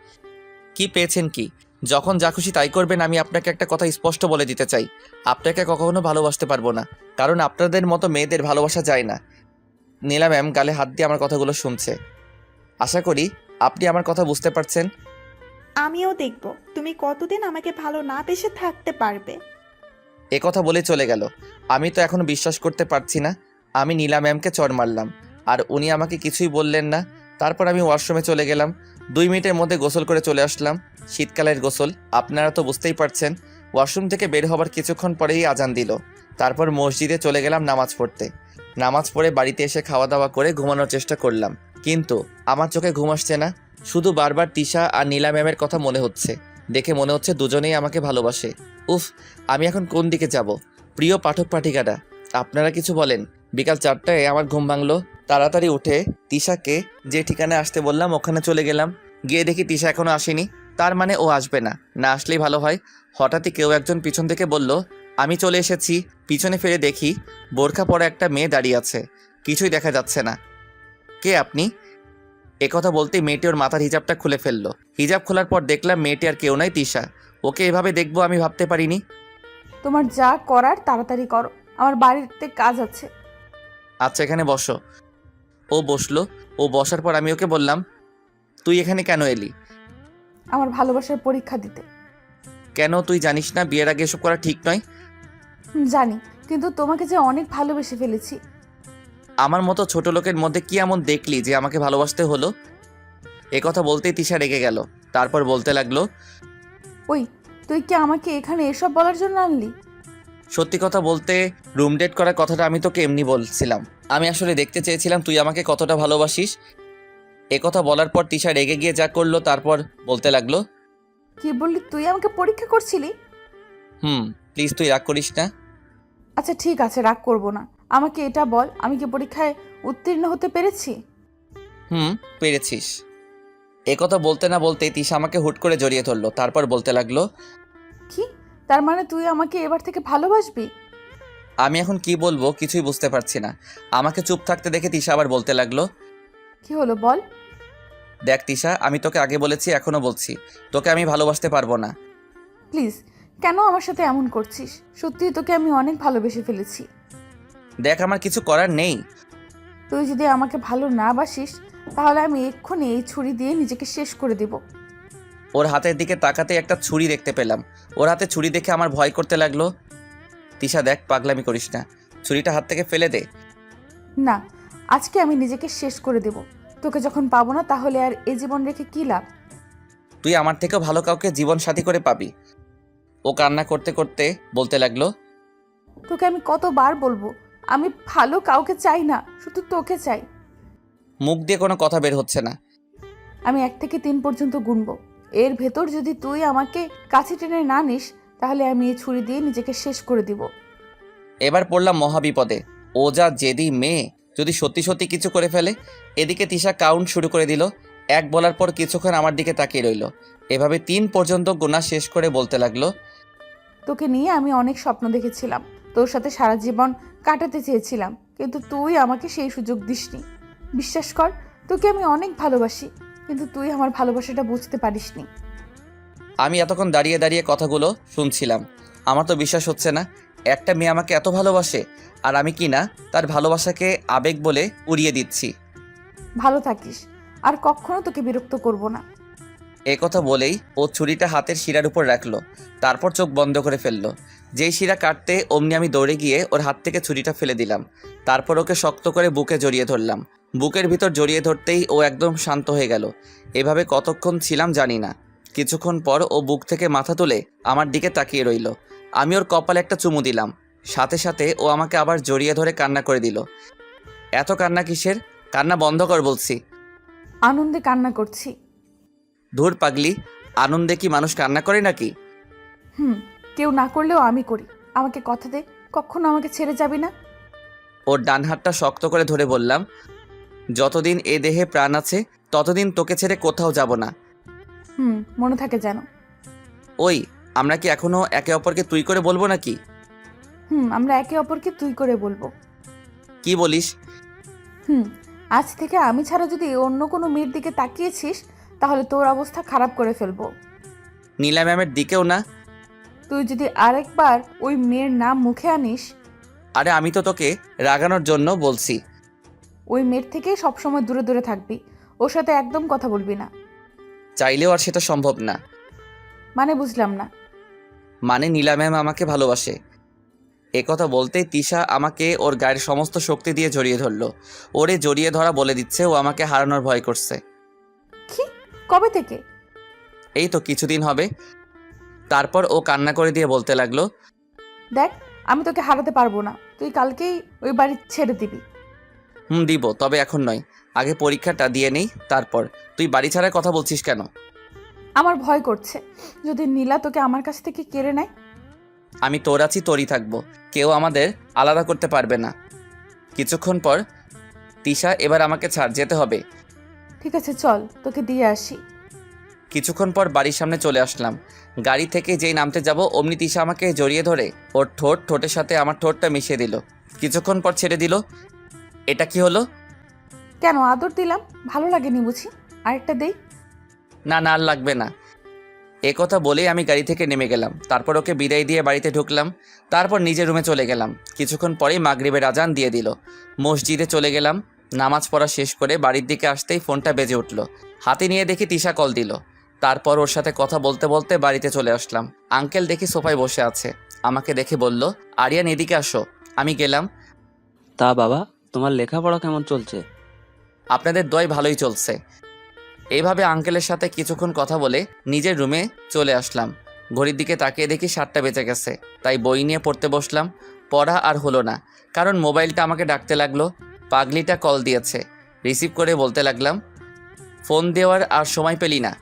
কি পেয়েছেন কি? যখন যা খুশি তাই করবেন। আমি আপনাকে একটা কথা স্পষ্ট বলে দিতে চাই, আপনাকে কখনো ভালোবাসতে পারবো না, কারণ আপনাদের মতো মেয়েদের ভালোবাসা যায় না। নীলা ম্যাম গালে হাত দিয়ে আমার কথাগুলো শুনছে। আশা করি আপনি আমার কথা বুঝতে পারছেন। আমিও দেখব তুমি কতদিন আমাকে ভালো না বেসে থাকতে পারবে। এ কথা বলে চলে গেল। আমি তো এখনো বিশ্বাস করতে পারছি না আমি নীলা ম্যামকে চড় মারলাম আর উনি আমাকে কিছুই বললেন না। তারপর আমি ওয়াশরুমে চলে গেলাম। 2 মিনিটের মধ্যে গোসল করে চলে আসলাম। শীতকালের গোসল, আপনারা তো বুঝতেই পারছেন। ওয়াশরুম থেকে বের হবার কিছুক্ষণ পরেই আজান দিল। তারপর মসজিদে চলে গেলাম নামাজ পড়তে। নামাজ পড়ে বাড়িতে এসে খাওয়া দাওয়া করে ঘুমানোর চেষ্টা করলাম, কিন্তু আমার চোখে ঘুম আসছে না। শুধু বারবার তিশা আর নীলা ম্যামের কথা মনে হচ্ছে। দেখে মনে হচ্ছে দুজনেই আমাকে ভালোবাসে। উফ, আমি এখন কোন দিকে যাব? প্রিয় পাঠক পাঠিকারা, আপনারা কিছু বলেন। বিকাল 4টায় আমার ঘুম ভাঙলো। তাড়াতাড়ি উঠে তিশাকে যে ঠিকানায় আসতে বললাম ওখানে চলে গেলাম। গিয়ে দেখি তিশা এখনো আসেনি। তার মানে ও আসবে না, না আসলেই ভালো হয়। হঠাৎই কেউ একজন পিছন থেকে বলল, আমি চলে এসেছি। পিছনে ফিরে দেখি বোরখা পরা একটা মেয়ে দাঁড়িয়ে আছে। কিছুই দেখা যাচ্ছে না। কে আপনি? একথা বলতেই মেয়েটি ওর মাথার হিজাবটা খুলে ফেললো। হিজাব খোলার পর দেখলাম মেয়েটি আর কেউ নাই, তিশা। ওকে এভাবে দেখবো আমি ভাবতে পারিনি। তোমার যা করার তাড়াতাড়ি করো, আমার বাড়িতে কাজ আছে। আচ্ছা, এখানে বসো। ও বসলো। ও বসার পর আমি ওকে বললাম, তুই এখানে কেন এলি? আমার ভালোবাসার পরীক্ষা দিতে। কেন, তুই জানিস না বিয়ের আগে এসব করা ঠিক নয়? জানি, কিন্তু তোমাকে যে অনেক ভালোবেসে ফেলেছি। আমার মতো ছোট লোকের মধ্যে কি এমন দেখলি যে আমাকে ভালোবাসতে হলো? একথা বলতেই তিশা রেগে গেল। তারপর বলতে লাগলো, ওই, তুই কি আমাকে এখানে এসব বলার জন্য আনলি? সত্যি কথা বলতে রুম ডেট করার কথাটা আমি তোকে এমনি বলছিলাম। আমি আসলে দেখতে চেয়েছিলাম তুই আমাকে কতটা ভালোবাসিস। একথা বলার পর তিশা রেগে গিয়ে যা করলো তারপর বলতে লাগলো, কি বললি? তুই আমাকে পরীক্ষা করছিলি? প্লিজ তুই রাগ করিস না। আচ্ছা ঠিক আছে, রাগ করব না। আমাকে এটা বল, আমি কি পরীক্ষায় উত্তীর্ণ হতে পেরেছি? পেরেছিস। একথা বলতে না বলতেই তিশা আমাকে হুট করে জড়িয়ে ধরলো। তারপর বলতে লাগলো, কি? তার মানে তুই আমাকে এবার থেকে ভালোবাসবি? আমি এখন কি বলবো কিছুই বুঝতে পারছি না। আমাকে চুপ থাকতে দেখে তিশা আবার বলতে লাগলো, কি হলো বল। দেখ তিশা, আমি তোকে আগে বলেছি, এখনো বলছি, তোকে আমি ভালোবাসতে পারবো না। প্লিজ, কেন আমার সাথে এমন করছিস? সত্যিই তোকে আমি অনেক ভালোবেসে ফেলেছি। দেখ, আমার কিছু করার নেই। তুই যদি আমাকে ভালো না বাসিস তাহলে আমি এক্ষুনি এই ছুরি দিয়ে নিজেকে শেষ করে দেব। ওর হাতের দিকে তাকাতে একটা ছুরি দেখতে পেলাম। ওর হাতে ছুরি দেখে আমার ভয় করতে লাগলো। তিশা দেখ, পাগলামি করিস না, ছুরিটা হাত থেকে ফেলে দে। না, আজকে আমি নিজেকে শেষ করে দেব। তোকে যখন পাবো না তাহলে আর এ জীবন রেখে কি লাভ? তুই আমার থেকেও ভালো কাউকে জীবন সাথী করে পাবি। ও কান্না করতে করতে বলতে লাগলো, তোকে আমি কতবার বলবো, আমি ভালো কাউকে চাই না, শুধু তোকে চাই। মুখ দিয়ে কোনো কথা বের হচ্ছে না। আমি 1 থেকে 3 পর্যন্ত গুনবো। এর ভেতর যদি তুই আমাকে কাছে টেনে না নিস তাহলে আমি এই ছুরি দিয়ে নিজেকে শেষ করে দিব। এবার পড়লাম মহাবিপদে। ও যা জেদি মেয়ে, যদি সত্যি সত্যি কিছু করে ফেলে। এদিকে তিশা কাউন্ট শুরু করে দিল। এক বলার পর কিছুক্ষণ আমার দিকে তাকিয়ে রইল। এভাবে 3 পর্যন্ত গোনা শেষ করে বলতে লাগলো, তোকে নিয়ে আমি অনেক স্বপ্ন দেখেছিলাম, তোর সাথে সারা জীবন কাটাতে চেয়েছিলাম, কিন্তু তুই আমাকে সেই সুযোগ দিসনি। বিশ্বাস কর, তোকে আমি অনেক ভালোবাসি, কিন্তু তুই আমার ভালোবাসাটা বুঝতে পারিসনি। আমি এতক্ষণ দাঁড়িয়ে দাঁড়িয়ে কথাগুলো শুনছিলাম। আমার তো বিশ্বাস হচ্ছে না, একটা মেয়ে আমাকে এত ভালোবাসে, আর আমি কি না তার ভালোবাসাকে আবেগ বলে উড়িয়ে দিচ্ছি। ভালো থাকিস, আর কখনো তোকে বিরক্ত করব না। এ কথা বলেই ও ছুরিটা হাতের শিরার উপর রাখলো, তারপর চোখ বন্ধ করে ফেললো। যেই শিরা কাটতে অমনি আমি দৌড়ে গিয়ে ওর হাত থেকে ছুরিটা ফেলে দিলাম। তারপর ওকে শক্ত করে বুকে জড়িয়ে ধরলাম। বুকের ভিতর জড়িয়ে ধরতেই ও একদম শান্ত হয়ে গেল। এভাবে কতক্ষণ ছিলাম জানি না। কিছুক্ষণ পর ও বুক থেকে মাথা তুলে আমার দিকে তাকিয়ে রইল। আমি ওর কপালে একটা চুমু দিলাম। সাথে সাথে ও আমাকে আবার জড়িয়ে ধরে কান্না করে দিল। এত কান্না কিসের? কান্না বন্ধ কর বলছি। আনন্দে কান্না করছি। ধুর পাগলি, আনন্দে কি মানুষ কান্না করে নাকি? কেউ না করলেও আমি করি। আমাকে কথা দে, কখনো আমাকে ছেড়ে যাবি না। ওর ডান হাতটা শক্ত করে ধরে বললাম, যতদিন এ দেহে প্রাণ আছে ততদিন তোকে ছেড়ে কোথাও যাব না। মনে থাকে যেন। ওই, আমরা কি এখনো একে অপরকে তুই করে বলবো নাকি? আমরা একে অপরকে তুই করে বলবো। কি বলিস? আজ থেকে আমি ছাড়া যদি অন্য কোনো মেয়ের দিকে তাকিয়েছিস, তাহলে তোর অবস্থা খারাপ করে ফেলবো। নীলা ম্যামের দিকেও না? তুই যদি আরেকবার ওই মেয়ের নাম মুখে আনিস। আরে আমি তো তোকে রাগানোর জন্য বলছি। ওই মেয়ের থেকে সবসময় দূরে দূরে থাকবি, ওর সাথে একদম কথা বলবি না। চাইলেও আর সেটা সম্ভব না। মানে বুঝলাম না। মানে নীলা ম্যাম আমাকে ভালোবাসে। একথা বলতেই তিশা আমাকে ওর গায়ের সমস্ত শক্তি দিয়ে জড়িয়ে ধরলো। ওরে জড়িয়ে ধরা বলে দিচ্ছে ও আমাকে হারানোর ভয় করছে। কি? কবে থেকে? এই তো কিছুদিন হবে। তারপর ও কান্না করে দিয়ে বলতে লাগলো, দেখ, আমি তোকে হারাতে পারবো না, তুই কালকেই ওই বাড়ি ছেড়ে দিবি। দিব, তবে এখন নয়, আগে পরীক্ষাটা দিয়ে নেই তারপর। তুই বাড়ি ছাড়ার কথা বলছিস কেন? আমার ভয় করছে, যদি নীলা তোকে আমার কাছ থেকে কেড়ে নেয়। আমি তোর আছি, তোরই থাকবো, কেউ আমাদের আলাদা করতে পারবে না। কিছুক্ষণ পর, তিশা এবার আমাকে ছাড়, যেতে হবে। ঠিক আছে, চল তোকে দিয়ে আসি। কিছুক্ষণ পর বাড়ির সামনে চলে আসলাম। গাড়ি থেকে যেই নামতে যাব অমনি তিশা আমাকে জড়িয়ে ধরে ওর ঠোঁটের সাথে আমার ঠোঁটটা মিশিয়ে দিল। কিছুক্ষণ পর ছেড়ে দিল। এটা কি হলো? কেন আদর দিলাম, ভালো লাগেনি বুঝি? আরেকটা দেই? না না, আর লাগবে না। এ কথা বলেই আমি গাড়ি থেকে নেমে গেলাম। তারপর ওকে বিদায় দিয়ে বাড়িতে ঢুকলাম। তারপর নিজের রুমে চলে গেলাম। কিছুক্ষণ পরেই মাগরিবের আজান দিয়ে দিল। মসজিদে চলে গেলাম। নামাজ পড়া শেষ করে বাড়ির দিকে আসতেই ফোনটা বেজে উঠল। হাতে নিয়ে দেখি তিশা কল দিল। তারপর ওর সাথে কথা বলতে বলতে বাড়িতে চলে আসলাম। আঙ্কেল দেখি সোফায় বসে আছে। আমাকে দেখে বলল, আরিয়ান এদিকে আসো। আমি গেলাম। তা বাবা, তোমার লেখাপড়া কেমন চলছে? আপনাদের দয় ভালোই চলছে। এইভাবে আঙ্কেলের সাথে কিছুক্ষণ কথা বলে নিজের রুমে চলে আসলাম। ঘড়ির দিকে তাকিয়ে দেখি 7টা বেজে গেছে। তাই বই নিয়ে পড়তে বসলাম। পড়া আর হলো না, কারণ মোবাইলটা আমাকে ডাকতে লাগলো। পাগলিটা কল দিয়েছে। রিসিভ করে বলতে লাগলাম, ফোন দেওয়ার আর সময় পেলি না?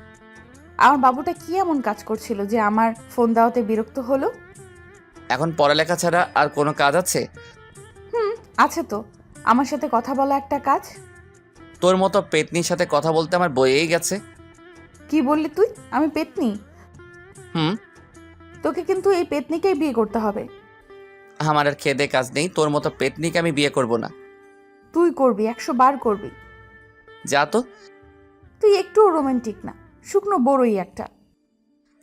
আমার বাবুটা কি এমন কাজ করছিল যে আমার ফোন দেওয়াতে বিরক্ত হলো? এখন পড়ালেখা ছাড়া আর কোনো কাজ আছে? আছে তো, আমার সাথে কথা বলা একটা কাজ। তোর মতো পেতনির সাথে কথা বলতে আমার বইয়েই গেছে। কি বললি তুই? আমি পেতনি? হুম। তোকে কিন্তু এই পেতনিকেই বিয়ে করতে হবে। আমার আর খেদে কাজ নেই, তোর মতো পেতনিকে আমি বিয়ে করব না। তুই করবি, 100 বার করবি। যা তো। তুই একটুও রোমান্টিক না, শুকনো বড়ই একটা।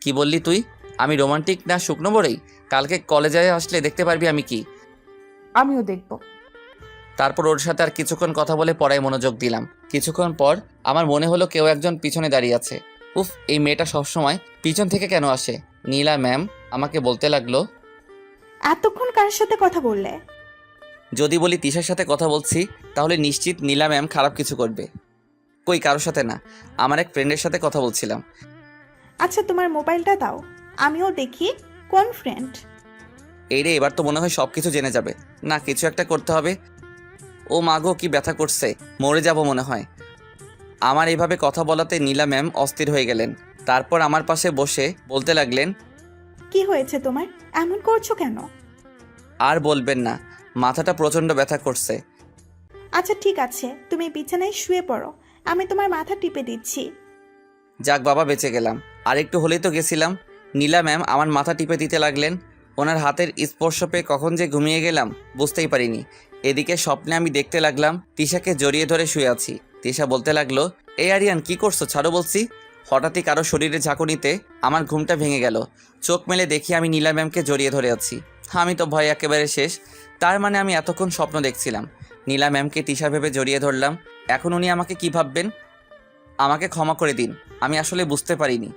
কি বললি তুই? আমি রোমান্টিক না শুকনো বড়ই? কালকে কলেজে আসলে দেখতে পারবি আমি কি। আমিও দেখব। তারপর ওর সাথে আর কিছুক্ষণ কথা বলে পড়ায় মনোযোগ দিলাম। কিছুক্ষণ পর আমার মনে হলো কেউ একজন পিছনে দাঁড়িয়ে আছে। উফ, এই মেয়েটা সবসময় পিছন থেকে কেন আসে? নীলা ম্যাম আমাকে বলতে লাগলো, এতক্ষণ কার সাথে কথা বললে? যদি বলি তিশার সাথে কথা বলছি তাহলে নিশ্চিত নীলা ম্যাম খারাপ কিছু করবে। কই, কারোর সাথে না, আমার এক ফ্রেন্ডের সাথে কথা বলছিলাম। আচ্ছা, তোমার মোবাইলটা দাও, আমিও দেখি কোন ফ্রেন্ড। এই রে, এবার তো মনে হয় সব কিছু জেনে যাবে। না, কিছু একটা করতে হবে। ও মাগো, কি ব্যথা করছে, মরে যাব মনে হয়। আমার এইভাবে কথা বলাতে নীলা ম্যাম অস্থির হয়ে গেলেন। তারপর আমার পাশে বসে বলতে লাগলেন, কি হয়েছে তোমার? এমন করছো কেন? আর বলবেন না, মাথাটা প্রচণ্ড ব্যথা করছে। আচ্ছা ঠিক আছে, তুমি বিছানায় শুয়ে পড়ো, আমি তোমার মাথা টিপে দিচ্ছি। যাক বাবা, বেঁচে গেলাম। আর একটু হলেই তো গেছিলাম। নীলা ম্যাম আমার মাথা টিপে দিতে লাগলেন। ওনার হাতের স্পর্শ পেয়ে কখন যে ঘুমিয়ে গেলাম বুঝতেই পারিনি। এদিকে স্বপ্নে আমি দেখতে লাগলাম তিশাকে জড়িয়ে ধরে শুয়ে আছি। তিশা বলতে লাগলো, এই আরিয়ান কি করছো, ছাড়ো বলছি। হঠাৎই কারো শরীরে ঝাঁকুনিতে আমার ঘুমটা ভেঙে গেল। চোখ মেলে দেখি আমি নীলা ম্যামকে জড়িয়ে ধরে আছি। আমি তো ভয় একেবারে শেষ। তার মানে আমি এতক্ষণ স্বপ্ন দেখছিলাম। নীলা ম্যামকে তিশা ভেবে জড়িয়ে ধরলাম। এখন উনি আমাকে কি ভাববেন? আমাকে ক্ষমা করে দিন, আমি আসলে বুঝতে পারিনি।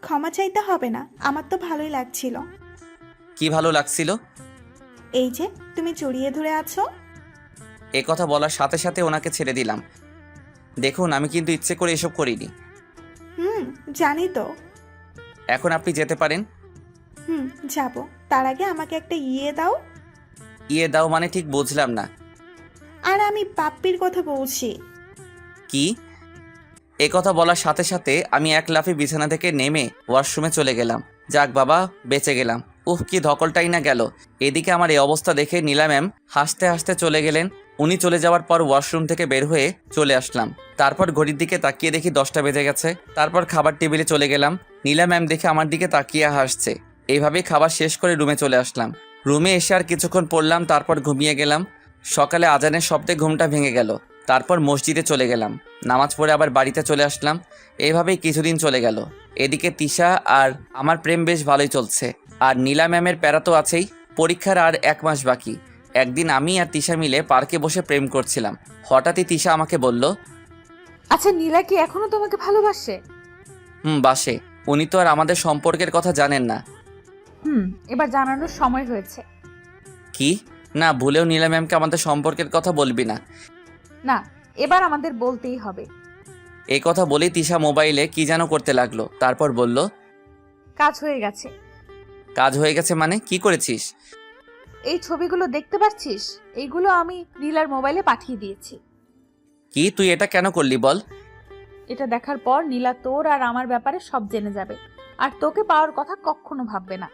ক্ষমা চাইতে হবে না, আমার তো ভালোই লাগছিল। কি ভালো লাগছিল? এই যে তুমি জড়িয়ে ধরে আছো। এ কথা বলার সাথে সাথে ওনাকে ছেড়ে দিলাম। দেখুন, আমি কিন্তু ইচ্ছে করে এসব করিনি। জানি তো। এখন আপনি যেতে পারেন। যাব। তার আগে আমাকে একটা ইয়ে দাও। ইয়ে দাও মানে ঠিক বুঝলাম না। আর আমি পাপ্পির কথা বলছি। কি? এ কথা বলার সাথে সাথে আমি এক লাফে বিছানা থেকে নেমে ওয়াশরুমে চলে গেলাম। যাক বাবা, বেঁচে গেলাম। কি ধকলটাই না গেল। এদিকে আমার এই অবস্থা দেখে নীলা ম্যাম হাসতে হাসতে চলে গেলেন। উনি চলে যাওয়ার পর ওয়াশরুম থেকে বের হয়ে চলে আসলাম। তারপর ঘড়ির দিকে তাকিয়ে দেখি 10টা বেজে গেছে। তারপর খাবার টেবিলে চলে গেলাম। নীলা ম্যাম দেখে আমার দিকে তাকিয়ে হাসছে। এইভাবেই খাবার শেষ করে রুমে চলে আসলাম। রুমে এসে আর কিছুক্ষণ পড়লাম, তারপর ঘুমিয়ে গেলাম। সকালে আজানের শব্দে ঘুমটা ভেঙে গেল। তারপর মসজিদে চলে গেলাম, নামাজ পড়ে আবার বাড়িতে চলে আসলাম। এইভাবেই কিছুদিন চলে গেল। এদিকে তিশা আর আমার প্রেম বেশ ভালোই চলছে। আর নীলা ম্যামের প্যারা তো আছেই। পরীক্ষার আর 1 মাস বাকি। একদিন আমি আর তিশা মিলে পার্কে বসে প্রেম করছিলাম। হঠাৎই তিশা আমাকে বলল, আচ্ছা নীলা কি এখনো তোমাকে ভালোবাসে? বাসে। উনি তো আর আমাদের সম্পর্কের কথা জানেন না। এবার জানানোর সময় হয়েছে। কি? না, ভুলেও নীলা ম্যামকে আমাদের সম্পর্কের কথা বলবি না। না, এবার আমাদের বলতেই হবে। এই কথা বলেই তিশা মোবাইলে কি যেন করতে লাগলো। তারপর বলল, কাজ হয়ে গেছে। কাজ হয়ে গেছে মানে? কি করেছিস? এই ছবিগুলো দেখতে পাচ্ছিস, এইগুলো আমি নীলার মোবাইলে পাঠিয়ে দিয়েছি। কি? তুই এটা কেন করলি বল? এটা দেখার পর নীলা তোর আর আমার ব্যাপারে সব জেনে যাবে, আর তোকে পাওয়ার কথা কখনো ভাববে না।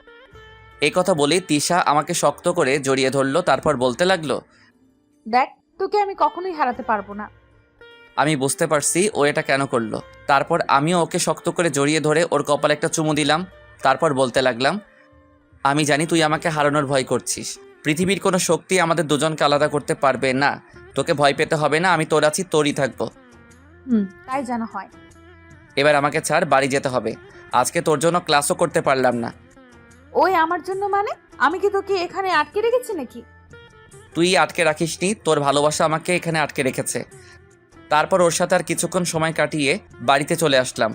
এই কথা বলেই তিশা আমাকে শক্ত করে জড়িয়ে ধরলো। তারপর বলতে লাগলো, দেখ, তোকে আমি কখনোই হারাতে পারবো না। আমি বুঝতে পারছি ও এটা কেন করলো। তারপর আমিও ওকে শক্ত করে জড়িয়ে ধরে ওর কপালে একটা চুমু দিলাম। তারপর বলতে লাগলাম, আমি জানি তুই আমাকে হারানোর ভয় করছিস। পৃথিবীর কোনো শক্তি আমাদের দুজনকে আলাদা করতে পারবে না। তোকে ভয় পেতে হবে না, আমি তোর আছি, তোরই থাকবো। তাই যেন হয়। এবার আমাকে ছাড়, বাড়ি যেতে হবে। আজকে তোর জন্য ক্লাসও করতে পারলাম না। ওই আমার জন্য মানে? আমি কি তোকে এখানে আটকে রেখেছি নাকি? তুই আটকে রাখিসনি, তোর ভালোবাসা আমাকে এখানে আটকে রেখেছে। তারপর ওর সাথে আর কিছুক্ষণ সময় কাটিয়ে বাড়িতে চলে আসলাম।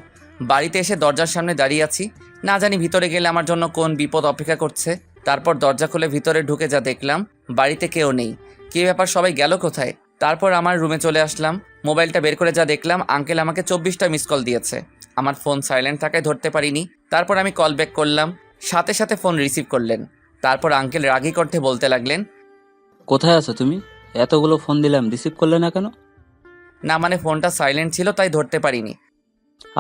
বাড়িতে এসে দরজার সামনে দাঁড়িয়ে আছি। না জানি ভিতরে গেলে আমার জন্য কোন বিপদ অপেক্ষা করছে। তারপর দরজা খুলে ভিতরে ঢুকে যা দেখলাম, বাড়িতে কেউ নেই। কী ব্যাপার, সবাই গেল কোথায়? তারপর আমার রুমে চলে আসলাম। মোবাইলটা বের করে যা দেখলাম, আঙ্কেল আমাকে 24টা মিস কল দিয়েছে। আমার ফোন সাইলেন্ট থাকায় ধরতে পারিনি। তারপর আমি কল ব্যাক করলাম, সাথে সাথে ফোন রিসিভ করলেন। তারপর আঙ্কেল রাগী কণ্ঠে বলতে লাগলেন, কোথায় আছো তুমি? এতগুলো ফোন দিলাম, রিসিভ করলে না কেন? না মানে ফোনটা সাইলেন্ট ছিল, তাই ধরতে পারিনি।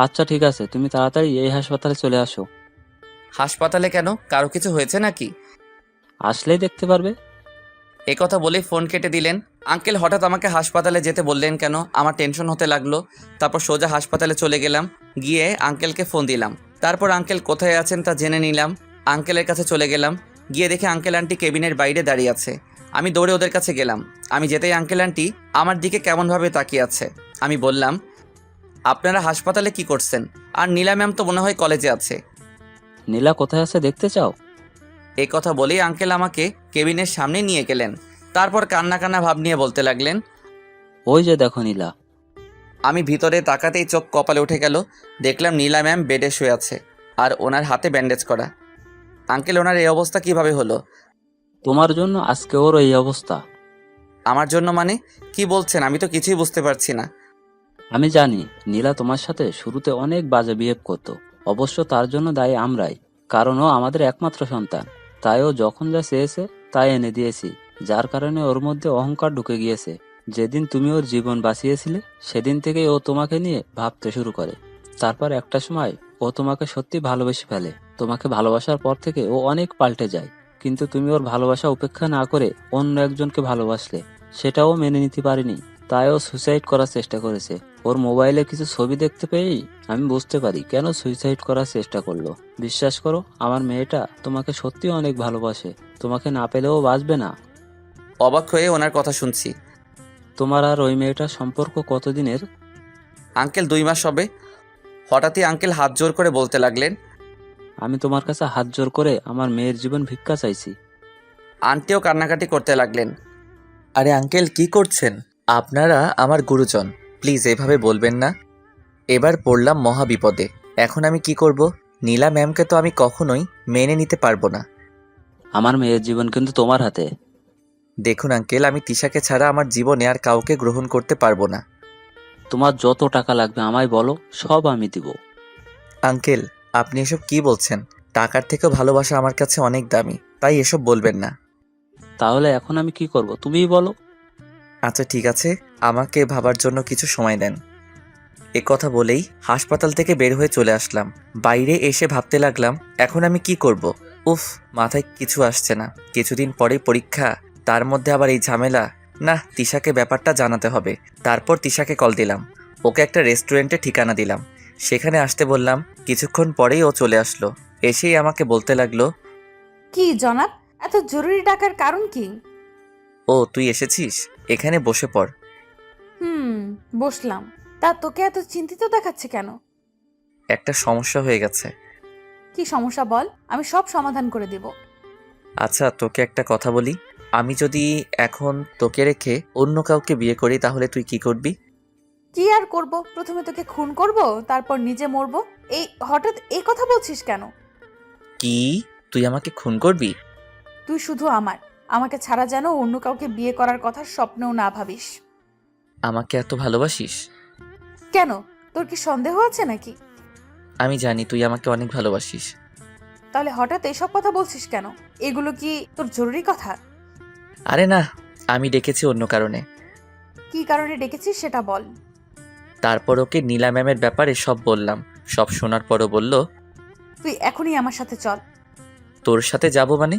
আচ্ছা ঠিক আছে, তুমি তাড়াতাড়ি এই হাসপাতালে চলে আসো। হাসপাতালে কেন? কারো কিছু হয়েছে নাকি? আসলেই দেখতে পারবে। এই কথা বলেই ফোন কেটে দিলেন। আঙ্কেল হঠাৎ আমাকে হাসপাতালে যেতে বললেন কেন? আমার টেনশন হতে লাগলো। তারপর সোজা হাসপাতালে চলে গেলাম। গিয়ে আঙ্কেলকে ফোন দিলাম। তারপর আঙ্কেল কোথায় আছেন তা জেনে নিলাম। আঙ্কেলের কাছে চলে গেলাম। গিয়ে দেখে আঙ্কেল আন্টি কেবিনের বাইরে দাঁড়িয়ে আছে। আমি দৌড়ে ওদের কাছে গেলাম। আমি যেতেই আঙ্কেল আন্টি আমার দিকে কেমনভাবে তাকিয়ে আছে। আমি বললাম, আপনারা হাসপাতালে কি করছেন? আর নীলা ম্যাম তো মনে হয় কলেজে আছে। নীলা কোথায় আছে দেখতে চাও? এই কথা বলেই আঙ্কেল আমাকে কেবিনের সামনে নিয়ে গেলেন। তারপর কান্না কান্না ভাব নিয়ে বলতে লাগলেন, ওই যে দেখো নীলা। আমি ভিতরে তাকাতেই চোখ কপালে উঠে গেল। দেখলাম নীলা ম্যাম বেডে শুয়ে আছে, আর ওনার হাতে ব্যান্ডেজ করা। আঙ্কেল, ওনার এই অবস্থা কিভাবে হলো? তোমার জন্য আজকে ওর এই অবস্থা। আমার জন্য মানে? কি বলছেন? আমি তো কিছুই বুঝতে পারছি না। আমি জানি নীলা তোমার সাথে শুরুতে অনেক বাজে বিহেভ করতো। অবশ্য তার জন্য দায়ী আমরাই, কারণ ও আমাদের একমাত্র সন্তান। তাই ও যখন যা চেয়েছে তাই এনে দিয়েছি, যার কারণে ওর মধ্যে অহংকার ঢুকে গিয়েছে। যেদিন তুমি ওর জীবন বাঁচিয়েছিলে সেদিন থেকেই ও তোমাকে নিয়ে ভাবতে শুরু করে। তারপর একটা সময় ও তোমাকে সত্যি ভালোবেসে ফেলে। তোমাকে ভালোবাসার পর থেকে ও অনেক পাল্টে যায়, কিন্তু তুমি ওর ভালোবাসা উপেক্ষা না করে অন্য একজনকে ভালোবাসলে, সেটাও মেনে নিতে পারিনি। তাই ও সুইসাইড করার চেষ্টা করেছে। ওর মোবাইলে কিছু ছবি দেখতে পেয়েই আমি বুঝতে পারি কেন সুইসাইড করার চেষ্টা করলো। বিশ্বাস করো, আমার মেয়েটা তোমাকে সত্যি অনেক ভালোবাসে। তোমাকে না পেলেও বাঁচবে না। অবাক হয়ে ওনার কথা শুনছি। তোমার আর ওই মেয়েটার সম্পর্ক কতদিনের? আঙ্কেল 2 মাস হবে। হঠাৎই আঙ্কেল হাত জোর করে বলতে লাগলেন। আমি তোমার কাছে হাত জোর করে আমার মেয়ের জীবন ভিক্ষা চাইছি। আন্টিও কান্নাকাটি করতে লাগলেন। আরে আঙ্কেল কি করছেন? আপনারা আমার গুরুজন, প্লিজ এভাবে বলবেন না। এবার পড়লাম মহা বিপদে। এখন আমি কি করব? নীলা ম্যামকে তো আমি কখনোই মেনে নিতে পারবো না। আমার মেয়ের জীবন কিন্তু তোমার হাতে। দেখুন আঙ্কেল, আমি তিশাকে ছাড়া আমার জীবনে আর কাউকে গ্রহণ করতে পারবো না। তোমার যত টাকা লাগবে আমায় বলো, সব আমি দিব। আঙ্কেল, আপনি এসব কি বলছেন? টাকার থেকেও ভালোবাসা আমার কাছে অনেক দামি, তাই এসব বলবেন না। তাহলে এখন আমি কি করব তুমিই বলো। আচ্ছা ঠিক আছে, আমাকে ভাবার জন্য কিছু সময় দেন। এ কথা বলেই হাসপাতাল থেকে বের হয়ে চলে আসলাম। বাইরে এসে ভাবতে লাগলাম এখন আমি কি করব। উফ, মাথায় কিছু আসছে না। কিছুদিন পরেই পরীক্ষা, তার মধ্যে আবার এই ঝামেলা। না, তিশাকে ব্যাপারটা জানাতে হবে। তারপর তিশাকে কল দিলাম, ওকে একটা রেস্টুরেন্টে ঠিকানা দিলাম, সেখানে আসতে বললাম। কিছুক্ষণ পরেই ও চলে আসলো। এসেই আমাকে বলতে লাগলো, কি জনাব, এত জরুরি ডাকার কারণ কি? ও তুই এসেছিস, এখানে বসে পড়। বসলাম। তা তোকে এত চিন্তিত দেখাচ্ছে কেন? একটা সমস্যা হয়ে গেছে। কি সমস্যা বল, আমি সব সমাধান করে দিব। আচ্ছা তোকে একটা কথা বলি, আমি যদি এখন তোকে রেখে অন্য কাউকে বিয়ে করি তাহলে তুই কি করবি? কি আর করব, প্রথমে তোকে খুন করব, তারপর নিজে মরবো। এই হঠাৎ এই কথা বলছিস কেন? কি, তুই আমাকে খুন করবি? তুই শুধু আমাকে ছাড়া যেন অন্য কাউকে বিয়ে করার কথা স্বপ্নেও না ভাবিস। আমাকে এত ভালোবাসিস? কেন, তোর কি সন্দেহ আছে নাকি? আমি জানি তুই আমাকে অনেক ভালোবাসিস। তাহলে হঠাৎ এসব কথা বলছিস কেন? এগুলো কি তোর জরুরি কথা? আরে না, আমি ডেকেছি অন্য কারণে। কি কারণে ডেকেছিস সেটা বল। তারপর ওকে নীলা ম্যামের ব্যাপারে সব বললাম। সব শোনার পরও বলল, তুই এখনই আমার সাথে চল। তোর সাথে যাব মানে?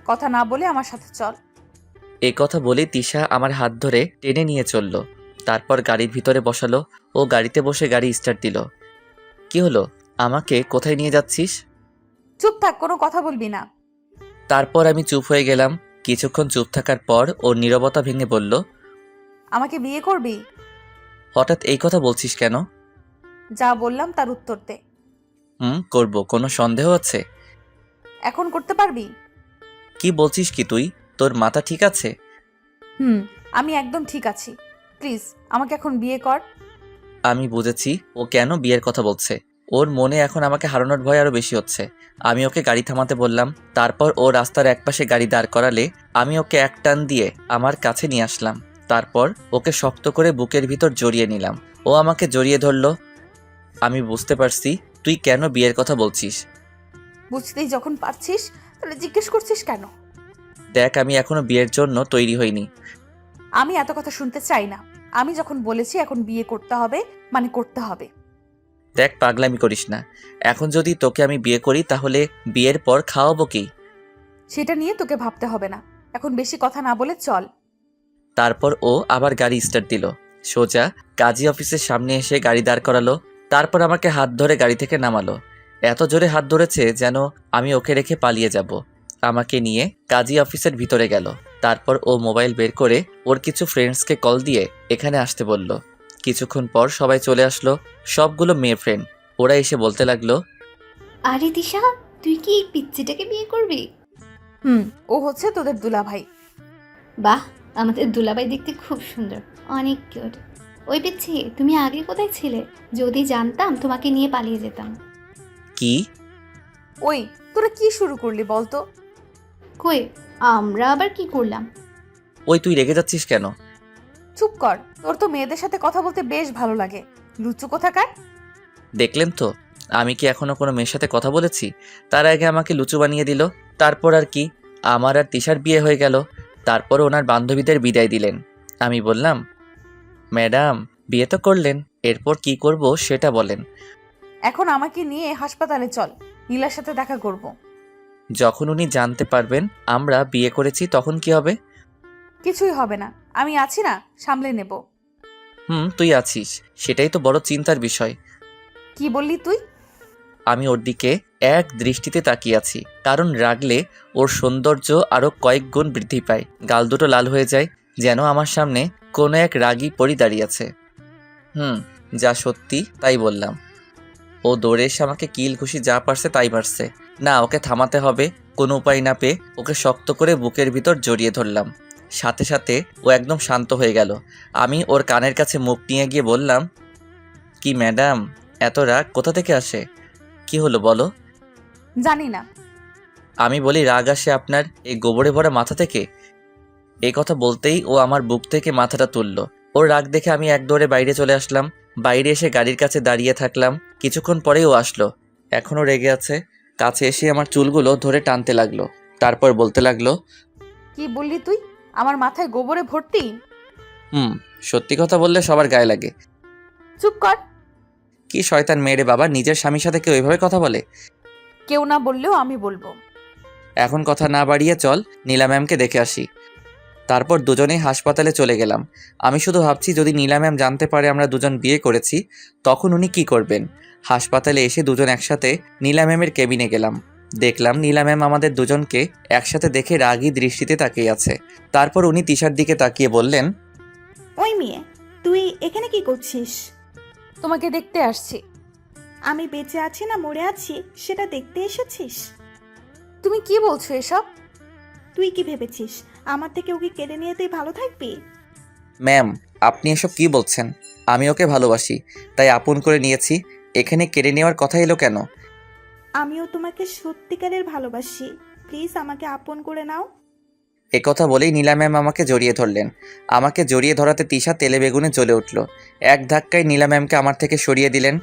কথা না বলে আমার সাথে চল। এ কথা বলে তিশা আমার হাত ধরে টেনে নিয়ে চলল। তারপর গাড়ির ভিতরে বসালো। ও গাড়িতে বসে গাড়ি স্টার্ট দিল। কি হলো, আমাকে কোথায় নিয়ে যাচ্ছিস? চুপ থাক, কোনো কথা বলবি না। তারপর আমি চুপ হয়ে গেলাম। কিছুক্ষণ চুপ থাকার পর ওর নীরবতা ভেঙে বলল, আমাকে বিয়ে করবি? হঠাৎ এই কথা বলছিস কেন? যা বললাম তার উত্তর দে। করব, কোনো সন্দেহ আছে? এখন করতে পারবি? কি বলছিস কি তুই? তোর মাথা ঠিক আছে? আমি একদম ঠিক আছি। প্লিজ আমাকে এখন বিয়ে কর। আমি বুঝেছি ও কেন বিয়ের কথা বলছে। ওর মনে এখন আমাকে হারানোর ভয় আরো বেশি হচ্ছে। আমি ওকে গাড়ি থামাতে বললাম। তারপর ও রাস্তার একপাশে গাড়ি দাঁড় করালে আমি ওকে এক টান দিয়ে আমার কাছে নিয়ে আসলাম। তারপর ওকে শক্ত করে বুকের ভিতর জড়িয়ে নিলাম। ও আমাকে জড়িয়ে ধরল। আমি বুঝতে পারছি তুই কেন বিয়ের কথা বলছিস। বুঝতেই যখন পারছিস তাহলে জিজ্ঞেস করছিস কেন? দেখ, আমি এখনো বিয়ের জন্য তৈরি হইনি। আমি এত কথা শুনতে চাই না। আমি যখন বলেছি এখন বিয়ে করতে হবে মানে করতে হবে। দেখ, পাগলামি করিস না। এখন যদি তোকে আমি বিয়ে করি তাহলে বিয়ের পর খাওয়াবো কি? সেটা নিয়ে তোকে ভাবতে হবে না। এখন বেশি কথা না বলে চল। তারপর ও আবার গাড়ি স্টার্ট দিল। সোজা কাজী অফিসের সামনে এসে গাড়ি দাঁড় করালো। তারপর আমাকে হাত ধরে গাড়ি থেকে নামালো। এত জোরে হাত ধরেছে যেন আমি ওকে রেখে পালিয়ে যাব। আমাকে নিয়ে কাজী অফিসের ভিতরে গেল। তারপর ও মোবাইল বের করে ওর কিছু ফ্রেন্ডসকে কল দিয়ে এখানে আসতে বলল। কিছুক্ষণ পর সবাই চলে আসলো, সবগুলো মেয়ে ফ্রেন্ড। ওরা এসে বলতে লাগলো, আরে দিশা, তুই কি এই পিচ্চিটাকে বিয়ে করবি? ও হচ্ছে তোদের দুলাভাই। বাহ, আমাদের দুলাভাই দেখতে খুব সুন্দর, অনেক কিউট। ওই পিচ্ছি, তুমি আগে কোথায় ছিলে? যদি জানতাম তোমাকে নিয়ে পালিয়ে যেতাম। কি? ওই তোরা কি শুরু করলি বলতো? কই, আমরা আবার কি করলাম? ওই তুই রেগে যাচ্ছিস কেন? চুপ কর, তোর তো মেয়েদের সাথে কথা বলতে বেশ ভালো লাগে। লুচু কোথাকার। দেখলেন তো, আমি কি এখনো কোনো মেয়ের সাথে কথা বলেছি? তার আগে আমাকে লুচু বানিয়ে দিল। তারপর আর কি, আমার আর তিশার বিয়ে হয়ে গেল। তারপর ওনার বান্ধবীদের বিদায় দিলেন। আমি বললাম, ম্যাডাম বিয়ে তো করলেন, এরপর কি করব সেটা বলেন। এখন আমাকে নিয়ে হাসপাতালে চল। নীলার সাথে দেখা করব। যখন উনি জানতে পারবেন আমরা বিয়ে করেছি তখন কি হবে? কিছুই হবে না, আমি আছি না, সামলে নেব। তুই আছিস, সেটাই তো বড় চিন্তার বিষয়। কি বললি তুই? আমি ওর দিকে এক দৃষ্টিতে তাকিয়ে আছি, কারণ রাগলে ওর সৌন্দর্য আরো কয়েক গুণ বৃদ্ধি পায়। গাল দুটো লাল হয়ে যায়, যেন আমার সামনে কোনো এক রাগী পরী দাঁড়িয়ে আছে। যা সত্যি তাই বললাম। ও দৌড়ে এসে আমাকে কিল ঘুষি যা পারছে তাই মারছে। না, ওকে থামাতে হবে। কোনো উপায় না পেয়ে ওকে শক্ত করে বুকের ভিতর জড়িয়ে ধরলাম। সাথে সাথে ও একদম শান্ত হয়ে গেল। আমি ওর কানের কাছে মুখ নিয়ে গিয়ে বললাম, কি ম্যাডাম, এত রাগ কোথা থেকে আসে? কি হলো বলো? জানি না। আমি বলি, রাগ আসে আপনার এই গোবরে ভরা মাথা থেকে? এই কথা বলতেই ও আমার বুক থেকে মাথাটা তুলল। ওর রাগ দেখে আমি এক দৌড়ে বাইরে চলে আসলাম। বাইরে এসে গাড়ির কাছে দাঁড়িয়ে থাকলাম। কিছুক্ষণ পরেই ও আসলো। এখনও রেগে আছে। কাছে এসে আমার চুলগুলো ধরে টানতে লাগলো। তারপর বলতে লাগলো, কি বললি তুই? আমার মাথায় গোবরে ভর্তি? সত্যি কথা বললে সবার গায়ে লাগে। চুপ কর। কি শয়তান মেয়ে রে বাবা, নিজের স্বামীর সাথে কেউ এভাবে কথা বলে? কেউ না বললেও আমি বলবো। এখন কথা না বাড়িয়ে চল নীলা ম্যামকে দেখে আসি। তারপর দুজনেই হাসপাতালে চলে গেলাম। আমি শুধু ভাবছি, যদি নীলা ম্যাম জানতে পারে আমরা দুজন বিয়ে করেছি, তখন উনি কি করবেন। হাসপাতালে এসে দুজন একসাথে নীলা ম্যামের কেবিনে গেলাম। দেখলাম নীলা ম্যাম আমাদের দুজনকে একসাথে দেখে রাগী দৃষ্টিতে তাকিয়ে আছে। তারপর উনি তিশার দিকে তাকিয়ে বললেন, ওই মেয়ে, তুই এখানে কি করছিস? তোমাকে দেখতে আসছি। আমি বেঁচে আছি না মরে আছি সেটা দেখতে এসেছিস? তুমি কি বলছো এসব? তুই কি ভেবেছিস আমার থেকে ওকে কেড়ে নিয়ে তুই ভালো থাকবি? ম্যাম, আপনি এসব কি বলছেন? আমি ওকে ভালোবাসি, তাই আপন করে নিয়েছি। এখানে কেড়ে নেওয়ার কথা এলো কেন? আমিও তোমাকে সত্যিকারের ভালোবাসি, প্লিজ আমাকে আপন করে নাও। একথা বলেই নীলা ম্যাম আমাকে জড়িয়ে ধরলেন। আমাকে জড়িয়ে ধরাতে তিশা তেলে বেগুনে জ্বলে উঠল। এক ধাক্কায় নীলা ম্যামকে আমার থেকে সরিয়ে দিলেন।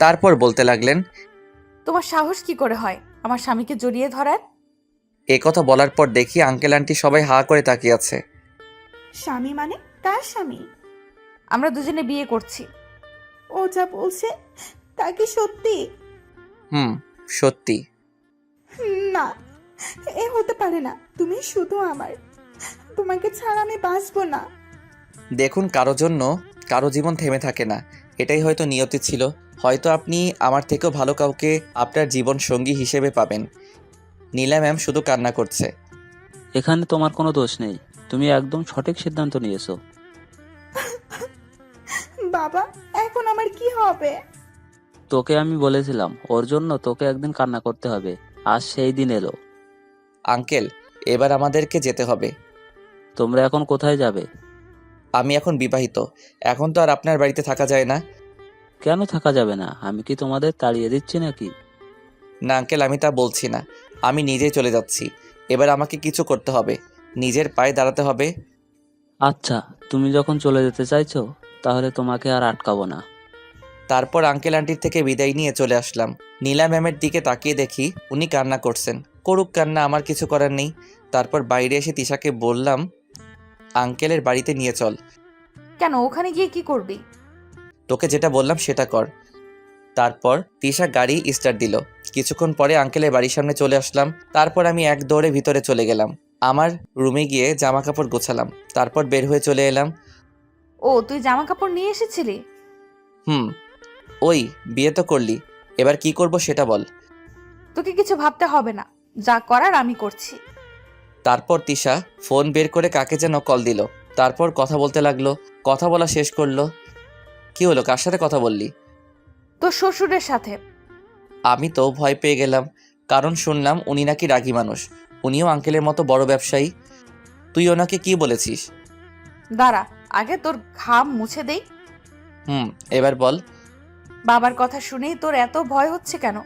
তারপর বলতে লাগলেন, তোমার সাহস কি করে হয় আমার স্বামীকে জড়িয়ে ধরার? একথা বলার পর দেখি আঙ্কেল আন্টি সবাই হা করে তাকিয়ে আছে। স্বামী মানে? কার স্বামী? আমরা দুজনে বিয়ে করছি। ও যা বলছে তা কি সত্যি? সত্যি। না, এ হতে পারে না। তুমি শুধু আমার, তোমাকে ছাড়া আমি বাঁচবো না। দেখুন, কারো জন্য কারো জীবন থেমে থাকে না। এটাই হয়তো নিয়তি ছিল। হয়তো আপনি আমার থেকেও ভালো কাউকে আপনার জীবন সঙ্গী হিসেবে পাবেন। নীলা ম্যাম শুধু কান্না করছে। এখানে তোমার কোনো দোষ নেই, তুমি একদম সঠিক সিদ্ধান্ত নিয়েছো। বাবা, এখন আমার কি হবে? তোকে আমি বলেছিলাম ওর জন্য তোকে একদিন কান্না করতে হবে, আজ সেই দিন এলো। আঙ্কেল, এবার আমাদেরকে যেতে হবে। তোমরা এখন কোথায় যাবে? আমি এখন বিবাহিত, এখন তো আর আপনার বাড়িতে থাকা যায় না। কেন থাকা যাবে না? আমি কি তোমাদের তাড়িয়ে দিচ্ছি নাকি? না আঙ্কেল, আমি তা বলছি না। আমি নিজেই চলে যাচ্ছি। এবার আমাকে কিছু করতে হবে, নিজের পায়ে দাঁড়াতে হবে। আচ্ছা, তুমি যখন চলে যেতে চাইছো তাহলে তোমাকে আর আটকাবো না। তারপর আঙ্কেল আন্টির থেকে বিদায় নিয়ে চলে আসলাম। নীলা ম্যামের দিকে তাকিয়ে দেখি উনি কান্না করছেন। করুক কান্না, আমার কিছু করার নেই। তারপর বাইরে এসে তিশাকে বললাম, আঙ্কেলের বাড়িতে নিয়ে চল। কেন, ওখানে গিয়ে কি করবি? তোকে যেটা বললাম সেটা কর। তারপর তিশা গাড়ি স্টার্ট দিল। কিছুক্ষণ পরে আঙ্কেলের বাড়ির সামনে চলে আসলাম। তারপর আমি এক দৌড়ে ভিতরে চলে গেলাম। আমার রুমে গিয়ে জামা কাপড় গোছালাম। তারপর বের হয়ে চলে এলাম। ও, তুই জামা কাপড় নিয়ে এসেছিলি? ওই বিয়ে তো করলি, এবার কি করব সেটা বল। তোকে কিছু ভাবতে হবে না, যা করার আমি করছি। তারপর তিশা ফোন বের করে কাকে যেন কল দিল। তারপর কথা বলতে লাগলো। কথা বলা শেষ করলো। কি হলো, কার সাথে কথা বললি? তোর শ্বশুরের সাথে। আমি তো ভয় পেয়ে গেলাম, কারণ শুনলাম উনি নাকি রাগী মানুষ। উনিও আঙ্কেলের মতো বড় ব্যবসায়ী। তুই ওনাকে কি বলেছিস? দাঁড়া, আগে তোর ঘাম মুছে দেই। এবার বল। বাবার কথা শুনেই তোর এত ভয় হচ্ছে কেন?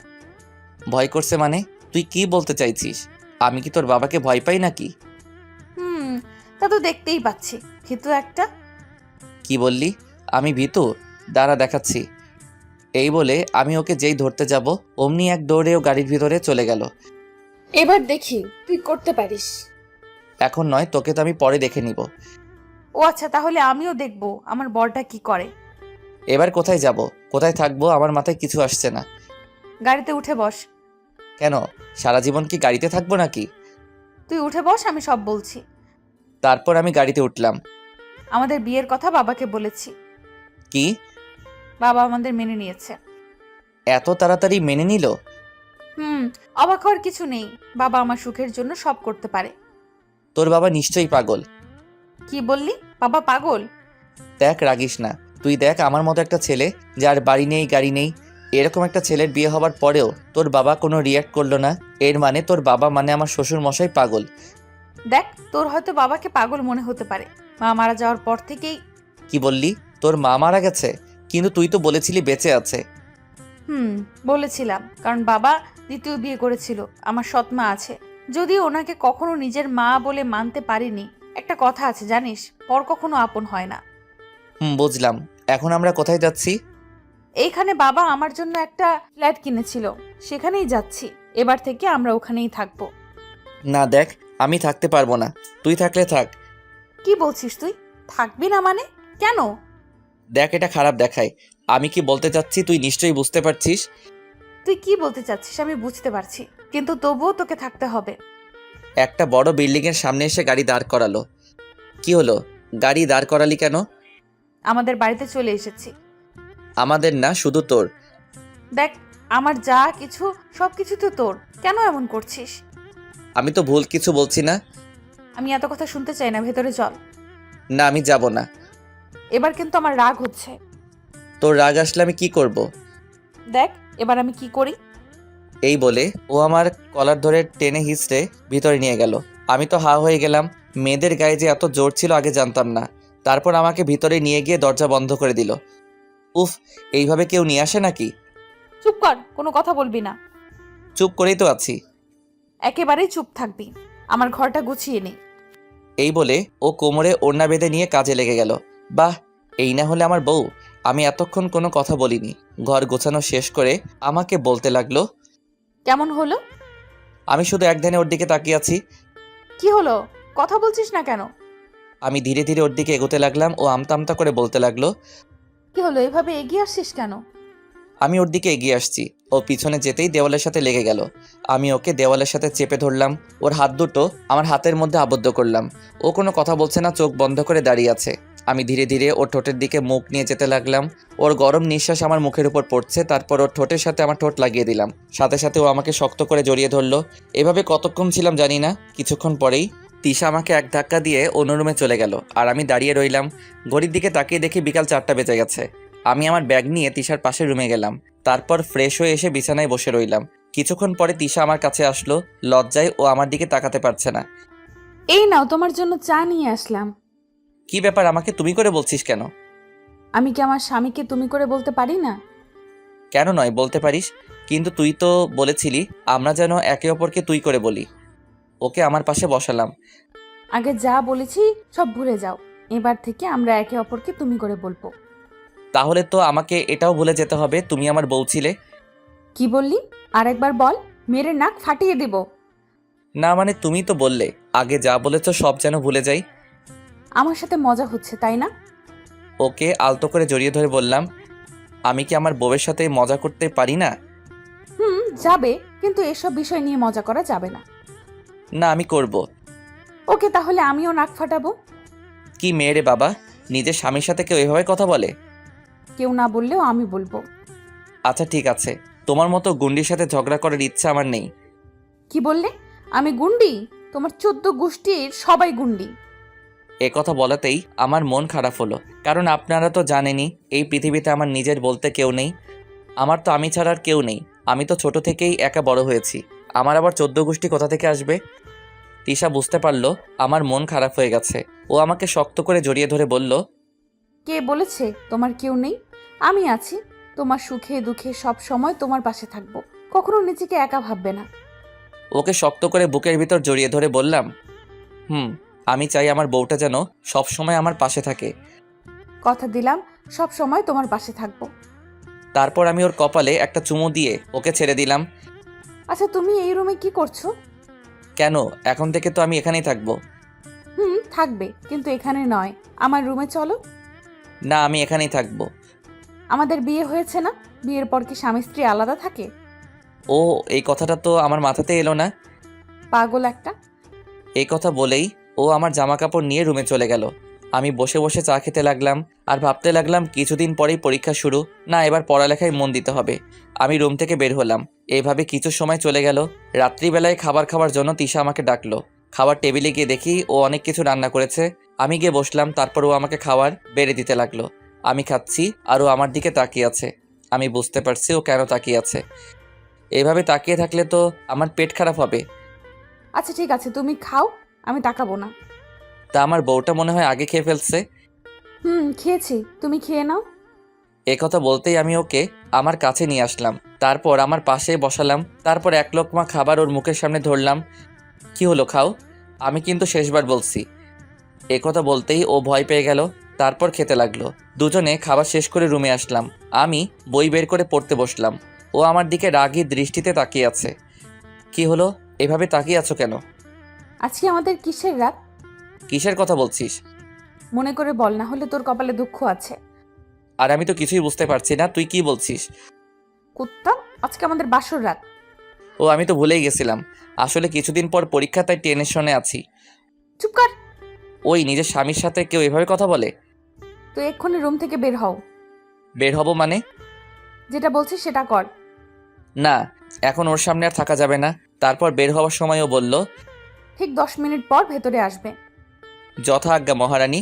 ভয় করছে মানে? তুই কি বলতে চাইছিস? আমি কি তোর বাবাকে ভয় পাই নাকি? তা তো দেখতেই পাচ্ছি, কিন্তু একটা। কি বললি? আমি ভীতু? দাঁড়া দেখাচ্ছি। এই বলে আমি ওকে যেই ধরতে যাব, অমনি এক দৌড়েও গাড়ির ভিতরে চলে গেল। এবার দেখি তুই করতে পারিস। এখন নয়, তোকে তো আমি পরে দেখে নিব। ও আচ্ছা, তাহলে আমিও দেখবো আমার বরটা কি করে। এবার কোথায় যাব, কোথায় থাকবো, আমার মাথায় কিছু আসছে না। গাড়িতে উঠে বস। কেন, সারা জীবন কি গাড়িতে থাকবো নাকি? তুই উঠে বস, আমি সব বলছি। তারপর আমি গাড়িতে উঠলাম। আমাদের বিয়ের কথা বাবাকে বলেছি। কি? বাবা আমাদের মেনে নিয়েছে। এত তাড়াতাড়ি মেনে নিল? অবাক হওয়ার কিছু নেই, বাবা আমার সুখের জন্য সব করতে পারে। তোর বাবা নিশ্চয়ই পাগল। কি বললি? বাবা পাগল? দেখ, রাগিস না। তুই দেখ, আমার মতো একটা ছেলে যার বাড়ি নেই গাড়ি নেই, এরকম একটা ছেলের বিয়ে হবার পরেও তোর বাবা কোনো রিয়াক্ট করলো না। এর মানে তোর বাবা মানে আমার শ্বশুর মশাই পাগল। দেখ, তোর হয়তো বাবাকে পাগল মনে হতে পারে, মা মারা যাওয়ার পর থেকেই। কি বললি? তোর মা মারা গেছে? কিন্তু তুই তো বলেছিলি বেঁচে আছে। বলেছিলাম, কারণ বাবা দ্বিতীয় বিয়ে করেছিল। আমার সৎ মা আছে, যদিও ওনাকে কখনো নিজের মা বলে মানতে পারিনি। একটা কথা আছে জানিস, পর কখনো আপন হয় না। বুঝলাম। এখন আমরা কোথায় যাচ্ছি? এইখানে বাবা আমার জন্য একটা ফ্ল্যাট কিনেছিল, সেখানেই যাচ্ছি। এবার থেকে আমরা ওখানেই থাকবো। না দেখ, আমি থাকতে পারবো না। তুই থাকলে থাক। কি বলছিস তুই? থাকবি না মানে? কেন? দেখ, এটা খারাপ দেখায়। আমি কি বলতে চাচ্ছি তুই নিশ্চয়ই বুঝতে পারছিস। তুই কি বলতে চাচ্ছিস আমি বুঝতে পারছি, কিন্তু তবুও তোকে থাকতে হবে। একটা বড় বিল্ডিং এর সামনে এসে গাড়ি দাঁড় করালো। কি হলো? গাড়ি দাঁড় করালি কেন? আমাদের বাড়িতে চলে এসেছি। আমাদের না, শুধু তোর। দেখ, আমার যা কিছু সবকিছু তো তোর, কেন এমন করছিস? আমি তো ভুল কিছু বলছি না। আমি এত কথা শুনতে চাই না, ভেতরে চল। না, আমি যাব না। এবার কিন্তু আমার রাগ হচ্ছে। তোর রাগ আসলে আমি কি করব? দেখ এবার আমি কি করি। এই বলে ও আমার কলার ধরে টেনে হিঁচড়ে ভিতরে নিয়ে গেল। আমি তো হা হয়ে গেলাম। মেয়েদের গায়ে যে এত জোর ছিল আগে জানতাম না। তারপর আমাকে ভিতরে নিয়ে গিয়ে দরজা বন্ধ করে দিল। উফ, এইভাবে কেউ নিয়ে আসে নাকি? চুপ কর, কোনো কথা বলবি না। চুপ করেই তো আছি। একেবারেই চুপ থাকবি। আমার ঘরটা গুছিয়ে নে। এই বলে ও কোমরে ওড়না বেঁধে নিয়ে কাজে লেগে গেল। বাহ, এই না হলে আমার বউ। আমি এতক্ষণ কোনো কথা বলিনি। ঘর গোছানো শেষ করে আমাকে বলতে লাগলো। কেমন হলো? আমি শুধু এক ধ্যানে ওর দিকে তাকিয়ে আছি। কি হলো? কথা বলছিস না কেন? আমি ধীরে ধীরে ওর দিকে এগোতে লাগলাম। ও আমতা আমতা করে বলতে লাগলো। কি হলো, এভাবে এগিয়ে আসছিস কেন? আমি ওর দিকে এগিয়ে আসছি। ও পিছনে যেতেই দেওয়ালের সাথে লেগে গেল। আমি ওকে দেওয়ালের সাথে চেপে ধরলাম। ওর হাত দুটো আমার হাতের মধ্যে আবদ্ধ করলাম। ও কোনো কথা বলছে না, চোখ বন্ধ করে দাঁড়িয়ে আছে। আমি ধীরে ধীরে ওর ঠোঁটের দিকে মুখ নিয়ে যেতে লাগলাম। ওর গরম নিঃশ্বাস আমার মুখের উপর পড়ছে। তারপর ওর ঠোঁটের সাথে আমার ঠোঁট লাগিয়ে দিলাম। সাথে সাথে ও আমাকে শক্ত করে জড়িয়ে ধরলো। এভাবে কতক্ষণ ছিলাম জানি না। কিছুক্ষণ পরেই তিশা আমাকে এক ধাক্কা দিয়ে অন্য রুমে চলে গেল। আর আমি দাঁড়িয়ে রইলাম। ঘড়ির দিকে তাকিয়ে দেখি বিকাল 4টা বেজে গেছে। আমি আমার ব্যাগ নিয়ে তিশার পাশে রুমে গেলাম। তারপর ফ্রেশ হয়ে এসে বিছানায় বসে রইলাম। কিছুক্ষণ পরে তিশা আমার কাছে আসলো। লজ্জায় ও আমার দিকে তাকাতে পারছে না। এই নাও, তোমার জন্য চা নিয়ে আসলাম। কি ব্যাপার, আমাকে তুমি করে বলছিস কেন? আমি কি আমার স্বামীকে তুমি করে বলতে পারি না? কেন নয়, বলতে পারিস। কিন্তু তুই তো বলেছিলি আমরা যেন একে অপরকে তুই করে বলি। ওকে আমার পাশে বসালাম। আগে যা বলেছি সব ভুলে যাও। এবার থেকে আমরা একে অপরকে তুমি করে বলবো। তাহলে তো আমাকে এটাও ভুলে যেতে হবে তুমি আমার বউ ছিলে। কি বললি? আরেকবার বল, মেরে নাক ফাটিয়ে দেব। না মানে তুমি তো বললে আগে যা বলেছ সব যেন ভুলে যাই। আমার সাথে মজা হচ্ছে তাই না? ওকে আলতো করে জড়িয়ে ধরে বললাম, আমি কি আমার বউয়ের সাথে মজা করতে পারি না? যাবে, কিন্তু এসব বিষয় নিয়ে মজা করা যাবে না। না, আমি করব। ওকে, তাহলে আমিও নাক ফাটাবো। কি মেয়ে রে বাবা, নিজের স্বামীর সাথে কেউ এভাবে কথা বলে? কেউ না বললেও আমি বলবো। আচ্ছা ঠিক আছে, তোমার মতো গুন্ডির সাথে ঝগড়া করার ইচ্ছা আমার নেই। কি বললে? আমি গুন্ডি? তোমার 14 গোষ্ঠীর সবাই গুন্ডি। এ কথা বলাতেই আমার মন খারাপ হলো। কারণ আপনারা তো জানেনই এই পৃথিবীতে আমার নিজের বলতে কেউ নেই। আমার তো আমি ছাড়া আর কেউ নেই। আমি তো ছোট থেকেই একা বড় হয়েছি। আমার আবার 14 গোষ্ঠী কোথা থেকে আসবে? তিশা বুঝতে পারলো আমার মন খারাপ হয়ে গেছে। ও আমাকে শক্ত করে জড়িয়ে ধরে বলল, কে বলেছে তোমার কেউ নেই? আমি আছি। তোমার সুখে দুঃখে সব সময় তোমার পাশে থাকবো। কখনো নিজেকে একা ভাববে না। ওকে শক্ত করে বুকের ভিতর জড়িয়ে ধরে বললাম, আমি চাই আমার বউটা যেন সব সময় আমার পাশে থাকে। কথা দিলাম সব সময় তোমার পাশে থাকবো। তারপর আমি ওর কপালে একটা চুমু দিয়ে ওকে ছেড়ে দিলাম। আচ্ছা, তুমি এই রুমে কি করছো? কেন, এখন থেকে তো আমি এখানেই থাকবো। থাকবে, কিন্তু এখানে নয়। আমার রুমে চলো। না, আমি এখানেই থাকবো। আমাদের বিয়ে হয়েছে না? বিয়ের পর কি স্বামী স্ত্রী আলাদা থাকে? ও এই কথাটা তো আমার মাথাতে এলো না। পাগল একটা। এই কথা বলেই ও আমার জামা কাপড় নিয়ে রুমে চলে গেল। আমি বসে বসে চা খেতে লাগলাম আর ভাবতে লাগলাম কিছুদিন পরেই পরীক্ষা শুরু, না এবার পড়ালেখায় মন দিতে হবে। আমি রুম থেকে বের হলাম। এইভাবে কিছু সময় চলে গেল। রাত্রিবেলায় খাবার খাওয়ার জন্য তিশা আমাকে ডাকলো। খাবার টেবিলে গিয়ে দেখি ও অনেক কিছু রান্না করেছে। আমি গিয়ে বসলাম, তারপর ও আমাকে খাবার বেড়ে দিতে লাগলো। আমি খাচ্ছি আর ও আমার দিকে তাকিয়ে আছে। আমি বুঝতে পারছি ও কেন তাকিয়ে আছে। এইভাবে তাকিয়ে থাকলে তো আমার পেট খারাপ হবে। আচ্ছা ঠিক আছে, তুমি খাও, আমি তাকাবো না। তা আমার বউটা মনে হয় আগে খেয়ে ফেলছে। খেয়েছি, তুমি খেয়ে নাও। এ কথা বলতেই আমি ওকে আমার কাছে নিয়ে আসলাম। তারপর আমার পাশে বসালাম। তারপর এক লোকমা খাবার ওর মুখের সামনে ধরলাম। কি হলো, খাও, আমি কিন্তু শেষবার বলছি। এ কথা বলতেই ও ভয় পেয়ে গেল। তারপর খেতে লাগলো। দুজনে খাবার শেষ করে রুমে আসলাম। আমি বই বের করে পড়তে বসলাম। ও আমার দিকে রাগী দৃষ্টিতে তাকিয়ে আছে। কি হলো, এভাবে তাকিয়ে আছো কেন? আজকে আমাদের কিসের রাত? কিসের কথা বলছিস? মনে করে বল, না হলে তোর কপালে দুঃখ আছে। আর আমি তো কিছুই বুঝতে পারছি না, তুই কি বলছিস? কুত্তা, আজকে আমাদের বাসর রাত। ও আমি তো ভুলেই গেছিলাম। আসলে কিছুদিন পর পরীক্ষা, তাই টেনশনে আছি। চুপ কর। ওই নিজের স্বামীর সাথে কেউ এভাবে কথা বলে? তুই এক্ষুনি রুম থেকে বের হও। বের হব মানে? যেটা বলছিস সেটা কর। না, এখন ওর সামনে আর থাকা যাবে না। তারপর বের হওয়ার সময়ও বলল, ঠিক 10 মিনিট পর ভেতরে আসবে। যথা আজ্ঞা মহারানী।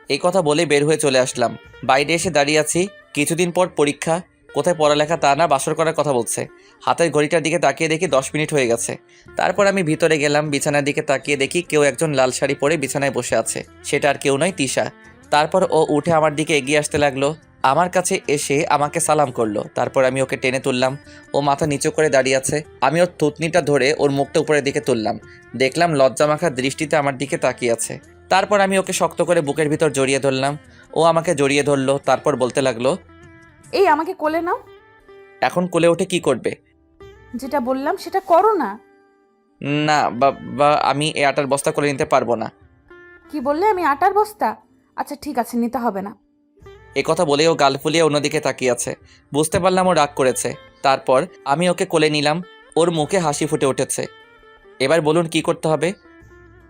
এই কথা বলে বের হয়ে চলে আসলাম। বাইরে এসে দাঁড়িয়ে আছি। কিছুদিন পর পরীক্ষা, কোথায় পড়ালেখা তা না, বাসর করার কথা বলছে। হাতের ঘড়িটার দিকে তাকিয়ে দেখি 10 মিনিট হয়ে গেছে। তারপর আমি ভিতরে গেলাম। বিছানার দিকে তাকিয়ে দেখি কেউ একজন লাল শাড়ি পরে বিছানায় বসে আছে। সেটা আর কেউ নয়, তিশা। তারপর ও উঠে আমার দিকে এগিয়ে আসতে লাগলো। আমার কাছে এসে আমাকে সালাম করলো। তারপর আমি ওকে টেনে তুললাম। ও মাথা নিচু করে দাঁড়িয়ে আছে। আমি ওর থুতনিটা ধরে ওর মুখটা উপরের দিকে তুললাম। দেখলাম লজ্জামাখা দৃষ্টিতে আমার দিকে তাকিয়ে আছে। তারপর আমি ওকে শক্ত করে বুকের ভিতর জড়িয়ে ধরলাম। ও আমাকে জড়িয়ে ধরলো। তারপর বলতে লাগলো, এই আমাকে কোলে নাও। এখন কোলে উঠে কি করবে? যেটা বললাম সেটা করো না। না বা আমি এ আটার বস্তা করে নিতে পারবো না। কি বললে? আমি আটার বস্তা? আচ্ছা ঠিক আছে, নিতে হবে না। এ কথা বলে ও গাল ফুলিয়ে অন্যদিকে তাকিয়ে আছে। বুঝতে পারলাম ও রাগ করেছে। তারপর আমি ওকে কোলে নিলাম। ওর মুখে হাসি ফুটে উঠেছে। এবার বলুন কি করতে হবে?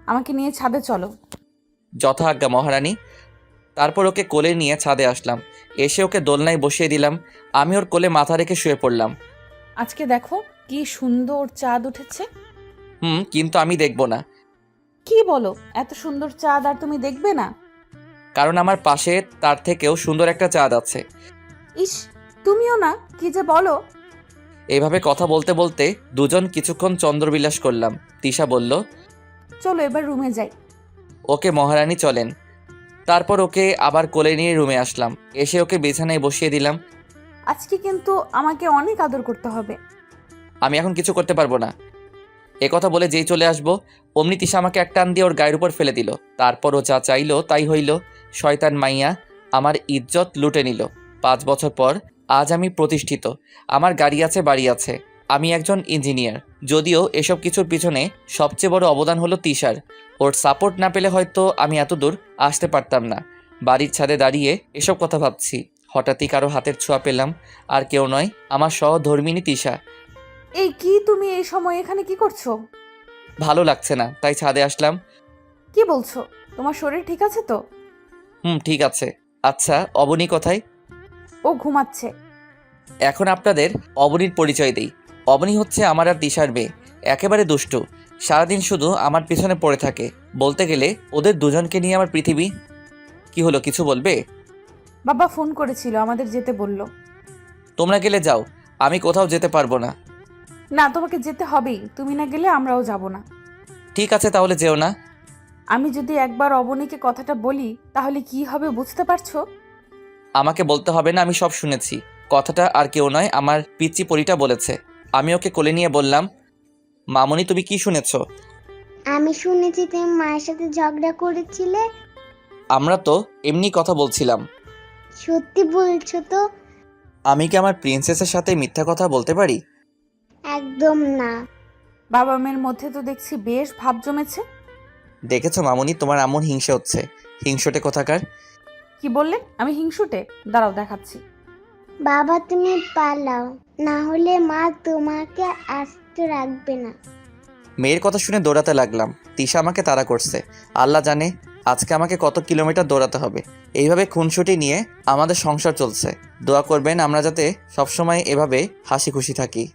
আমাকে নিয়ে ছাদে চলো। যথা আজ্ঞা মহারানী। তারপর ওকে কোলে নিয়ে ছাদে আসলাম। এসে ওকে দোলনায় বসিয়ে দিলাম। আমি ওর কোলে মাথা রেখে শুয়ে পড়লাম। আজকে দেখো কি সুন্দর চাঁদ উঠেছে। কিন্তু আমি দেখব না। কি বলো? এত সুন্দর চাঁদ আর তুমি দেখবে না? কারণ আমার পাশে তার থেকেও সুন্দর একটা চাঁদ আছে। ইস, তুমিও না, কি যে বলো। এইভাবে কথা বলতে বলতে দুজন কিছুক্ষণ চন্দ্রবিলাস করলাম। তিশা বলল, চলো এবার রুমে যাই। ওকে মহারানী চলেন। তারপর ওকে আবার কোলে নিয়ে রুমে আসলাম। এসে ওকে বিছানায় বসিয়ে দিলাম। আজকে কিন্তু আমাকে অনেক আদর করতে হবে। আমি এখন কিছু করতে পারবো না। এ কথা বলে যেই চলে আসবো অমনি তিশা আমাকে এক টান দিয়ে ওর গায়ের উপর ফেলে দিল। তারপর ও যা চাইলো তাই হইল। শয়তান মাইয়া আমার ইজ্জত লুটে নিল। 5 বছর পর আজ আমি প্রতিষ্ঠিত। আমার গাড়ি আছে, বাড়ি আছে। আমি একজন ইঞ্জিনিয়ার। যদিও এসব কিছুর পিছনে সবচেয়ে বড় অবদান হলো তিশার। ওর সাপোর্ট না পেলে হয়তো আমি এত দূর আসতে পারতাম না। বাড়ির ছাদে দাঁড়িয়ে এসব কথা ভাবছি। হঠাৎই কারো হাতের ছোঁয়া পেলাম। আর কেউ নয়, আমার সহধর্মিণী তিশা। এই কি, তুমি এই সময় এখানে কি করছো? ভালো লাগছে না, তাই ছাদে আসলাম। কি বলছো? তোমার শরীর ঠিক আছে তো? ঠিক আছে। আচ্ছা, অবনী কোথায়? ও ঘুমাচ্ছে। এখন আপনাদের অবনীর পরিচয় দেই। অবনী হচ্ছে আমার আর দিশার মেয়ে। একেবারে দুষ্টু। সারাদিন শুধু আমার পিছনে পড়ে থাকে। বলতে গেলে ওদের দুজনকে নিয়ে আমার পৃথিবী। কি হলো, কিছু বলবে? বাবা ফোন করেছিল, আমাদের যেতে বললো। তোমরা গেলে যাও, আমি কোথাও যেতে পারবো না। না, তোমাকে যেতে হবেই, তুমি না গেলে আমরাও যাব না। ঠিক আছে, তাহলে যেও না। আমি যদি একবার অবনীকে কথাটা বলি তাহলে কি হবে বুঝতে পারছো? আমাকে বলতে হবে না, আমি সব শুনেছি। কথাটা আর কেউ নয়, আমার পিচ্চি পরিটা বলেছে। আমি ওকে কোলে নিয়ে বললাম, মামনি তুমি কি শুনেছ? আমি শুনেছি তুমি মায়ের সাথে ঝগড়া করেছিলে। আমরা তো এমনি কথা বলছিলাম। সত্যি বলছো তো? আমি কি আমার প্রিন্সেসের সাথে মিথ্যা কথা বলতে পারি? একদম না। বাবা মেয়ের মধ্যে তো দেখছি বেশ ভাব জমেছে। দেখেছো মামনি, তোমার এমন হিংসে হচ্ছে। হিংসটে কোথাকার। কি বললে? আমি হিংসুটে? দাঁড়াও দেখাচ্ছি। বাবা তুমি পালাও, না হলে মা তোমাকে আস্ত রাখবে না। মেয়ের কথা শুনে দৌড়াতে লাগলাম। তিশা আমাকে তাড়া করছে। আল্লাহ জানে আজকে আমাকে কত কিলোমিটার দৌড়াতে হবে। এইভাবে খুনসুটি নিয়ে আমাদের সংসার চলছে। দোয়া করবেন আমরা যাতে সবসময় এভাবে হাসি খুশি থাকি।